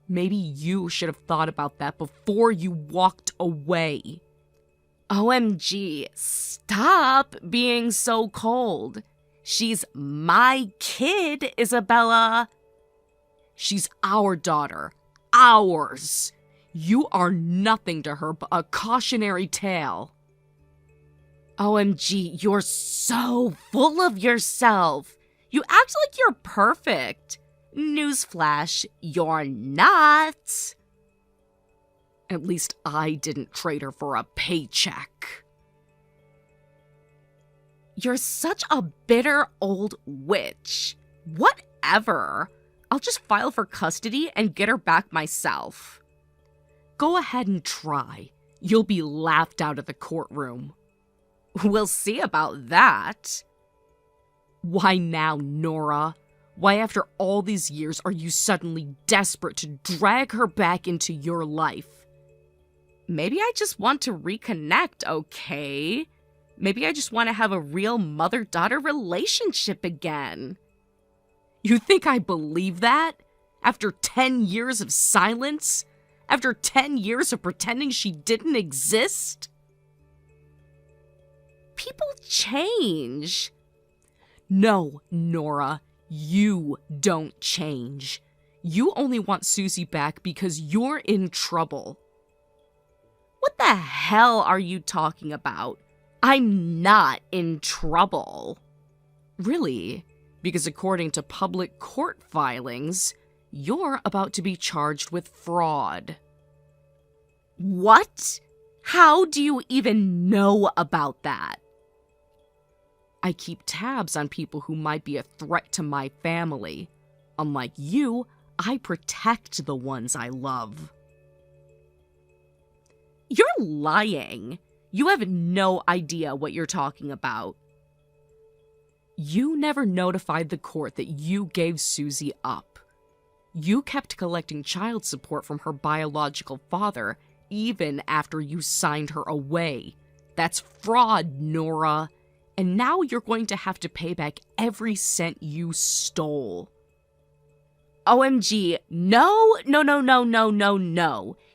Speaker 6: Maybe you should have thought about that before you walked away. OMG, stop being so cold. She's my kid, Isabella. She's our daughter. Ours. You are nothing to her but a cautionary tale. OMG, you're so full of yourself. You act like you're perfect. Newsflash, you're not. At least I didn't trade her for a paycheck. You're such a bitter old witch. Whatever. I'll just file for custody and get her back myself. Go ahead and try. You'll be laughed out of the courtroom. We'll see about that. Why now, Nora? Why after all these years are you suddenly desperate to drag her back into your life? Maybe I just want to reconnect, okay? Maybe I just want to have a real mother-daughter relationship again. You think I believe that? After 10 years of silence? After 10 years of pretending she didn't exist? People change. No, Nora, you don't change. You only want Susie back because you're in trouble. What the hell are you talking about? I'm not in trouble. Really? Because according to public court filings, you're about to be charged with fraud. What? How do you even know about that? I keep tabs on people who might be a threat to my family. Unlike you, I protect the ones I love. You're lying. You have no idea what you're talking about. You never notified the court that you gave Susie up. You kept collecting child support from her biological father even after you signed her away. That's fraud, Nora. And now you're going to have to pay back every cent you stole. OMG, no.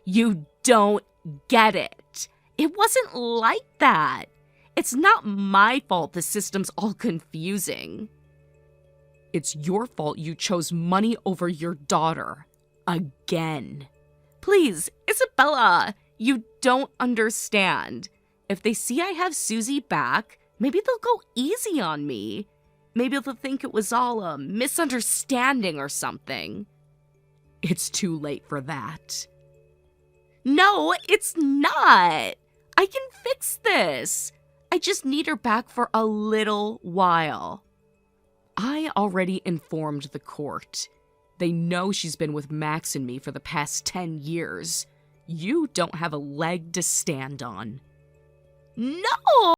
Speaker 6: You don't get it. It wasn't like that. It's not my fault the system's all confusing. It's your fault you chose money over your daughter. Again. Please, Isabella, you don't understand. If they see I have Susie back, maybe they'll go easy on me. Maybe they'll think it was all a misunderstanding or something. It's too late for that. No, it's not. I can fix this. I just need her back for a little while. I already informed the court. They know she's been with Max and me for the past 10 years. You don't have a leg to stand on. No!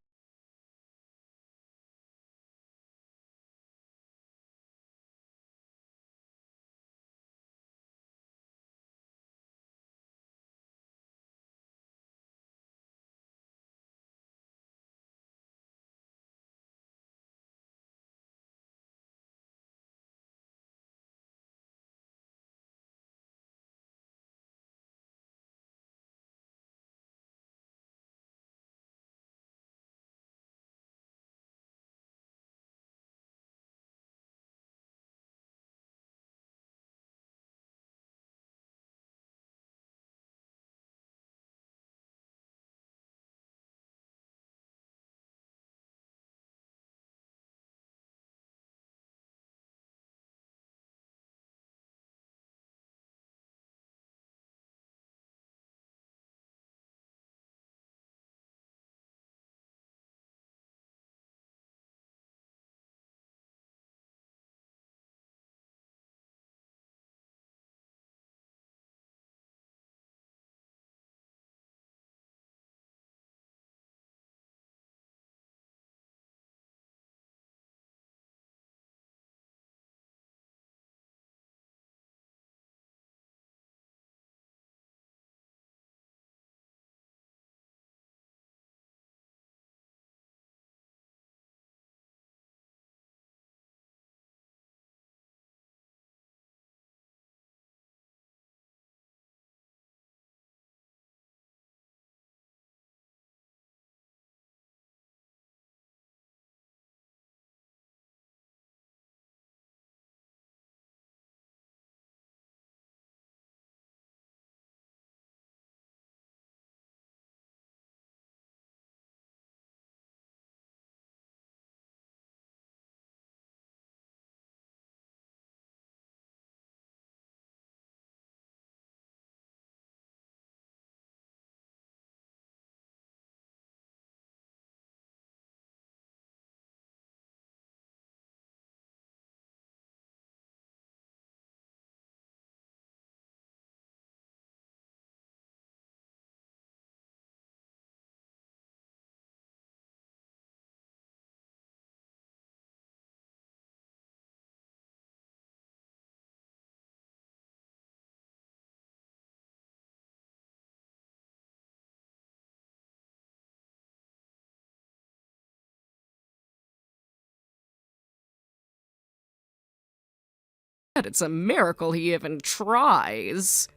Speaker 6: It's a miracle he even tries.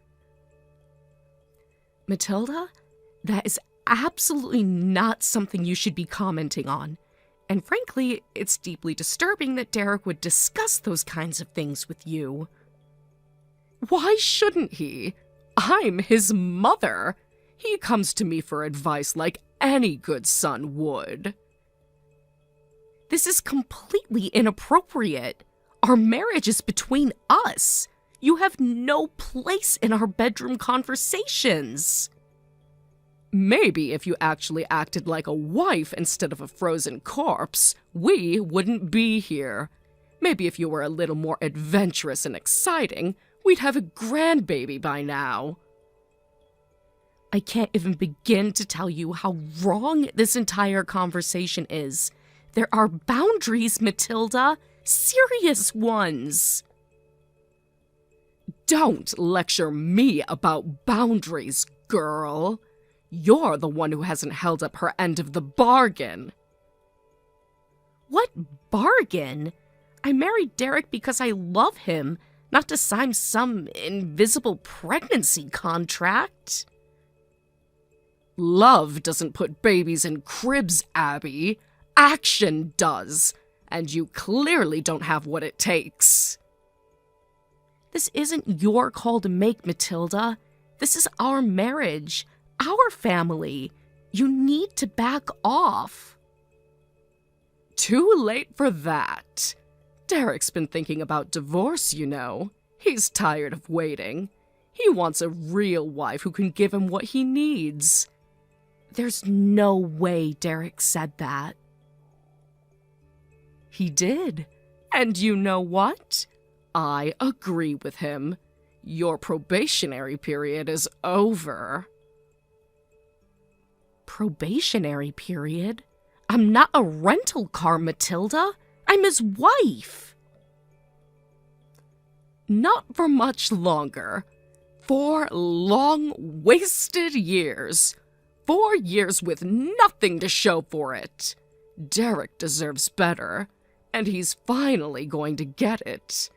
Speaker 6: Matilda, that is absolutely not something you should be commenting on. And frankly, it's deeply disturbing that Derek would discuss those kinds of things with you. Why shouldn't he? I'm his mother. He comes to me for advice like any good son would. This is completely inappropriate. Our marriage is between us. You have no place in our bedroom conversations. Maybe if you actually acted like a wife instead of a frozen corpse, we wouldn't be here. Maybe if you were a little more adventurous and exciting, we'd have a grandbaby by now. I can't even begin to tell you how wrong this entire conversation is. There are boundaries, Matilda. Serious ones. Don't lecture me about boundaries, girl. You're the one who hasn't held up her end of the bargain. What bargain? I married Derek because I love him, not to sign some invisible pregnancy contract. Love doesn't put babies in cribs, Abby. Action does. And you clearly don't have what it takes. This isn't your call to make, Matilda. This is our marriage, our family. You need to back off. Too late for that. Derek's been thinking about divorce, you know. He's tired of waiting. He wants a real wife who can give him what he needs. There's no way Derek said that. He did. And you know what? I agree with him. Your probationary period is over. Probationary period? I'm not a rental car, Matilda. I'm his wife. Not for much longer. 4 long, wasted years. 4 years with nothing to show for it. Derek deserves better, and he's finally going to get it.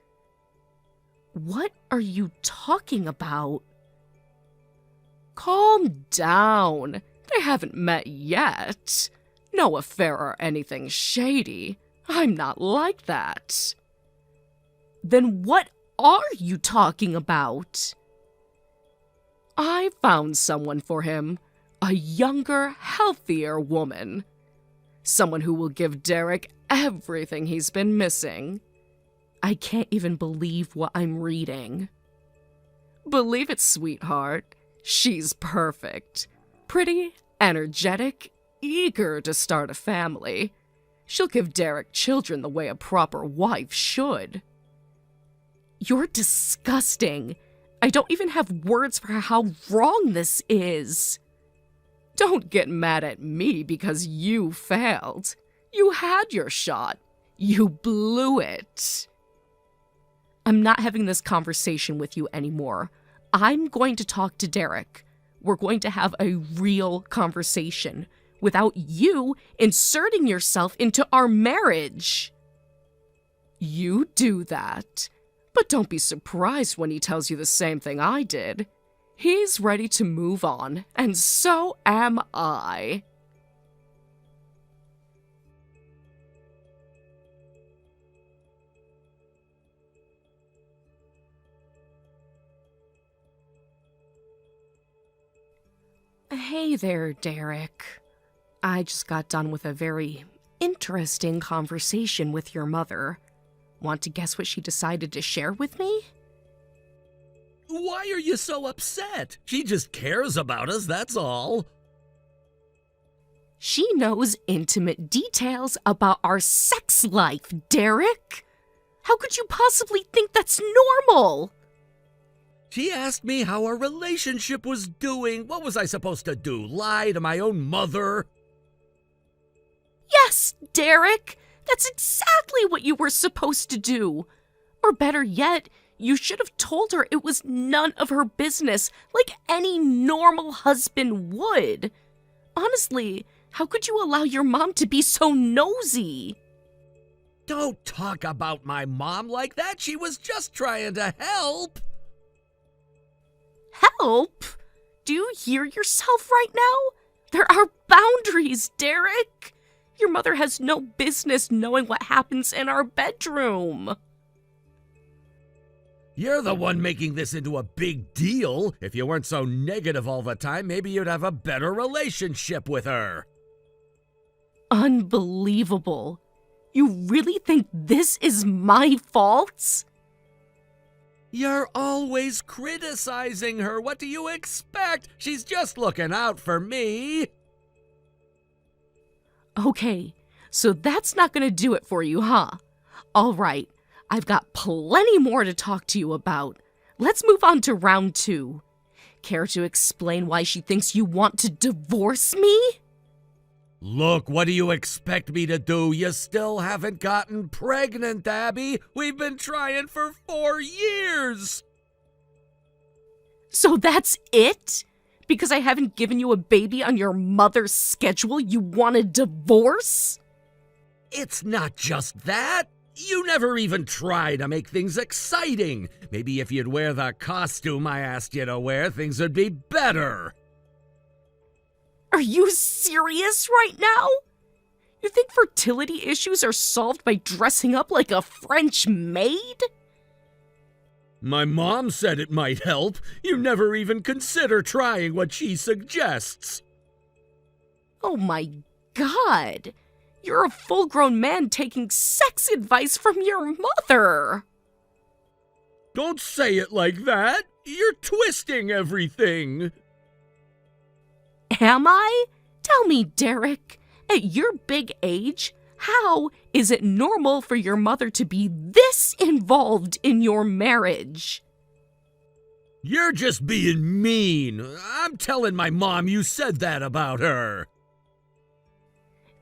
Speaker 6: What are you talking about? Calm down. They haven't met yet. No affair or anything shady. I'm not like that. Then what are you talking about? I found someone for him. A younger, healthier woman. Someone who will give Derek everything he's been missing. I can't even believe what I'm reading. Believe it, sweetheart. She's perfect. Pretty, energetic, eager to start a family. She'll give Derek children the way a proper wife should. You're disgusting. I don't even have words for how wrong this is. Don't get mad at me because you failed. You had your shot. You blew it. I'm not having this conversation with you anymore. I'm going to talk to Derek. We're going to have a real conversation without you inserting yourself into our marriage. You do that, but don't be surprised when he tells you the same thing I did. He's ready to move on, and so am I. Hey there, Derek. I just got done with a very interesting conversation with your mother. Want to guess what she decided to share with me?
Speaker 4: Why are you so upset? She just cares about us, that's all.
Speaker 6: She knows intimate details about our sex life, Derek. How could you possibly think that's normal?
Speaker 4: She asked me how our relationship was doing. What was I supposed to do? Lie to my own mother?
Speaker 6: Yes, Derek. That's exactly what you were supposed to do. Or better yet, you should have told her it was none of her business, like any normal husband would. Honestly, how could you allow your mom to be so nosy?
Speaker 4: Don't talk about my mom like that. She was just trying to help.
Speaker 6: Help? Do you hear yourself right now? There are boundaries, Derek. Your mother has no business knowing what happens in our bedroom.
Speaker 4: You're the one making this into a big deal. If you weren't so negative all the time, maybe you'd have a better relationship with her.
Speaker 6: Unbelievable. You really think this is my fault?
Speaker 4: You're always criticizing her. What do you expect? She's just looking out for me.
Speaker 6: Okay, so that's not going to do it for you, huh? All right, I've got plenty more to talk to you about. Let's move on to round 2. Care to explain why she thinks you want to divorce me?
Speaker 4: Look, what do you expect me to do? You still haven't gotten pregnant, Abby. We've been trying for 4 years.
Speaker 6: So that's it? Because I haven't given you a baby on your mother's schedule, you want a divorce?
Speaker 4: It's not just that. You never even try to make things exciting. Maybe if you'd wear the costume I asked you to wear, things would be better.
Speaker 6: Are you serious right now? You think fertility issues are solved by dressing up like a French maid?
Speaker 4: My mom said it might help. You never even consider trying what she suggests.
Speaker 6: Oh my God! You're a full-grown man taking sex advice from your mother!
Speaker 3: Don't say it like that. You're twisting everything.
Speaker 6: Am I? Tell me, Derek, at your big age, how is it normal for your mother to be this involved in your marriage?
Speaker 3: You're just being mean. I'm telling my mom you said that about her.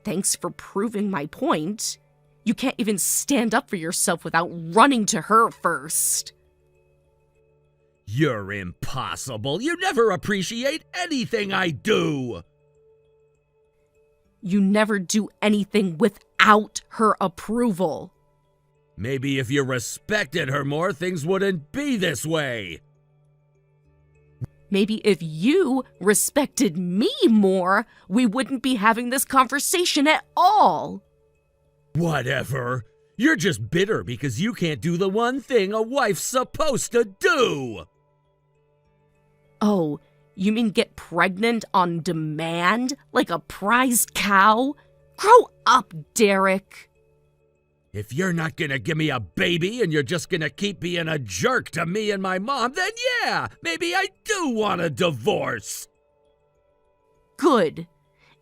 Speaker 6: Thanks for proving my point. You can't even stand up for yourself without running to her first.
Speaker 3: You're impossible. You never appreciate anything I do.
Speaker 6: You never do anything without her approval.
Speaker 3: Maybe if you respected her more, things wouldn't be this way.
Speaker 6: Maybe if you respected me more, we wouldn't be having this conversation at all.
Speaker 3: Whatever. You're just bitter because you can't do the one thing a wife's supposed to do.
Speaker 6: Oh, you mean get pregnant on demand like a prize cow? Grow up, Derek.
Speaker 3: If you're not gonna give me a baby and you're just gonna keep being a jerk to me and my mom, then yeah, maybe I do want a divorce.
Speaker 6: Good.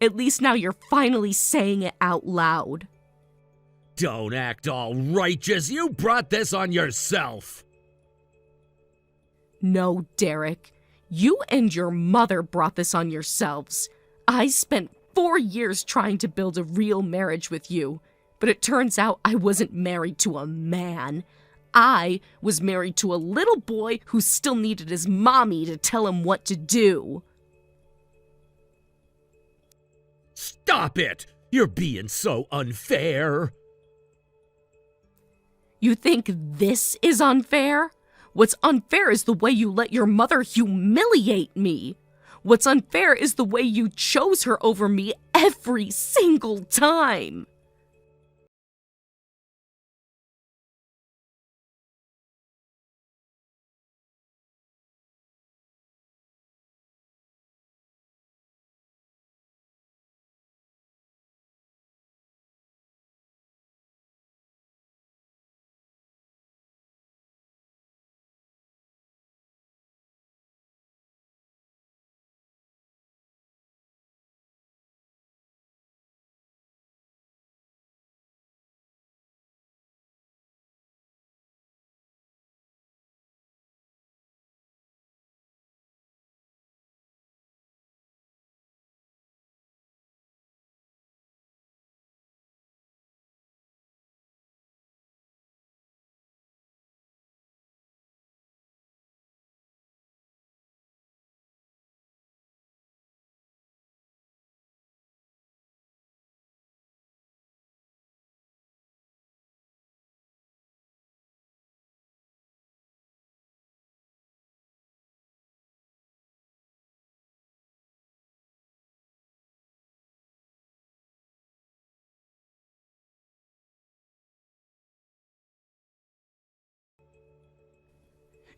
Speaker 6: At least now you're finally saying it out loud.
Speaker 3: Don't act all righteous. You brought this on yourself.
Speaker 6: No, Derek. You and your mother brought this on yourselves. I spent 4 years trying to build a real marriage with you, but it turns out I wasn't married to a man. I was married to a little boy who still needed his mommy to tell him what to do.
Speaker 3: Stop it! You're being so unfair.
Speaker 6: You think this is unfair? What's unfair is the way you let your mother humiliate me. What's unfair is the way you chose her over me every single time.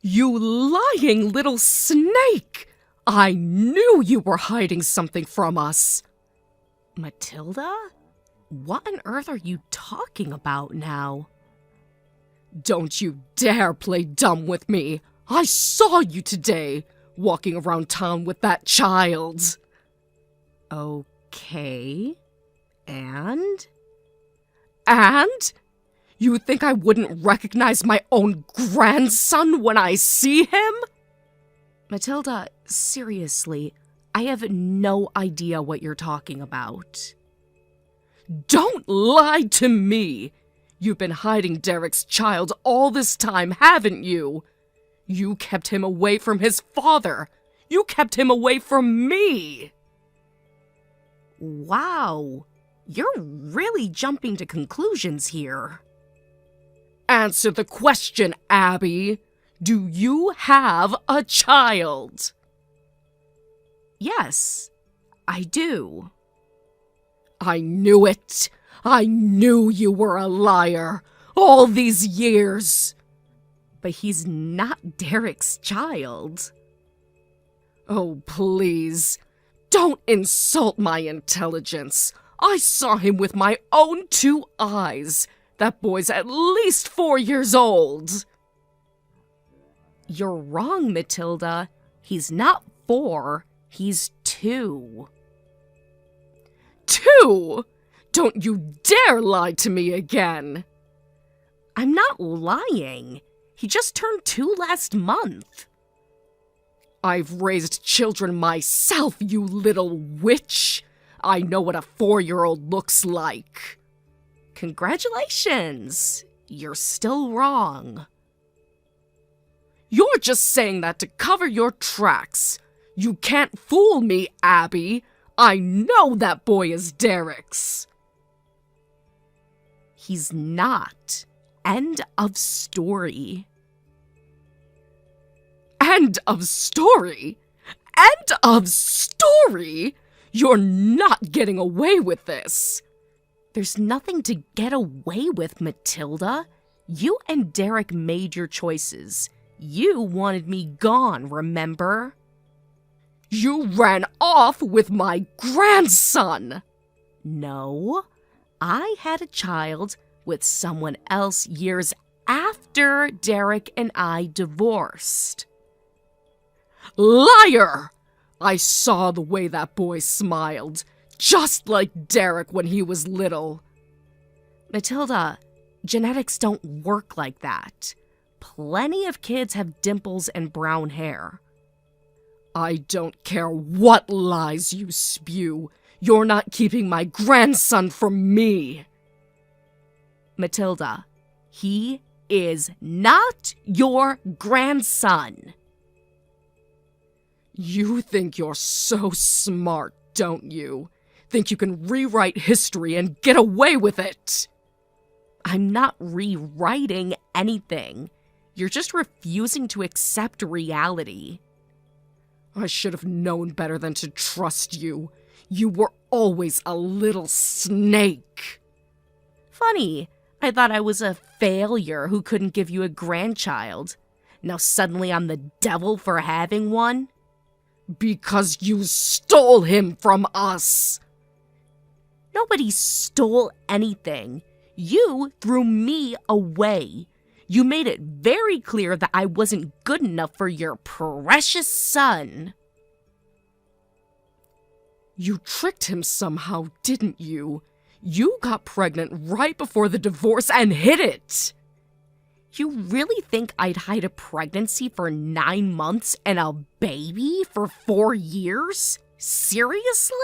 Speaker 6: You lying little snake! I knew you were hiding something from us. Matilda? What on earth are you talking about now? Don't you dare play dumb with me. I saw you today, walking around town with that child. Okay. And? And? You think I wouldn't recognize my own grandson when I see him? Matilda, seriously, I have no idea what you're talking about. Don't lie to me! You've been hiding Derek's child all this time, haven't you? You kept him away from his father. You kept him away from me. Wow, you're really jumping to conclusions here. Answer the question, Abby. Do you have a child? Yes, I do. I knew it. I knew you were a liar all these years. But he's not Derek's child. Oh, please. Don't insult my intelligence. I saw him with my own 2 eyes. That boy's at least 4 years old. You're wrong, Matilda. He's not 4. He's 2. 2? Don't you dare lie to me again. I'm not lying. He just turned 2 last month. I've raised children myself, you little witch. I know what a 4-year-old looks like. Congratulations. You're still wrong. You're just saying that to cover your tracks. You can't fool me, Abby. I know that boy is Derek's. He's not. End of story. End of story? End of story? You're not getting away with this. There's nothing to get away with, Matilda. You and Derek made your choices. You wanted me gone, remember? You ran off with my grandson! No, I had a child with someone else years after Derek and I divorced. Liar! I saw the way that boy smiled, just like Derek when he was little. Matilda, genetics don't work like that. Plenty of kids have dimples and brown hair. I don't care what lies you spew. You're not keeping my grandson from me. Matilda, he is not your grandson. You think you're so smart, don't you? Think you can rewrite history and get away with it? I'm not rewriting anything. You're just refusing to accept reality. I should have known better than to trust you. You were always a little snake. Funny, I thought I was a failure who couldn't give you a grandchild. Now suddenly I'm the devil for having one? Because you stole him from us. Nobody stole anything. You threw me away. You made it very clear that I wasn't good enough for your precious son. You tricked him somehow, didn't you? You got pregnant right before the divorce and hid it. You really think I'd hide a pregnancy for 9 months and a baby for 4 years? Seriously?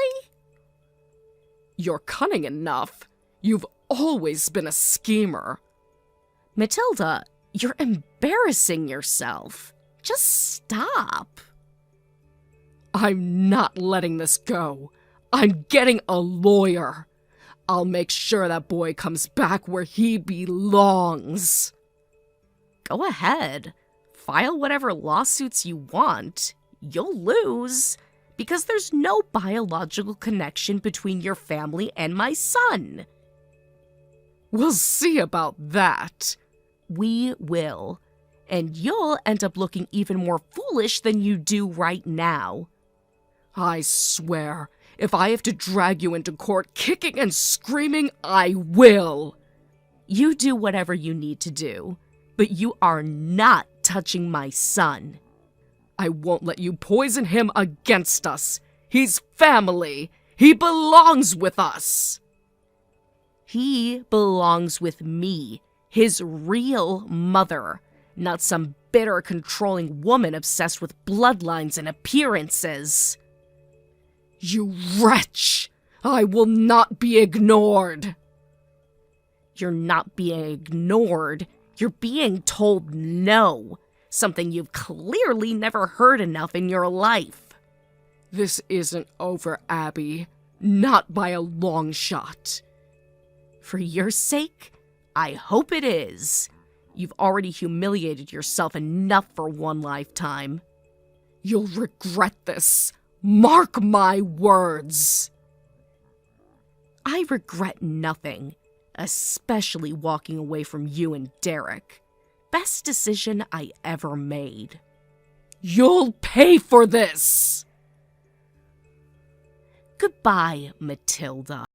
Speaker 6: You're cunning enough. You've always been a schemer. Matilda, you're embarrassing yourself. Just stop. I'm not letting this go. I'm getting a lawyer. I'll make sure that boy comes back where he belongs. Go ahead. File whatever lawsuits you want. You'll lose, because there's no biological connection between your family and my son. We'll see about that. We will. And you'll end up looking even more foolish than you do right now. I swear, if I have to drag you into court kicking and screaming, I will. You do whatever you need to do, but you are not touching my son. I won't let you poison him against us. He's family. He belongs with us. He belongs with me, his real mother, not some bitter, controlling woman obsessed with bloodlines and appearances. You wretch! I will not be ignored! You're not being ignored. You're being told no, something you've clearly never heard enough in your life. This isn't over, Abby. Not by a long shot. For your sake, I hope it is. You've already humiliated yourself enough for one lifetime. You'll regret this. Mark my words. I regret nothing, especially walking away from you and Derek. Best decision I ever made. You'll pay for this! Goodbye, Matilda.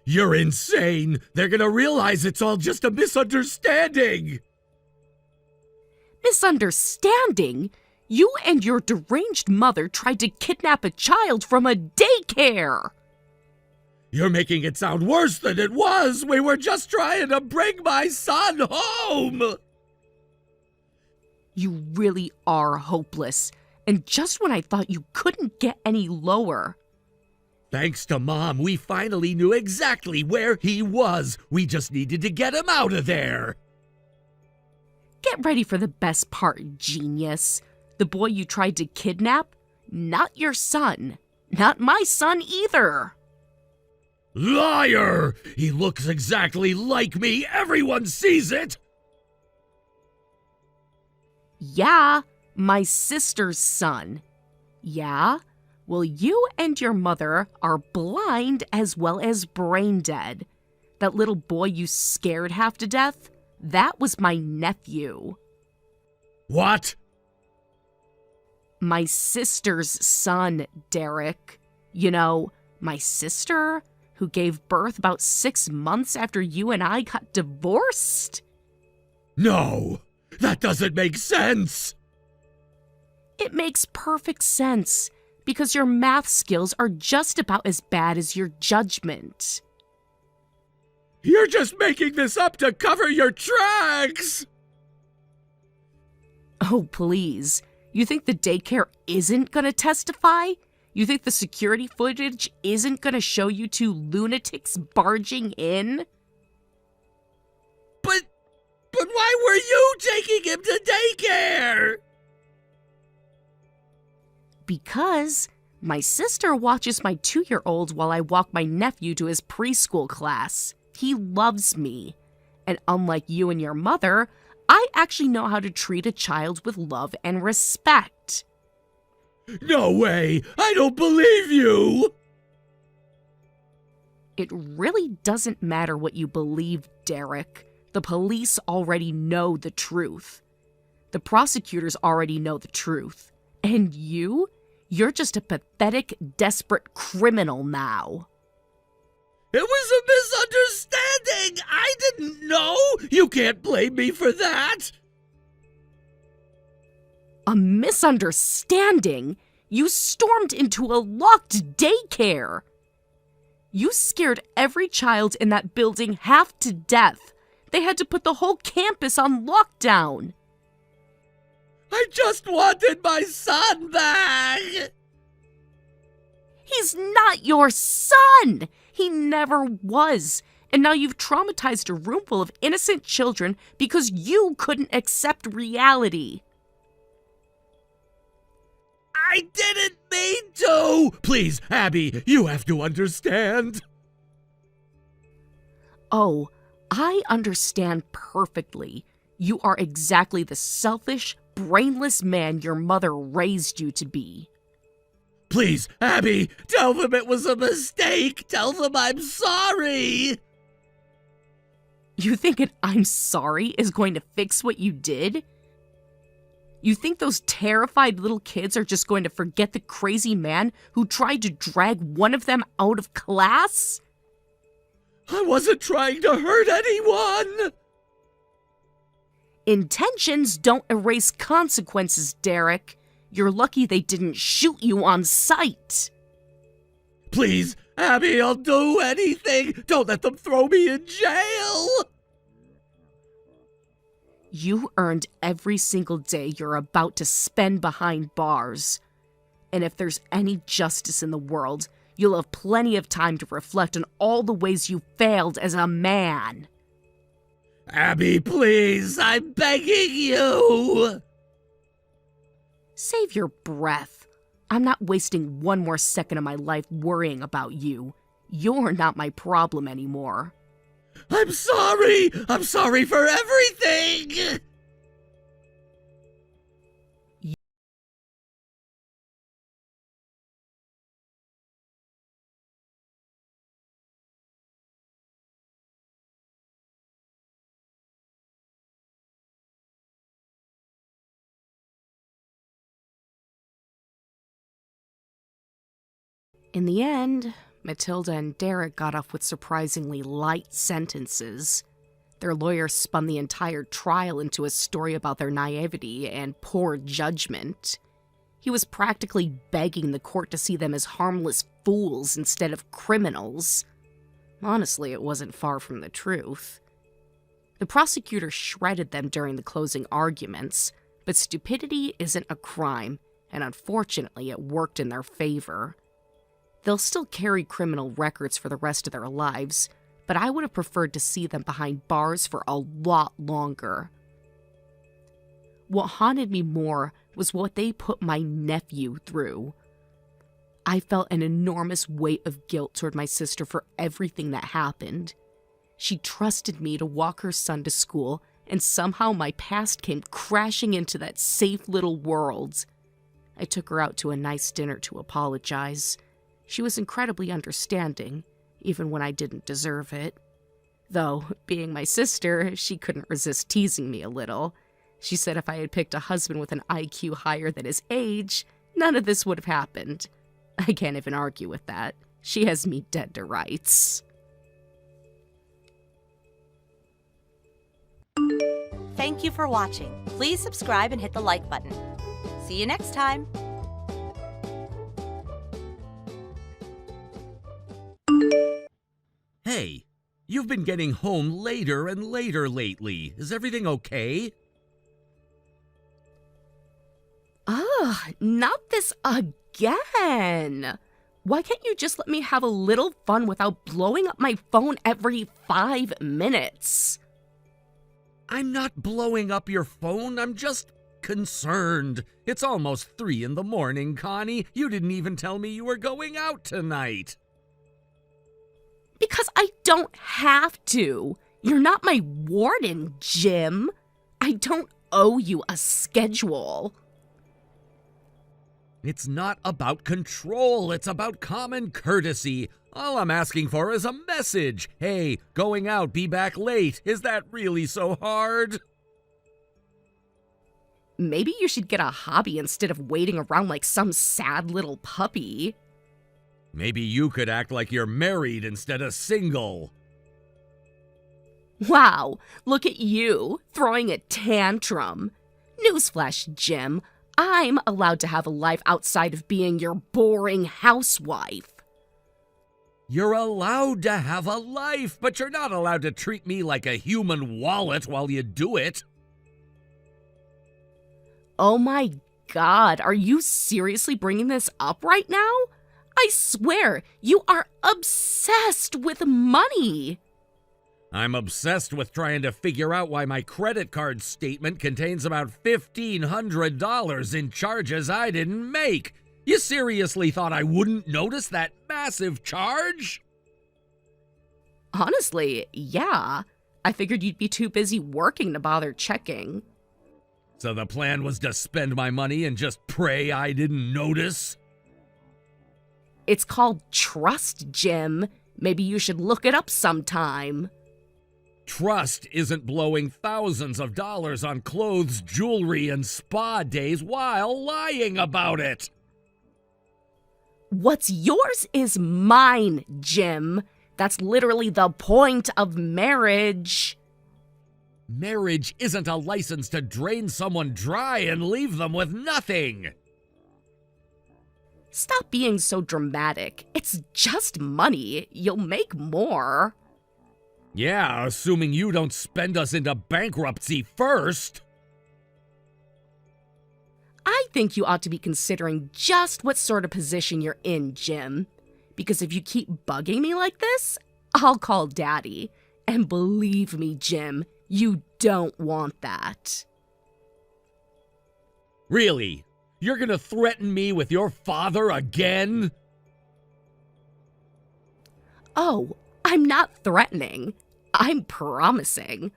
Speaker 4: You're insane! They're gonna realize it's all just a misunderstanding!
Speaker 6: Misunderstanding? You and your deranged mother tried to kidnap a child from a daycare!
Speaker 4: You're making it sound worse than it was! We were just trying to bring my son home!
Speaker 6: You really are hopeless. And just when I thought you couldn't get any lower.
Speaker 4: Thanks to Mom, we finally knew exactly where he was. We just needed to get him out of there.
Speaker 6: Get ready for the best part, genius. The boy you tried to kidnap? Not your son. Not my son either.
Speaker 4: Liar! He looks exactly like me. Everyone sees it.
Speaker 6: Yeah, my sister's son. Yeah? Well, you and your mother are blind as well as brain dead. That little boy you scared half to death? That was my nephew.
Speaker 4: What?
Speaker 6: My sister's son, Derek. You know, my sister who gave birth about 6 months after you and I got divorced?
Speaker 4: No, that doesn't make sense.
Speaker 6: It makes perfect sense because your math skills are just about as bad as your judgment.
Speaker 4: You're just making this up to cover your tracks!
Speaker 6: Oh, please. You think the daycare isn't gonna testify? You think the security footage isn't gonna show you two lunatics barging in?
Speaker 4: But why were you taking him to daycare?
Speaker 6: Because my sister watches my 2-year-old while I walk my nephew to his preschool class. He loves me. And unlike you and your mother, I actually know how to treat a child with love and respect.
Speaker 4: No way! I don't believe you!
Speaker 6: It really doesn't matter what you believe, Derek. The police already know the truth. The prosecutors already know the truth. And you're just a pathetic, desperate criminal now.
Speaker 4: It was a misunderstanding! I didn't know! You can't blame me for that!
Speaker 6: A misunderstanding? You stormed into a locked daycare. You scared every child in that building half to death. They had to put the whole campus on lockdown.
Speaker 4: I just wanted my son back!
Speaker 6: He's not your son! He never was. And now you've traumatized a room full of innocent children because you couldn't accept reality.
Speaker 4: I didn't mean to! Please, Abby, you have to understand.
Speaker 6: Oh, I understand perfectly. You are exactly the selfish, brainless man your mother raised you to be.
Speaker 4: Please, Abby, tell them it was a mistake. Tell them I'm sorry.
Speaker 6: You think an "I'm sorry" is going to fix what you did? You think those terrified little kids are just going to forget the crazy man who tried to drag one of them out of class?
Speaker 4: I wasn't trying to hurt anyone.
Speaker 6: Intentions don't erase consequences, Derek. You're lucky they didn't shoot you on sight.
Speaker 4: Please, Abby, I'll do anything. Don't let them throw me in jail.
Speaker 6: You earned every single day you're about to spend behind bars. And if there's any justice in the world, you'll have plenty of time to reflect on all the ways you failed as a man.
Speaker 4: Abby, please, I'm begging you.
Speaker 6: Save your breath. I'm not wasting one more second of my life worrying about you. You're not my problem anymore.
Speaker 4: I'm sorry. I'm sorry for everything.
Speaker 6: In the end, Matilda and Derek got off with surprisingly light sentences. Their lawyer spun the entire trial into a story about their naivety and poor judgment. He was practically begging the court to see them as harmless fools instead of criminals. Honestly, it wasn't far from the truth. The prosecutor shredded them during the closing arguments, but stupidity isn't a crime, and unfortunately it worked in their favor. They'll still carry criminal records for the rest of their lives, but I would have preferred to see them behind bars for a lot longer. What haunted me more was what they put my nephew through. I felt an enormous weight of guilt toward my sister for everything that happened. She trusted me to walk her son to school, and somehow my past came crashing into that safe little world. I took her out to a nice dinner to apologize. She was incredibly understanding, even when I didn't deserve it. Though, being my sister, she couldn't resist teasing me a little. She said if I had picked a husband with an IQ higher than his age, none of this would have happened. I can't even argue with that. She has me dead to rights.
Speaker 5: Thank you for watching. Please subscribe and hit the like button. See you next time.
Speaker 3: Hey, you've been getting home later and later lately. Is everything okay?
Speaker 6: Not this again. Why can't you just let me have a little fun without blowing up my phone every 5 minutes?
Speaker 3: I'm not blowing up your phone, I'm just concerned. It's almost 3 in the morning, Connie. You didn't even tell me you were going out tonight.
Speaker 6: Because I don't have to. You're not my warden, Jim. I don't owe you a schedule.
Speaker 3: It's not about control, it's about common courtesy. All I'm asking for is a message. Hey, going out, be back late. Is that really so hard?
Speaker 6: Maybe you should get a hobby instead of waiting around like some sad little puppy.
Speaker 3: Maybe you could act like you're married instead of single.
Speaker 6: Wow, look at you, throwing a tantrum. Newsflash, Jim. I'm allowed to have a life outside of being your boring housewife.
Speaker 3: You're allowed to have a life, but you're not allowed to treat me like a human wallet while you do it.
Speaker 6: Oh my God, are you seriously bringing this up right now? I swear, you are obsessed with money.
Speaker 3: I'm obsessed with trying to figure out why my credit card statement contains about $1,500 in charges I didn't make. You seriously thought I wouldn't notice that massive charge?
Speaker 6: Honestly, yeah. I figured you'd be too busy working to bother checking.
Speaker 3: So the plan was to spend my money and just pray I didn't notice?
Speaker 6: It's called trust, Jim. Maybe you should look it up sometime.
Speaker 3: Trust isn't blowing thousands of dollars on clothes, jewelry, and spa days while lying about it.
Speaker 6: What's yours is mine, Jim. That's literally the point of marriage.
Speaker 3: Marriage isn't a license to drain someone dry and leave them with nothing.
Speaker 6: Stop being so dramatic. It's just money. You'll make more.
Speaker 3: Yeah, assuming you don't spend us into bankruptcy first.
Speaker 6: I think you ought to be considering just what sort of position you're in, Jim. Because if you keep bugging me like this, I'll call Daddy. And believe me, Jim, you don't want that.
Speaker 3: Really? You're gonna threaten me with your father again?
Speaker 6: Oh, I'm not threatening. I'm promising.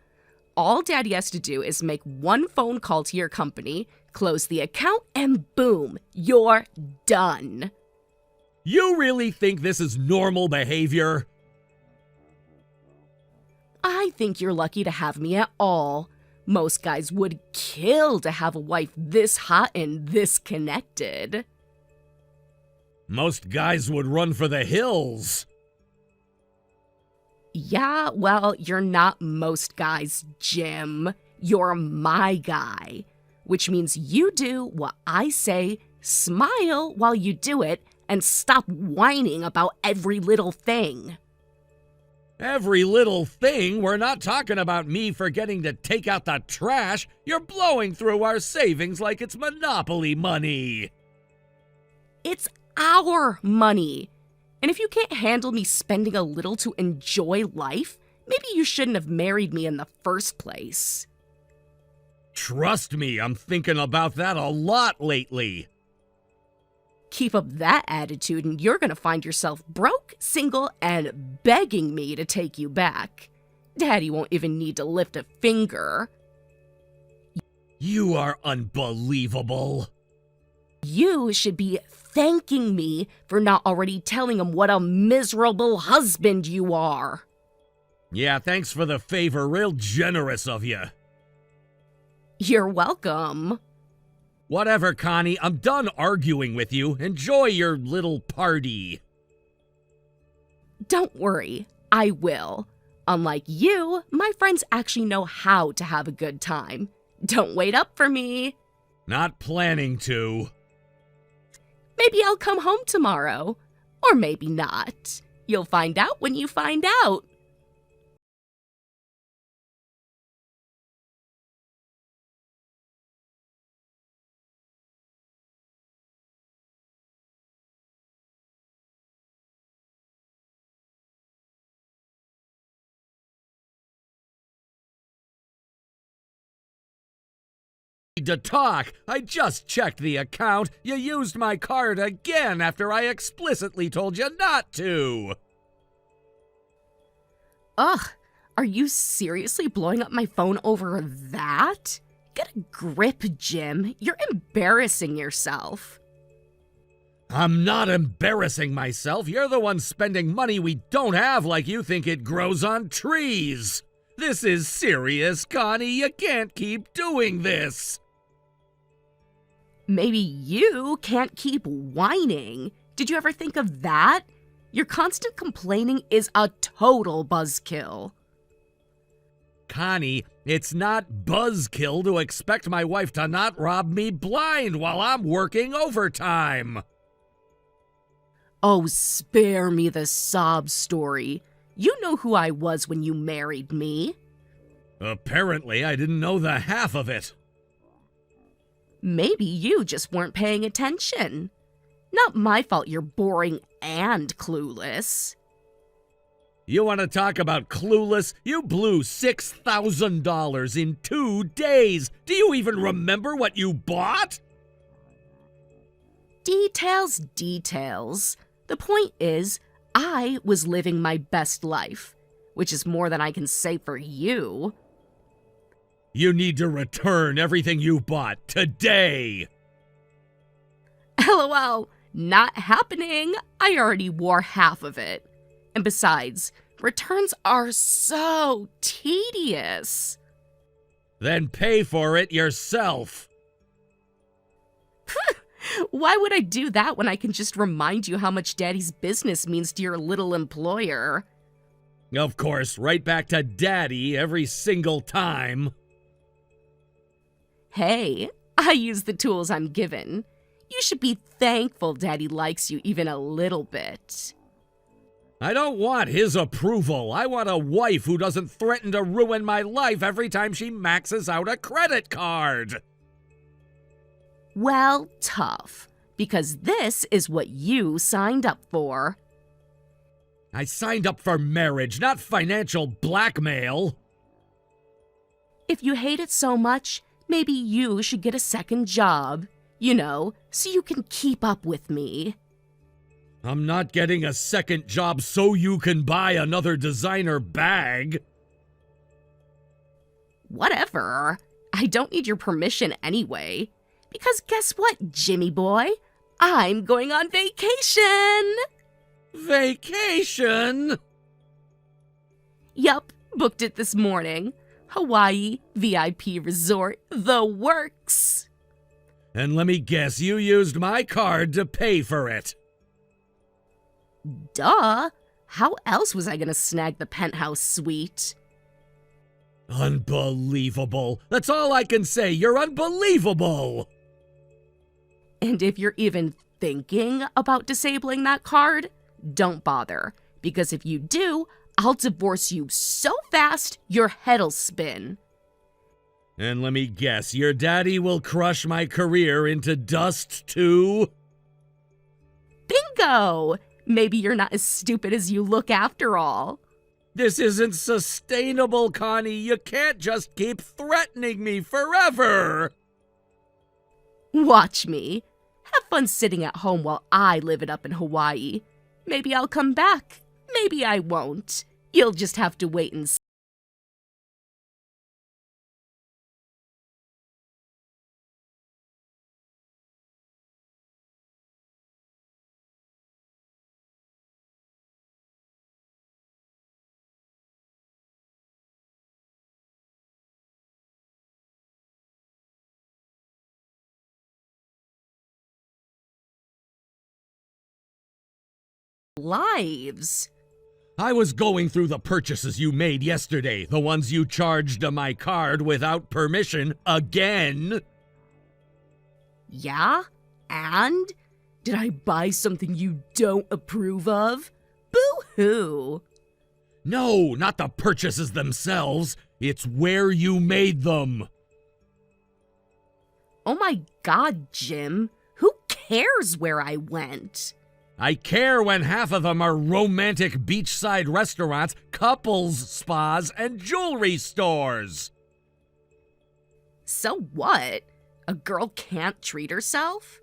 Speaker 6: All Daddy has to do is make one phone call to your company, close the account, and boom, you're done.
Speaker 3: You really think this is normal behavior?
Speaker 6: I think you're lucky to have me at all. Most guys would kill to have a wife this hot and this connected.
Speaker 4: Most guys would run for the hills.
Speaker 6: Yeah, well, you're not most guys, Jim. You're my guy. Which means you do what I say, smile while you do it, and stop whining about every little thing.
Speaker 4: Every little thing? We're not talking about me forgetting to take out the trash. You're blowing through our savings like it's Monopoly money.
Speaker 6: It's our money. And if you can't handle me spending a little to enjoy life, maybe you shouldn't have married me in the first place.
Speaker 4: Trust me, I'm thinking about that a lot lately.
Speaker 6: Keep up that attitude and you're gonna find yourself broke, single, and begging me to take you back. Daddy won't even need to lift a finger.
Speaker 4: You are unbelievable.
Speaker 6: You should be thanking me for not already telling him what a miserable husband you are.
Speaker 4: Yeah, thanks for the favor. Real generous of you.
Speaker 6: You're welcome.
Speaker 4: Whatever, Connie. I'm done arguing with you. Enjoy your little party.
Speaker 6: Don't worry, I will. Unlike you, my friends actually know how to have a good time. Don't wait up for me.
Speaker 4: Not planning to.
Speaker 6: Maybe I'll come home tomorrow. Or maybe not. You'll find out when you find out.
Speaker 4: To talk. I just checked the account. You used my card again after I explicitly told you not to.
Speaker 6: Ugh, are you seriously blowing up my phone over that? Get a grip, Jim. You're embarrassing yourself.
Speaker 4: I'm not embarrassing myself. You're the one spending money we don't have like you think it grows on trees. This is serious, Connie. You can't keep doing this.
Speaker 6: Maybe you can't keep whining. Did you ever think of that? Your constant complaining is a total buzzkill.
Speaker 4: Connie, it's not buzzkill to expect my wife to not rob me blind while I'm working overtime.
Speaker 6: Oh, spare me the sob story. You know who I was when you married me.
Speaker 4: Apparently, I didn't know the half of it.
Speaker 6: Maybe you just weren't paying attention. Not my fault you're boring and clueless.
Speaker 4: You want to talk about clueless? You blew $6,000 in 2 days. Do you even remember what you bought?
Speaker 6: Details, details. The point is, I was living my best life, which is more than I can say for you.
Speaker 4: You need to return everything you bought today.
Speaker 6: LOL, not happening. I already wore half of it. And besides, returns are so tedious.
Speaker 4: Then pay for it yourself.
Speaker 6: Why would I do that when I can just remind you how much Daddy's business means to your little employer?
Speaker 4: Of course, right back to Daddy every single time.
Speaker 6: Hey, I use the tools I'm given. You should be thankful Daddy likes you even a little bit.
Speaker 4: I don't want his approval. I want a wife who doesn't threaten to ruin my life every time she maxes out a credit card.
Speaker 6: Well, tough, because this is what you signed up for.
Speaker 4: I signed up for marriage, not financial blackmail.
Speaker 6: If you hate it so much, maybe you should get a second job. You know, so you can keep up with me.
Speaker 4: I'm not getting a second job so you can buy another designer bag.
Speaker 6: Whatever. I don't need your permission anyway. Because guess what, Jimmy boy? I'm going on vacation!
Speaker 4: Vacation?
Speaker 6: Yup, booked it this morning. Hawaii, VIP resort, the works.
Speaker 4: And let me guess, you used my card to pay for it.
Speaker 6: Duh! How else was I gonna snag the penthouse suite?
Speaker 4: Unbelievable. That's all I can say. You're unbelievable.
Speaker 6: And if you're even thinking about disabling that card, don't bother. Because if you do, I'll divorce you so fast your head'll spin.
Speaker 4: And let me guess, your daddy will crush my career into dust too?
Speaker 6: Bingo! Maybe you're not as stupid as you look after all.
Speaker 4: This isn't sustainable, Connie. You can't just keep threatening me forever.
Speaker 6: Watch me. Have fun sitting at home while I live it up in Hawaii. Maybe I'll come back. Maybe I won't. You'll just have to wait and see. Lives.
Speaker 4: I was going through the purchases you made yesterday, the ones you charged to my card without permission again.
Speaker 6: Yeah? And? Did I buy something you don't approve of? Boo-hoo.
Speaker 4: No, not the purchases themselves. It's where you made them.
Speaker 6: Oh my god, Jim. Who cares where I went?
Speaker 4: I care when half of them are romantic beachside restaurants, couples spas, and jewelry stores.
Speaker 6: So what? A girl can't treat herself?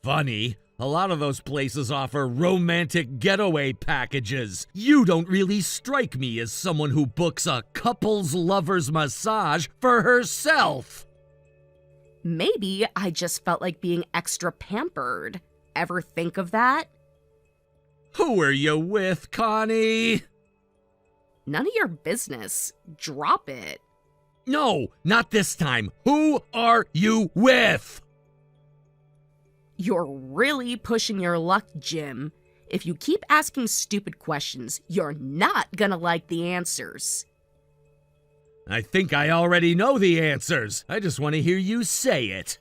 Speaker 4: Funny, a lot of those places offer romantic getaway packages. You don't really strike me as someone who books a couples lovers massage for herself.
Speaker 6: Maybe I just felt like being extra pampered. Ever think of that?
Speaker 4: Who are you with, Connie?
Speaker 6: None of your business. Drop it.
Speaker 4: No, not this time. Who are you with?
Speaker 6: You're really pushing your luck, Jim. If you keep asking stupid questions, you're not gonna like the answers.
Speaker 4: I think I already know the answers. I just want to hear you say it.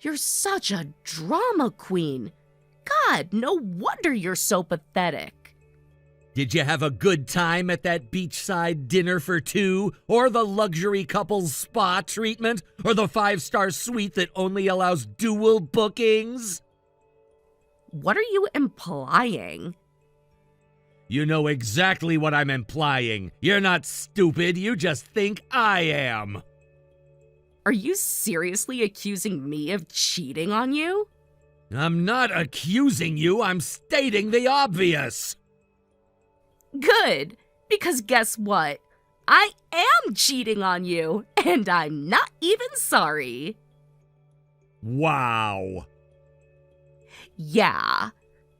Speaker 6: You're such a drama queen. God, no wonder you're so pathetic.
Speaker 4: Did you have a good time at that beachside dinner for two? Or the luxury couples spa treatment? Or the 5-star suite that only allows dual bookings?
Speaker 6: What are you implying?
Speaker 4: You know exactly what I'm implying. You're not stupid, you just think I am.
Speaker 6: Are you seriously accusing me of cheating on you?
Speaker 4: I'm not accusing you, I'm stating the obvious.
Speaker 6: Good, because guess what? I am cheating on you, and I'm not even sorry.
Speaker 4: Wow.
Speaker 6: Yeah.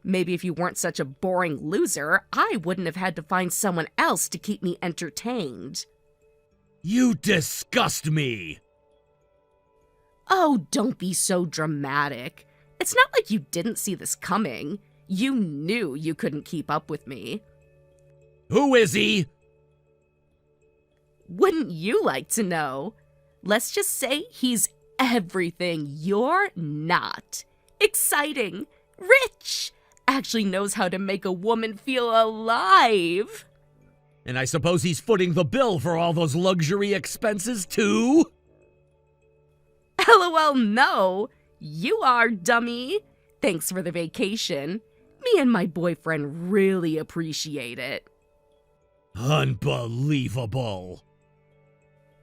Speaker 6: Maybe if you weren't such a boring loser, I wouldn't have had to find someone else to keep me entertained.
Speaker 4: You disgust me.
Speaker 6: Oh, don't be so dramatic. It's not like you didn't see this coming. You knew you couldn't keep up with me.
Speaker 4: Who is he?
Speaker 6: Wouldn't you like to know? Let's just say he's everything you're not. Exciting, rich, actually knows how to make a woman feel alive.
Speaker 4: And I suppose he's footing the bill for all those luxury expenses too?
Speaker 6: LOL, no. You are, dummy. Thanks for the vacation. Me and my boyfriend really appreciate it.
Speaker 4: Unbelievable.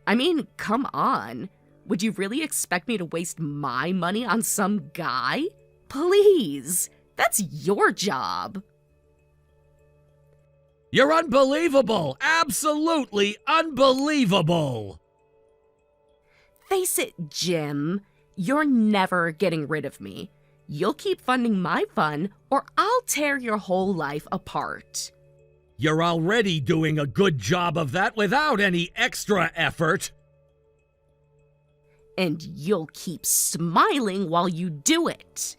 Speaker 6: I mean, come on. Would you really expect me to waste my money on some guy? Please. That's your job.
Speaker 4: You're unbelievable. Absolutely unbelievable.
Speaker 6: Face it, Jim. You're never getting rid of me. You'll keep funding my fun, or I'll tear your whole life apart.
Speaker 4: You're already doing a good job of that without any extra effort.
Speaker 6: And you'll keep smiling while you do it.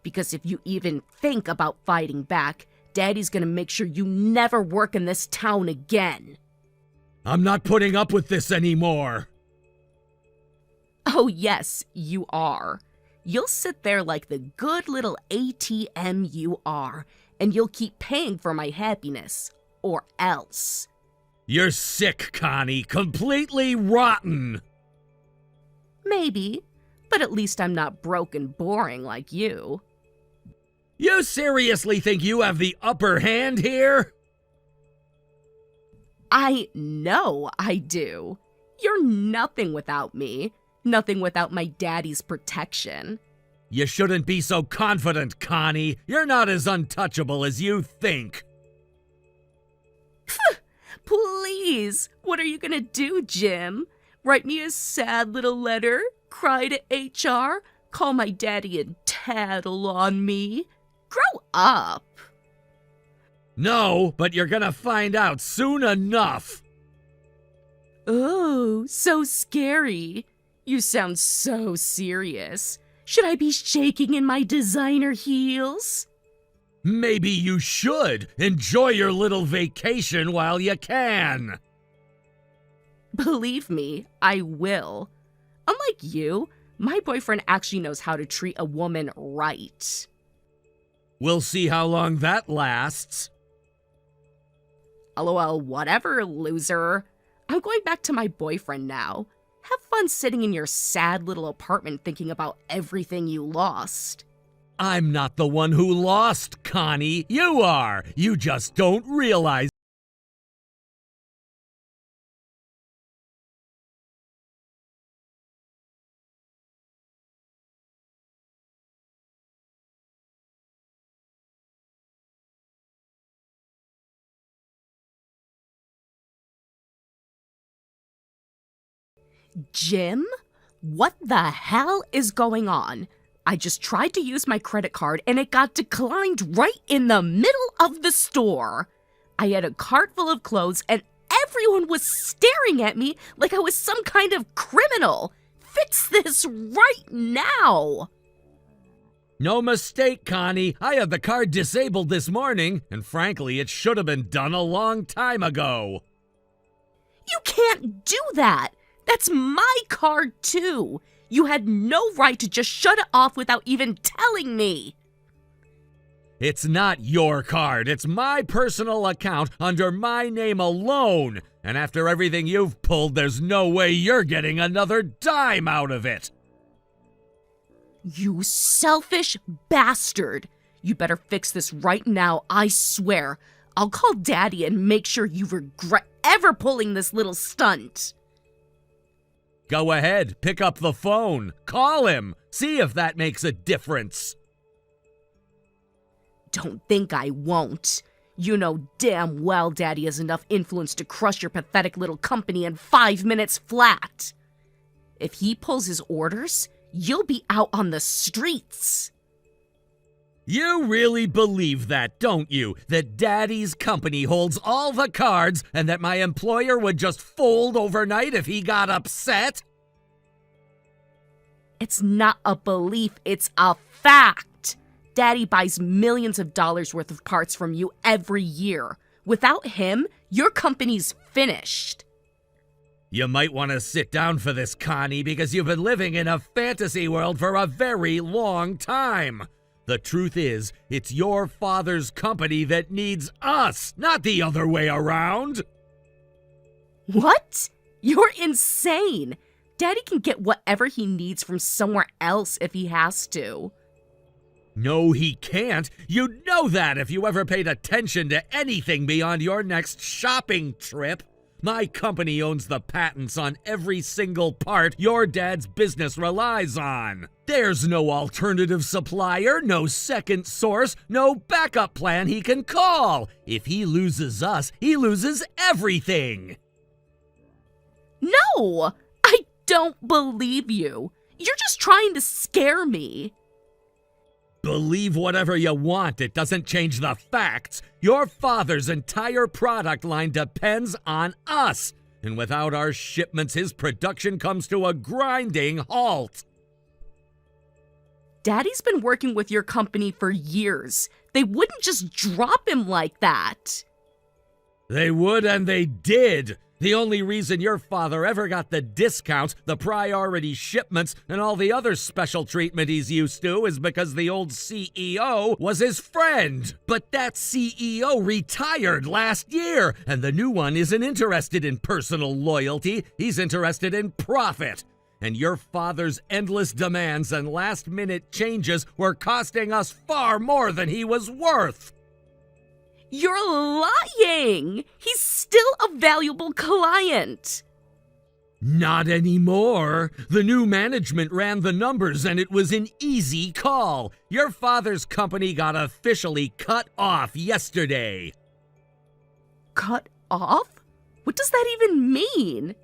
Speaker 6: Because if you even think about fighting back, Daddy's gonna make sure you never work in this town again.
Speaker 4: I'm not putting up with this anymore.
Speaker 6: Oh yes, you are. You'll sit there like the good little ATM you are, and you'll keep paying for my happiness. Or else.
Speaker 4: You're sick, Connie. Completely rotten.
Speaker 6: Maybe, but at least I'm not broke and boring like you.
Speaker 4: You seriously think you have the upper hand here?
Speaker 6: I know I do. You're nothing without me. Nothing without my daddy's protection.
Speaker 4: You shouldn't be so confident, Connie. You're not as untouchable as you think.
Speaker 6: Please, what are you gonna do, Jim? Write me a sad little letter? Cry to HR? Call my daddy and tattle on me? Grow up.
Speaker 4: No, but you're gonna find out soon enough.
Speaker 6: Oh, so scary. You sound so serious. Should I be shaking in my designer heels?
Speaker 4: Maybe you should. Enjoy your little vacation while you can.
Speaker 6: Believe me, I will. Unlike you, my boyfriend actually knows how to treat a woman right.
Speaker 4: We'll see how long that lasts.
Speaker 6: LOL, whatever, loser. I'm going back to my boyfriend now. Have fun sitting in your sad little apartment thinking about everything you lost.
Speaker 4: I'm not the one who lost, Connie. You are. You just don't realize.
Speaker 6: Jim? What the hell is going on? I just tried to use my credit card and it got declined right in the middle of the store. I had a cart full of clothes and everyone was staring at me like I was some kind of criminal. Fix this right now.
Speaker 4: No mistake, Connie. I had the card disabled this morning, and frankly, it should have been done a long time ago.
Speaker 6: You can't do that. That's my card too. You had no right to just shut it off without even telling me.
Speaker 4: It's not your card. It's my personal account under my name alone. And after everything you've pulled, there's no way you're getting another dime out of it.
Speaker 6: You selfish bastard. You better fix this right now, I swear. I'll call Daddy and make sure you regret ever pulling this little stunt.
Speaker 4: Go ahead, pick up the phone. Call him. See if that makes a difference.
Speaker 6: Don't think I won't. You know damn well Daddy has enough influence to crush your pathetic little company in 5 minutes flat. If he pulls his orders, you'll be out on the streets.
Speaker 4: You really believe that, don't you? That Daddy's company holds all the cards and that my employer would just fold overnight if he got upset?
Speaker 6: It's not a belief, it's a fact. Daddy buys millions of dollars worth of parts from you every year. Without him, your company's finished.
Speaker 4: You might want to sit down for this, Connie, because you've been living in a fantasy world for a very long time. The truth is, it's your father's company that needs us, not the other way around.
Speaker 6: What? You're insane. Daddy can get whatever he needs from somewhere else if he has to.
Speaker 4: No, he can't. You'd know that if you ever paid attention to anything beyond your next shopping trip. My company owns the patents on every single part your dad's business relies on. There's no alternative supplier, no second source, no backup plan he can call. If he loses us, he loses everything.
Speaker 6: No! I don't believe you. You're just trying to scare me.
Speaker 4: Believe whatever you want, it doesn't change the facts. Your father's entire product line depends on us, and without our shipments, his production comes to a grinding halt.
Speaker 6: Daddy's been working with your company for years. They wouldn't just drop him like that.
Speaker 3: They would, and they did. The only reason your father ever got the discounts, the priority shipments, and all the other special treatment he's used to is because the old CEO was his friend. But that CEO retired last year, and the new one isn't interested in personal loyalty. He's interested in profit. And your father's endless demands and last-minute changes were costing us far more than he was worth.
Speaker 6: You're lying! He's still a valuable client.
Speaker 3: Not anymore. The new management ran the numbers and it was an easy call. Your father's company got officially cut off yesterday.
Speaker 6: Cut off? What does that even mean?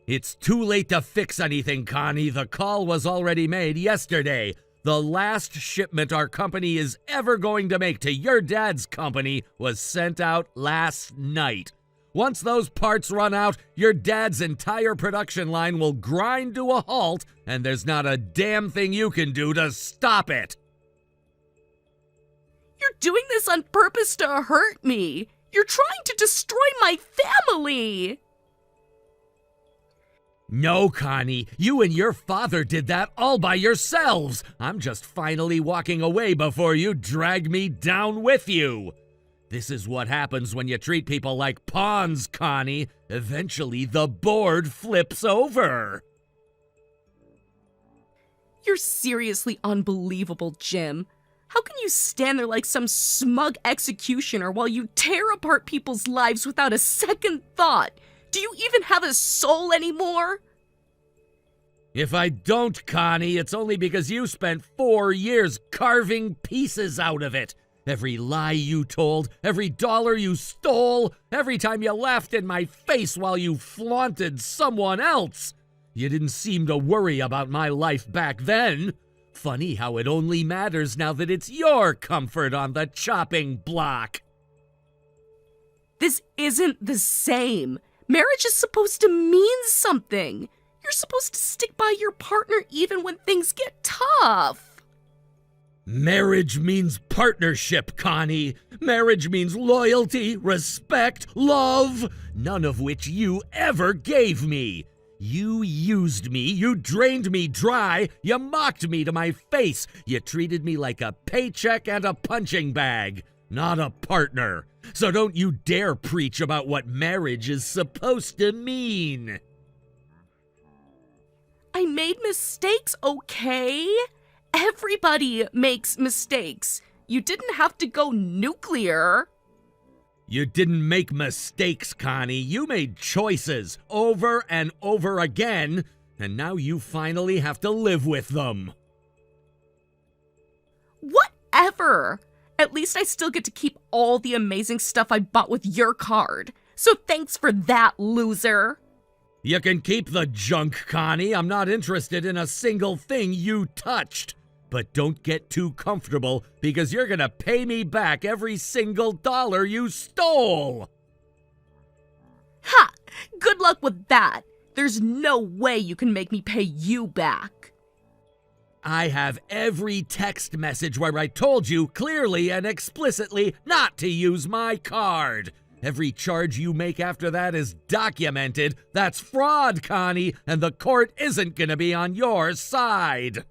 Speaker 3: It's too late to fix anything, Connie. The call was already made yesterday. The last shipment our company is ever going to make to your dad's company was sent out last night. Once those parts run out, your dad's entire production line will grind to a halt, and there's not a damn thing you can do to stop it.
Speaker 6: You're doing this on purpose to hurt me. You're trying to destroy my family.
Speaker 3: No, Connie, you and your father did that all by yourselves. I'm just finally walking away before you drag me down with you. This is what happens when you treat people like pawns, Connie. Eventually, the board flips over.
Speaker 6: You're seriously unbelievable, Jim. How can you stand there like some smug executioner while you tear apart people's lives without a second thought? Do you even have a soul anymore?
Speaker 3: If I don't, Connie, it's only because you spent 4 years carving pieces out of it. Every lie you told, every dollar you stole, every time you laughed in my face while you flaunted someone else. You didn't seem to worry about my life back then. Funny how it only matters now that it's your comfort on the chopping block.
Speaker 6: This isn't the same. Marriage is supposed to mean something. You're supposed to stick by your partner even when things get tough.
Speaker 3: Marriage means partnership, Connie. Marriage means loyalty, respect, love, none of which you ever gave me. You used me, you drained me dry, you mocked me to my face, you treated me like a paycheck and a punching bag, not a partner. So don't you dare preach about what marriage is supposed to mean.
Speaker 6: I made mistakes, okay? Everybody makes mistakes. You didn't have to go nuclear.
Speaker 3: You didn't make mistakes, Connie. You made choices over and over again, and now you finally have to live with them.
Speaker 6: Whatever. At least I still get to keep all the amazing stuff I bought with your card. So thanks for that, loser.
Speaker 3: You can keep the junk, Connie. I'm not interested in a single thing you touched. But don't get too comfortable, because you're gonna pay me back every single dollar you stole!
Speaker 6: Ha! Good luck with that. There's no way you can make me pay you back.
Speaker 3: I have every text message where I told you clearly and explicitly not to use my card. Every charge you make after that is documented. That's fraud, Connie, and the court isn't gonna be on your side.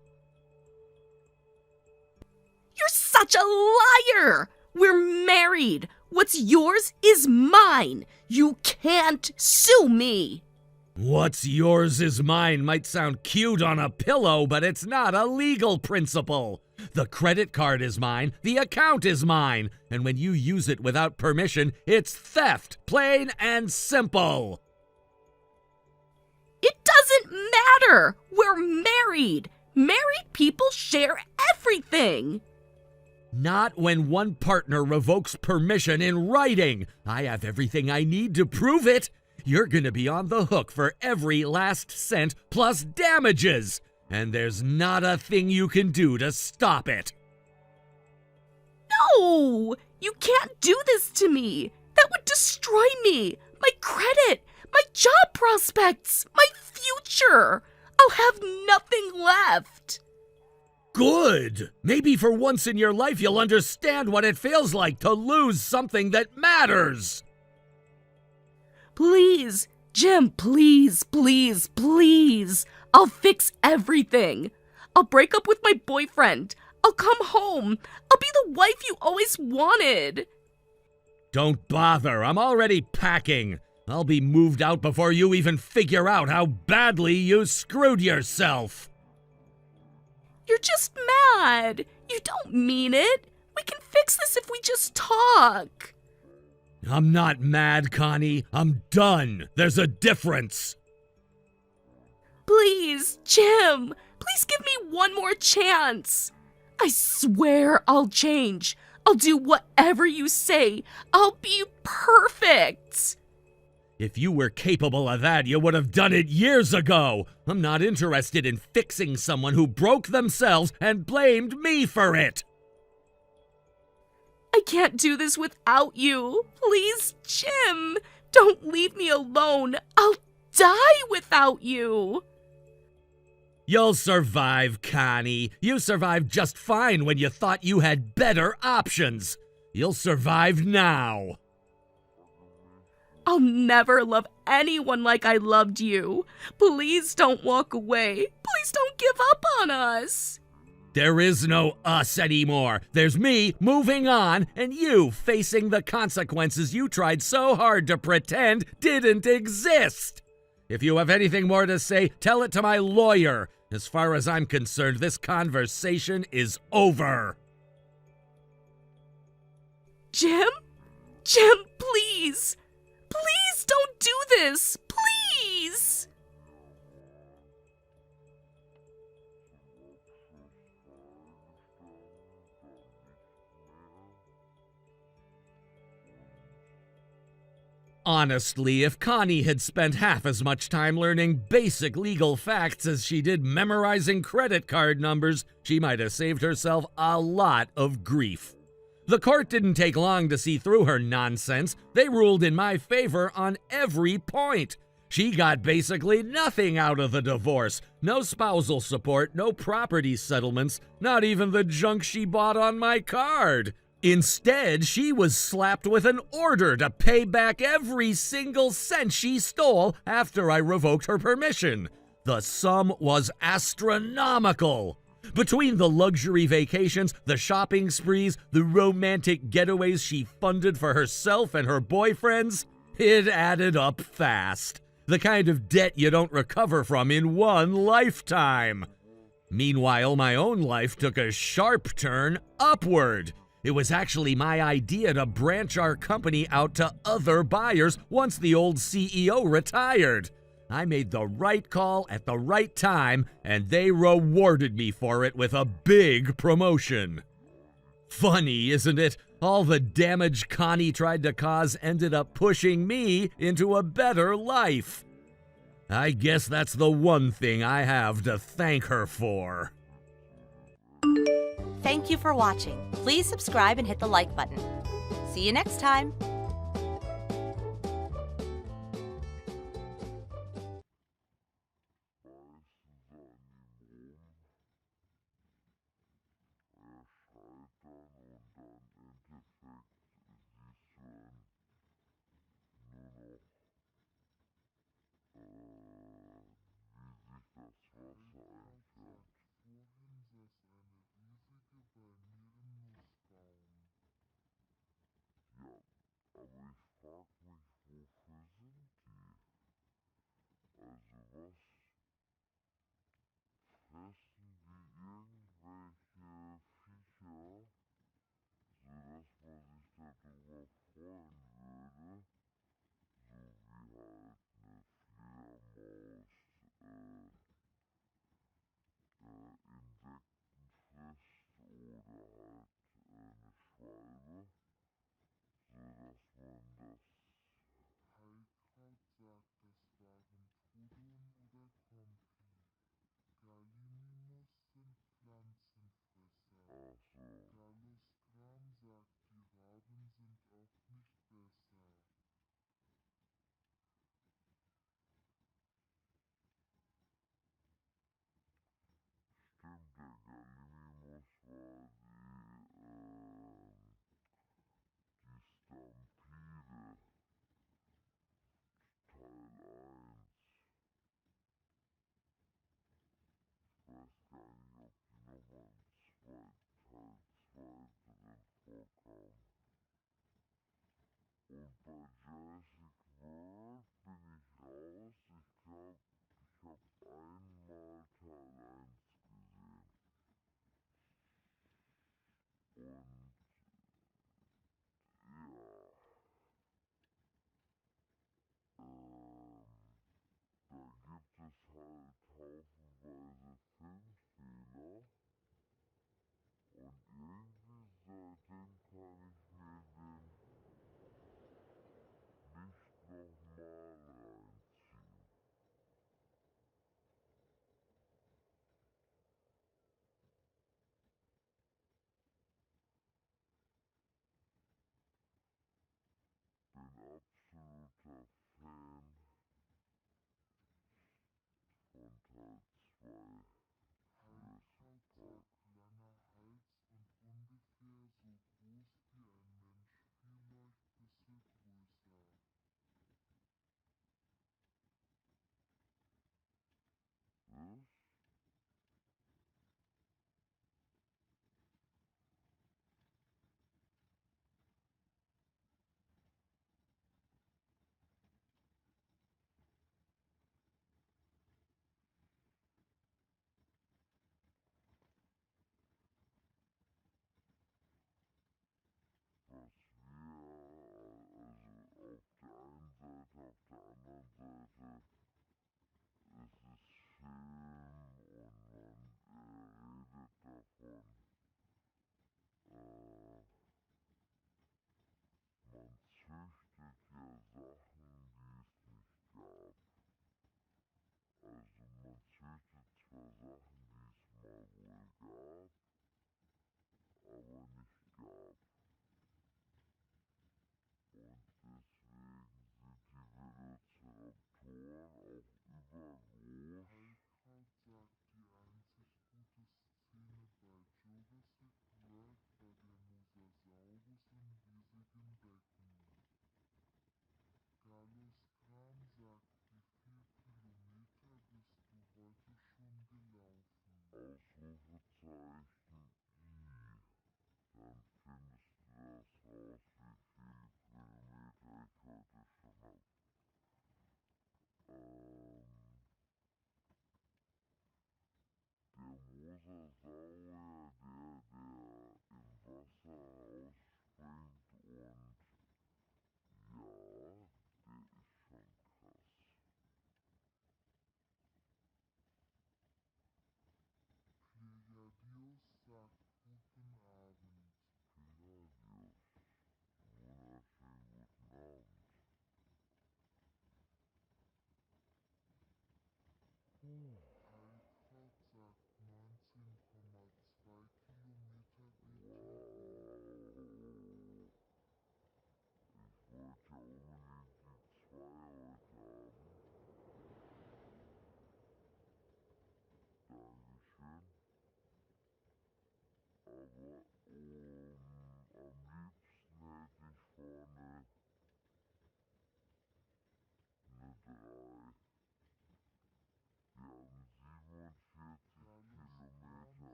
Speaker 6: You're such a liar! We're married. What's yours is mine. You can't sue me.
Speaker 3: What's yours is mine might sound cute on a pillow, but it's not a legal principle. The credit card is mine, the account is mine, and when you use it without permission, it's theft, plain and simple.
Speaker 6: It doesn't matter. We're married. Married people share everything.
Speaker 3: Not when one partner revokes permission in writing. I have everything I need to prove it. You're gonna be on the hook for every last cent plus damages. And there's not a thing you can do to stop it.
Speaker 6: No! You can't do this to me. That would destroy me. My credit. My job prospects. My future. I'll have nothing left.
Speaker 3: Good.
Speaker 4: Good! Maybe for once in your life you'll understand what it feels like to lose something that matters!
Speaker 6: Please, Jim, please, please, please. I'll fix everything. I'll break up with my boyfriend. I'll come home. I'll be the wife you always wanted.
Speaker 4: Don't bother, I'm already packing. I'll be moved out before you even figure out how badly you screwed yourself.
Speaker 6: You're just mad. You don't mean it. We can fix this if we just talk.
Speaker 4: I'm not mad, Connie. I'm done. There's a difference.
Speaker 6: Please, Jim. Please give me one more chance. I swear I'll change. I'll do whatever you say. I'll be perfect.
Speaker 4: If you were capable of that, you would have done it years ago. I'm not interested in fixing someone who broke themselves and blamed me for it.
Speaker 6: I can't do this without you. Please, Jim. Don't leave me alone. I'll die without you.
Speaker 4: You'll survive, Connie. You survived just fine when you thought you had better options. You'll survive now.
Speaker 6: I'll never love anyone like I loved you. Please don't walk away. Please don't give up on us.
Speaker 4: There is no us anymore. There's me moving on and you facing the consequences you tried so hard to pretend didn't exist. If you have anything more to say, tell it to my lawyer. As far as I'm concerned, this conversation is over.
Speaker 6: Jim? Jim, please. Please don't do this. Please.
Speaker 4: Honestly, if Connie had spent half as much time learning basic legal facts as she did memorizing credit card numbers, she might have saved herself a lot of grief. The court didn't take long to see through her nonsense. They ruled in my favor on every point. She got basically nothing out of the divorce. No spousal support, no property settlements, not even the junk she bought on my card. Instead, she was slapped with an order to pay back every single cent she stole after I revoked her permission. The sum was astronomical. Between the luxury vacations, the shopping sprees, the romantic getaways she funded for herself and her boyfriends, it added up fast. The kind of debt you don't recover from in one lifetime. Meanwhile, my own life took a sharp turn upward. It was actually my idea to branch our company out to other buyers once the old CEO retired. I made the right call at the right time, and they rewarded me for it with a big promotion. Funny, isn't it? All the damage Connie tried to cause ended up pushing me into a better life. I guess that's the one thing I have to thank her for.
Speaker 5: Thank you for watching. Please subscribe and hit the like button. See you next time.